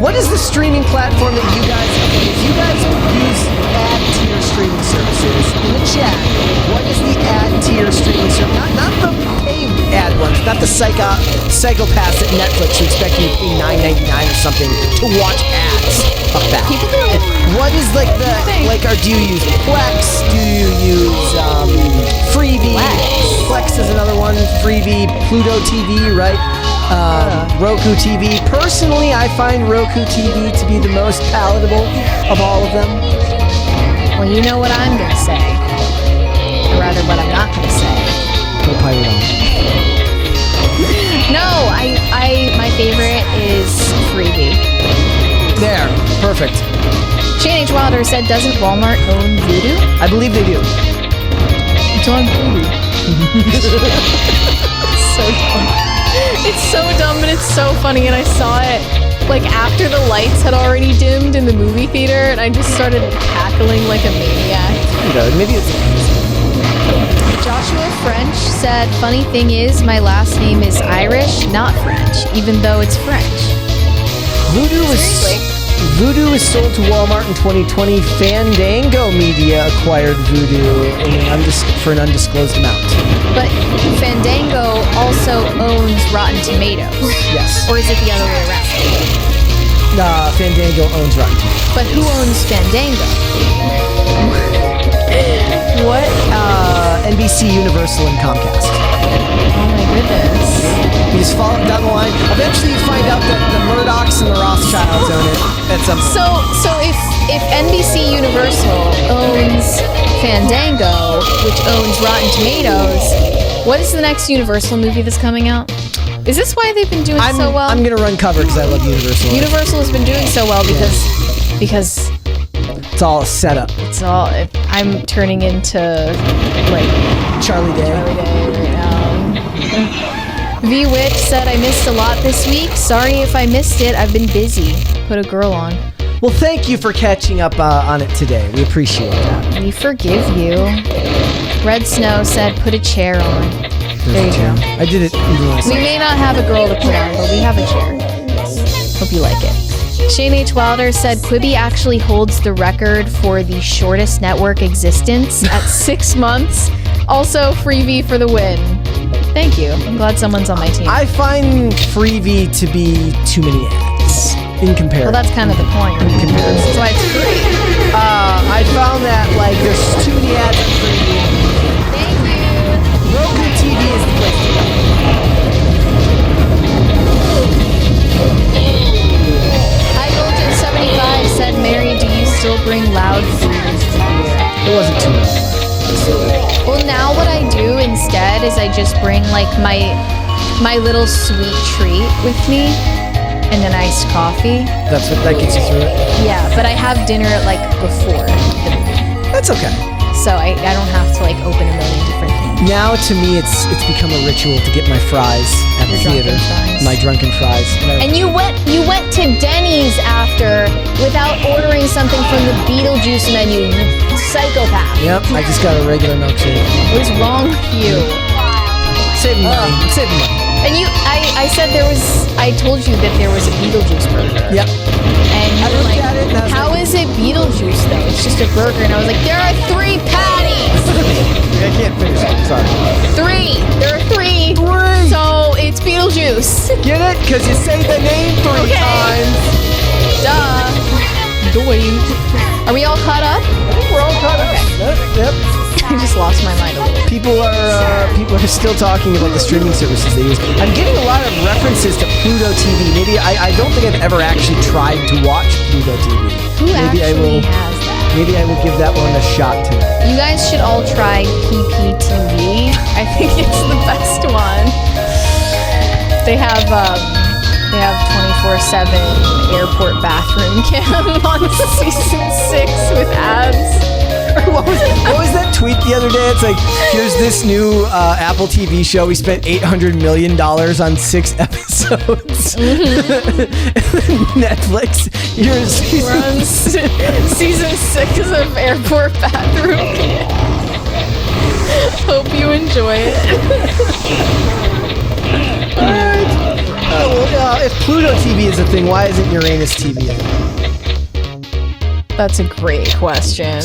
What is the streaming platform that you guys use? If you guys use ad tier streaming services in the chat, what is the ad tier streaming service? Not the paid ad ones, not the psychopaths at Netflix who expect you to pay $9.99 or something to watch ads. Fuck that. What is do you use Plex? Do you use Freebie? Plex is another one. Freebie, Pluto TV, right? Roku TV. Personally, I find Roku TV to be the most palatable of all of them. Well, you know what I'm going to say. Or rather, what I'm not going to say. Go pirate on. No, my favorite is Freebie. There. Perfect. Shane H. Wilder said, doesn't Walmart own Voodoo? I believe they do. It's on Voodoo. So dumb. It's so dumb, but it's so funny, and I saw it like after the lights had already dimmed in the movie theater, and I just started cackling like a maniac. Maybe it's Joshua French said, funny thing is, my last name is Irish, not French, even though it's French. Voodoo was sold to Walmart in 2020. Fandango Media acquired Voodoo for an undisclosed amount. But Fandango also owns Rotten Tomatoes. Yes. Or is it the other way around? Fandango owns Rotten Tomatoes. But who owns Fandango? What? NBC, Universal, and Comcast. Oh my goodness. You just follow down the line. Eventually you find out that the Murdochs and the Rothschilds own it at some point. So if NBC Universal owns Fandango, which owns Rotten Tomatoes, what is the next Universal movie that's coming out? Is this why they've been doing so well? I'm gonna run cover because I love Universal. Universal has been doing so well because it's all set up. It's all. I'm turning into like Charlie Day right now. V Witch said I missed a lot this week. Sorry if I missed it. I've been busy. Put a girl on. Well, thank you for catching up on it today. We appreciate that. We forgive you. Red Snow said put a chair on. There you go. I did it. We may not have a girl to put on, but we have a chair. Hope you like it. Shane H. Wilder said Quibi actually holds the record for the shortest network existence at 6 months. Also, Freevee for the win. Thank you. I'm glad someone's on my team. I find Freevee to be too many ads in comparison. Well, that's kind of the point. In comparison. That's why it's free. I found that there's too many ads on Freevee. Roku TV is the place to go. High Voltage 75 said, Mary, do you still bring loud food into the beer? It wasn't too much. Well, now what I do instead is I just bring my little sweet treat with me and an iced coffee. That gets you through it? Yeah, but I have dinner before the movie. That's okay. So I don't have to open a million different things. Now to me it's become a ritual to get my fries at the theater. My drunken fries. And you went to Denny's after without ordering something from the Beetlejuice menu, you psychopath. Yep, I just got a regular milkshake. What is wrong with you? Saving money. Saving money. And I said I told you that there was a Beetlejuice burger. Yep. And you were like, how is it Beetlejuice though? It's just a burger. And I was like, there are 3 patties! I can't finish it, sorry. 3! There are 3! So it's Beetlejuice. Get it? Because you say the name 3 times. Duh. Doy. Are we all caught up? We're all caught up. Yep. I just lost my mind a little. People are still talking about the streaming services they use. I'm getting a lot of references to Pluto TV. Maybe I don't think I've ever actually tried to watch Pluto TV. Maybe I will has that? Maybe I will give that one a shot tonight. You guys should all try PPTV. I think it's the best one. They have 24/7 airport bathroom cam on season 6 with ads. What was that tweet the other day? It's like, here's this new Apple TV show. We spent $800 million on 6 episodes. Netflix, here's We're on season 6 of Airport Bathroom Cam. Hope you enjoy it. Well, if Pluto TV is a thing, why isn't Uranus TV a thing? That's a great question.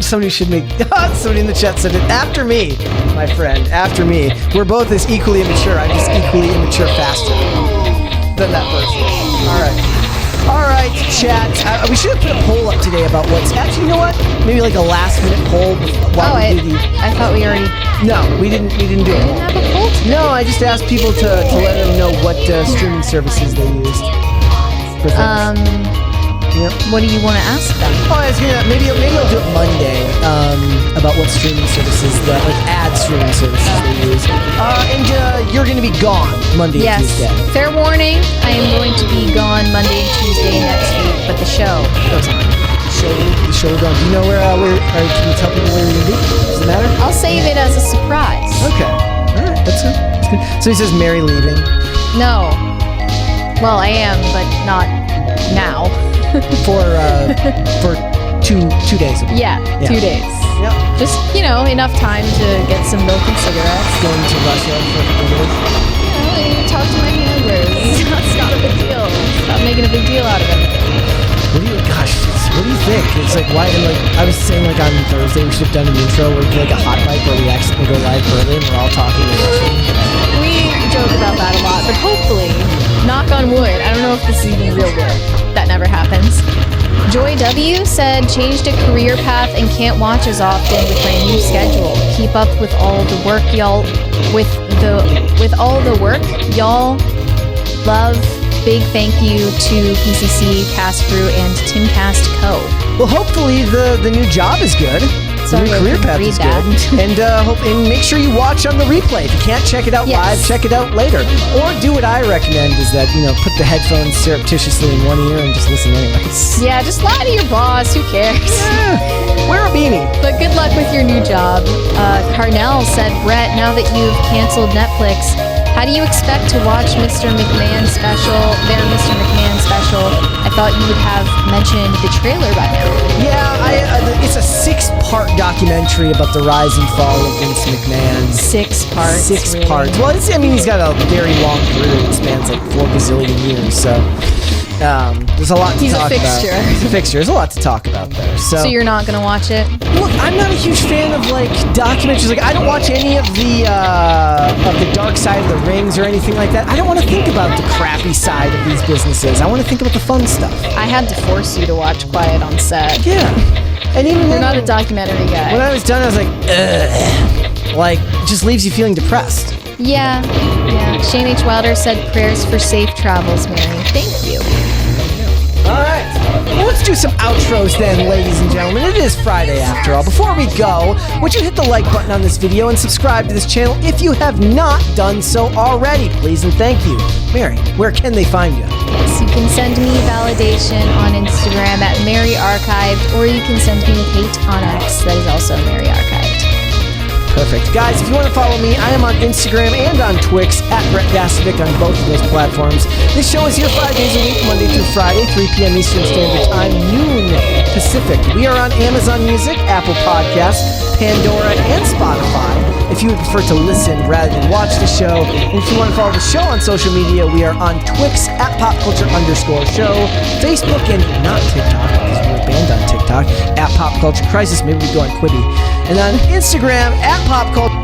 Somebody should make... Somebody in the chat said it. After me, my friend. After me. We're both as equally immature. I'm just equally immature faster than that person. All right, chat. We should have put a poll up today about what's... Actually, you know what? Maybe like a last-minute poll. I thought we already... No, we didn't do it. We didn't have a poll today. No, I just asked people to let them know what streaming services they used for things. Yep. What do you want to ask them? Oh, I was gonna maybe I'll do it Monday about what streaming services ad streaming services they use. And you're gonna be gone Monday and Tuesday. Fair warning, I am going to be gone Monday and Tuesday next week, but the show goes on. The show goes on. Do you know where can you tell people where you're gonna be? Does it matter? I'll save it as a surprise. Okay. All right. That's good. So he says Mary leaving. No. Well, I am, but not now. for 2 days. Yeah, 2 days. Yep. Just, enough time to get some milk and cigarettes. Going to Russia for a couple days. Talk to my handlers. It's not a big deal. Stop making a big deal out of everything. What do you think? It's like, why? I was saying on Thursday we should have done an intro where we do a hot mic where we accidentally go live early and we're all talking in Russian. We joke about that a lot, but hopefully, knock on wood, I don't know if this is even real wood. That never happens. Joy W said, changed a career path and can't watch as often with my new schedule. Keep up with all the work, y'all. With all the work, y'all. Love. Big thank you to PCC, Cast Crew, and Timcast Co. Well, hopefully the new job is good. Sorry, the new career path is good. And make sure you watch on the replay. If you can't check it out live, check it out later. Or do what I recommend is that, put the headphones surreptitiously in one ear and just listen anyways. Yeah, just lie to your boss. Who cares? Yeah, wear a beanie. But good luck with your new job. Carnell said, Brett, now that you've canceled Netflix, how do you expect to watch Mr. McMahon special? I thought you would have mentioned the trailer by now. Yeah, it's a 6-part documentary about the rise and fall of Vince McMahon. 6 parts. 6 really? parts. Well, he's got a very long career that spans like 4 gazillion years. So there's a lot to talk about. He's a fixture. There's a lot to talk about there. So you're not gonna watch it? Look, I'm not a huge fan of documentaries. I don't watch any of the Dark Side of the Rings or anything like that. I don't want to think about the crappy side of these businesses. I want to think about the fun stuff. I had to force you to watch Quiet on Set. Yeah. And even you're not a documentary guy. When I was done, I was like, ugh. Just leaves you feeling depressed. Yeah. Shane H. Wilder said prayers for safe travels, Mary. Thank you. All right. Well, let's do some outros then, ladies and gentlemen. It is Friday after all. Before we go, would you hit the like button on this video and subscribe to this channel if you have not done so already, please and thank you. Mary, where can they find you? Yes, you can send me validation on Instagram at Mary Archived, or you can send me hate on X. That is also Mary Archived. Perfect. Guys, if you want to follow me, I am on Instagram and on Twix at Brett Gasovic on both of those platforms. This show is here 5 days a week, Monday through Friday, 3 p.m. Eastern Standard Time, noon Pacific. We are on Amazon Music, Apple Podcasts, Pandora, and Spotify. If you would prefer to listen rather than watch the show, and if you want to follow the show on social media, we are on Twix at popculture_show, Facebook, and not TikTok, because we're banned on TikTok, at Pop Culture Crisis. Maybe we go on Quibi. And on Instagram at Pop Culture.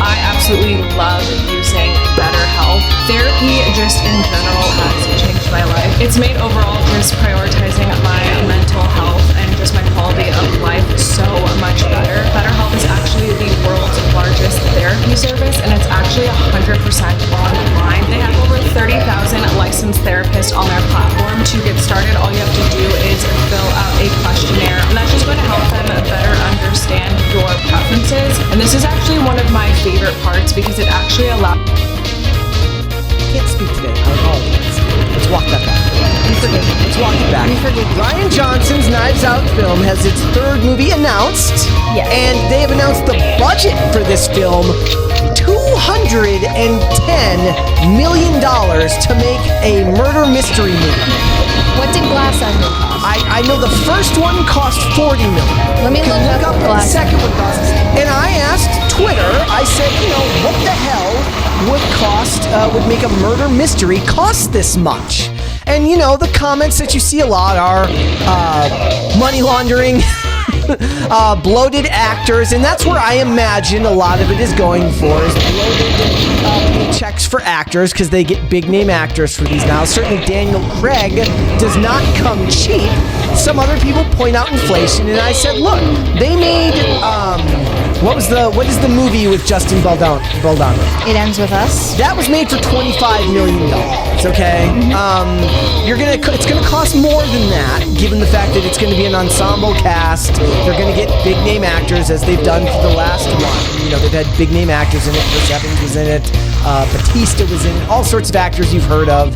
I absolutely love using BetterHelp. Therapy just in general has changed my life. It's made overall just prioritizing my mental health and just my quality of life so much better. BetterHelp is actually the world's largest therapy service, and it's actually 100% online. They have over 30,000 licensed therapists on their platform. To get started, all you have to do is fill out a questionnaire, and that's just going to help them better understand your preferences. And this is actually one of my favorite parts because it actually allows... I can't speak today. I apologize. Let's walk that back. Let's walk it back. Rian Johnson's Knives Out film has its 3rd movie announced. Yes. And they have announced the budget for this film, $210 million to make a murder mystery movie. What did Glass Onion cost? I know the first one cost $40 million. Let me look up what the second one cost. And I asked Twitter, I said, what the hell would make a murder mystery cost this much? And the comments that you see a lot are money laundering, bloated actors, and that's where I imagine a lot of it is going for, is bloated paychecks for actors, because they get big name actors for these now. Certainly Daniel Craig does not come cheap. Some other people point out inflation, and I said, look, they made what is the movie with Justin Baldoni? It Ends With Us. That was made for $25 million. Okay, it's gonna cost more than that, given the fact that it's gonna be an ensemble cast. They're gonna get big name actors, as they've done for the last one. They've had big name actors in it. Chris Evans was in it. Batista was in it. All sorts of actors you've heard of.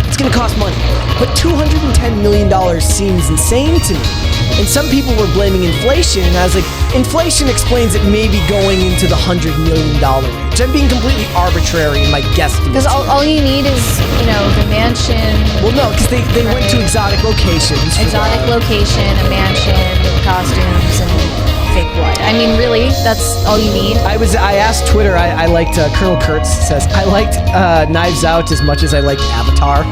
It's gonna cost money, but $210 million seems insane to me. And some people were blaming inflation, and I was like, inflation explains it maybe going into the $100 million range. I'm being completely arbitrary in my guesstimate. Because all you need is, the mansion. Well, no, because they went to exotic locations. Exotic location, a mansion, costumes, and fake blood. I mean, really, that's all you need. I asked Twitter, I liked, Colonel Kurtz says, I liked Knives Out as much as I liked Avatar.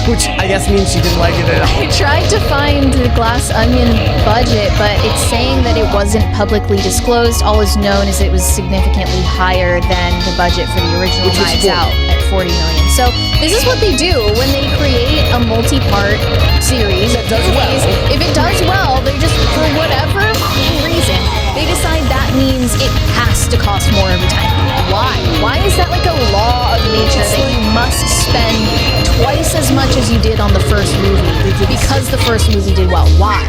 which I guess means she didn't like it at all. I tried to find the Glass Onion budget, but it's saying that it wasn't publicly disclosed. All is known is it was significantly higher than the budget for the original Knives Out at $40 million. So this is what they do when they create a multi-part series. That does well. If it does well, they just, for whatever reason, they decide that means it has to cost more every time. Why? Why is that like a law of nature that you must spend twice as much as you did on the first movie because the first movie did well? Why?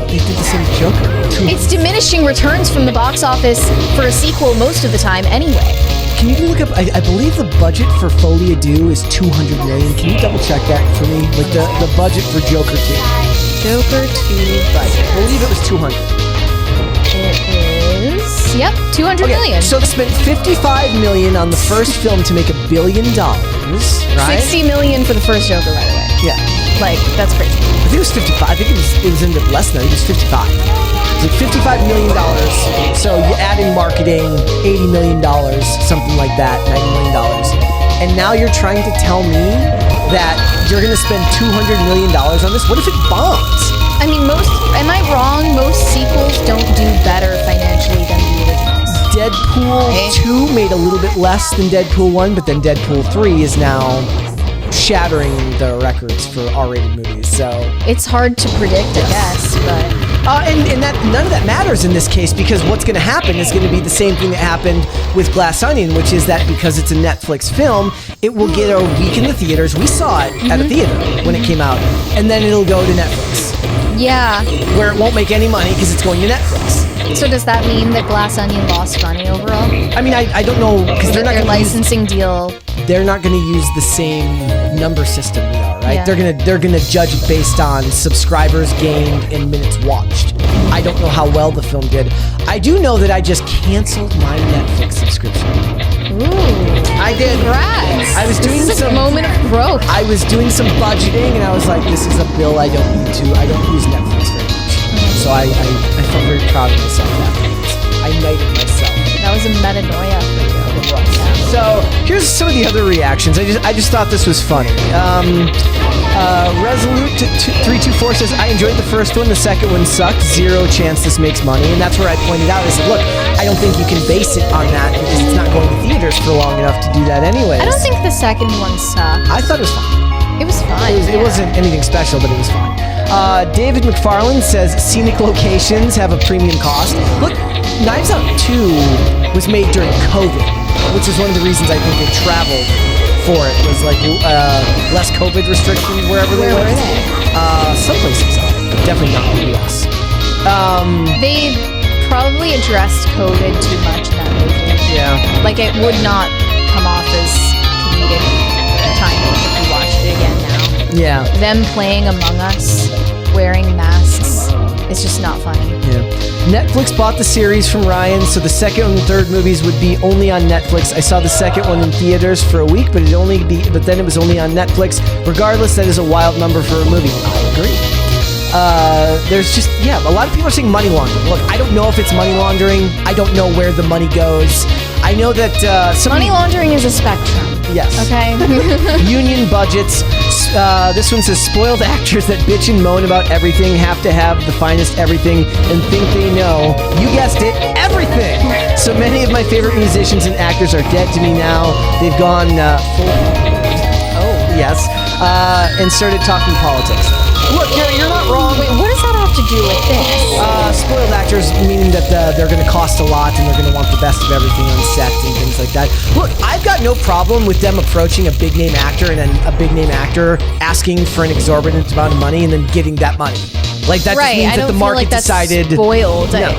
They did the same Joker. It's diminishing returns from the box office for a sequel most of the time anyway. Can you look up, I believe the budget for Folie à Deux is $200 million. Can you double check that for me? Like the budget for Joker 2. Joker 2 budget. I believe it was 200. It is, yep, $200 million. So they spent $55 million on the first film to make $1 billion, right? $60 million for the first Joker, by the way. Yeah. Like, that's crazy. I think it was 55. I think it was ended up less than that. It was 55. It was like $55 million. So you add in marketing, $80 million, something like that, $90 million. And now you're trying to tell me that you're going to spend $200 million on this? What if it bombs? I mean, am I wrong? Most sequels don't do better financially than the originals. Deadpool 2 made a little bit less than Deadpool 1, but then Deadpool 3 is now shattering the records for R-rated movies. So it's hard to predict, I guess, but... And that none of that matters in this case, because what's going to happen is going to be the same thing that happened with Glass Onion, which is that because it's a Netflix film, it will get a week in the theaters. We saw it at a theater when it came out, and then it'll go to Netflix. Yeah. Where it won't make any money because it's going to Netflix. So does that mean that Glass Onion lost money overall? I mean, I don't know, because they're not going to licensing deal. They're not going to use the same number system we are, right? Yeah. They're gonna judge it based on subscribers gained and minutes watched. I don't know how well the film did. I do know that I just canceled my Netflix subscription. Ooh, I did. Congrats. I was doing this is a moment of growth. I was doing some budgeting, and I was like, "This is a bill I don't need to. I don't use Netflix very much." So I felt very proud of myself afterwards. I knighted myself. That was a metanoia for you. So here's some of the other reactions. I just thought this was funny. Resolute 324 says, I enjoyed the first one. The second one sucked. Zero chance this makes money. And that's where I pointed out. I said, look, I don't think you can base it on that because it's not going to theaters for long enough to do that anyways. I don't think the second one sucked. I thought it was fine. It was fine. It wasn't anything special, but it was fine. David McFarland says, scenic locations have a premium cost. Look, Knives Out 2 was made during COVID, which is one of the reasons I think they traveled for it. Was like less COVID restrictions wherever they went. Where were they? Some places, definitely not in the US. They probably addressed COVID too much in that movie. Yeah. Like it would not come off as comedic timing if you watched it again now. Yeah. Them playing Among Us, wearing masks, it's just not funny. Yeah. Netflix bought the series from Ryan, so the second and third movies would be only on Netflix. I saw the second one in theaters for a week, but then it was only on Netflix. Regardless, that is a wild number for a movie. I agree. There's just, a lot of people are saying money laundering. Look, I don't know if it's money laundering. I don't know where the money goes. I know that money laundering is a spectrum. Yes. Okay. Union budgets. This one says, spoiled actors that bitch and moan about everything have to have the finest everything and think they know. You guessed it, everything. So many of my favorite musicians and actors are dead to me now. They've gone and started talking politics. Look, you're not wrong. Wait, what does that have to do with this? Spoiled actors, meaning that they're going to cost a lot and they're going to want the best of everything on set and things like that. Look, I've got no problem with them approaching a big name actor and then a big name actor asking for an exorbitant amount of money and then getting that money. Like that just means that the market decided. Spoiled. No.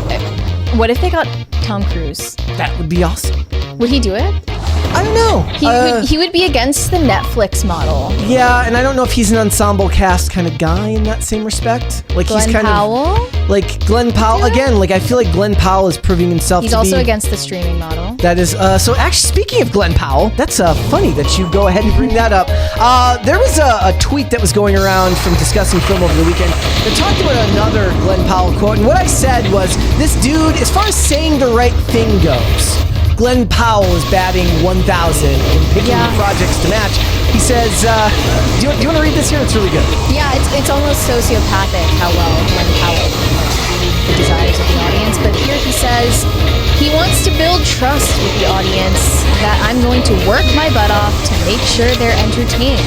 What if they got Tom Cruise? That would be awesome. Would he do it? I don't know. He would be against the Netflix model. Yeah, and I don't know if he's an ensemble cast kind of guy in that same respect. Like Glenn he's kind Powell? of like Glenn Powell again. Like I feel like Glenn Powell is proving himself. He's to also be, against the streaming model. That is so. Actually, speaking of Glenn Powell, that's funny that you go ahead and bring that up. There was a tweet that was going around from Discussing Film over the weekend that talked about another Glenn Powell quote, and what I said was, this dude, as far as saying the right thing goes, Glenn Powell is batting 1,000 and picking projects to match. He says, do you want to read this here? It's really good. Yeah, it's almost sociopathic how well Glenn Powell the desires of the audience. But here he says he wants to build trust with the audience, that I'm going to work my butt off to make sure they're entertained.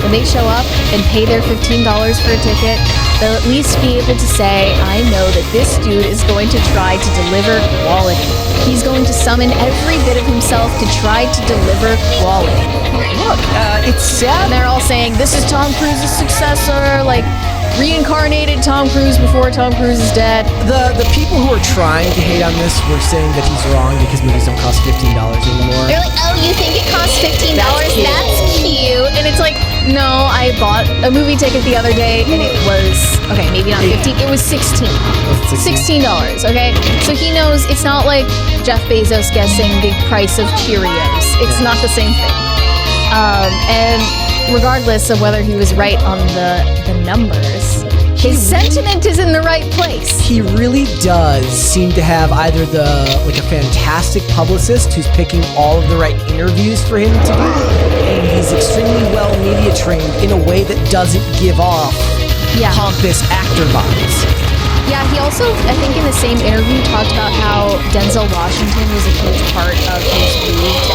When they show up and pay their $15 for a ticket, they'll at least be able to say, I know that this dude is going to try to deliver quality. He's going to summon every bit of himself to try to deliver quality. Look, it's sad. And they're all saying, this is Tom Cruise's successor, like reincarnated Tom Cruise before Tom Cruise is dead. The people who are trying to hate on this were saying that he's wrong because movies don't cost $15 anymore. They're like, oh, you think it costs $15? That's cute. And it's like, no, I bought a movie ticket the other day and it was, okay, maybe not 15, it was 16. $16, okay? So he knows it's not like Jeff Bezos guessing the price of Cheerios. It's not the same thing. And regardless of whether he was right on the numbers, his sentiment is in the right place. He really does seem to have either a fantastic publicist who's picking all of the right interviews for him to do, and he's extremely well media trained in a way that doesn't give off pompous actor vibes. Yeah, he also, I think in the same interview, talked about how Denzel Washington was a huge part of his move to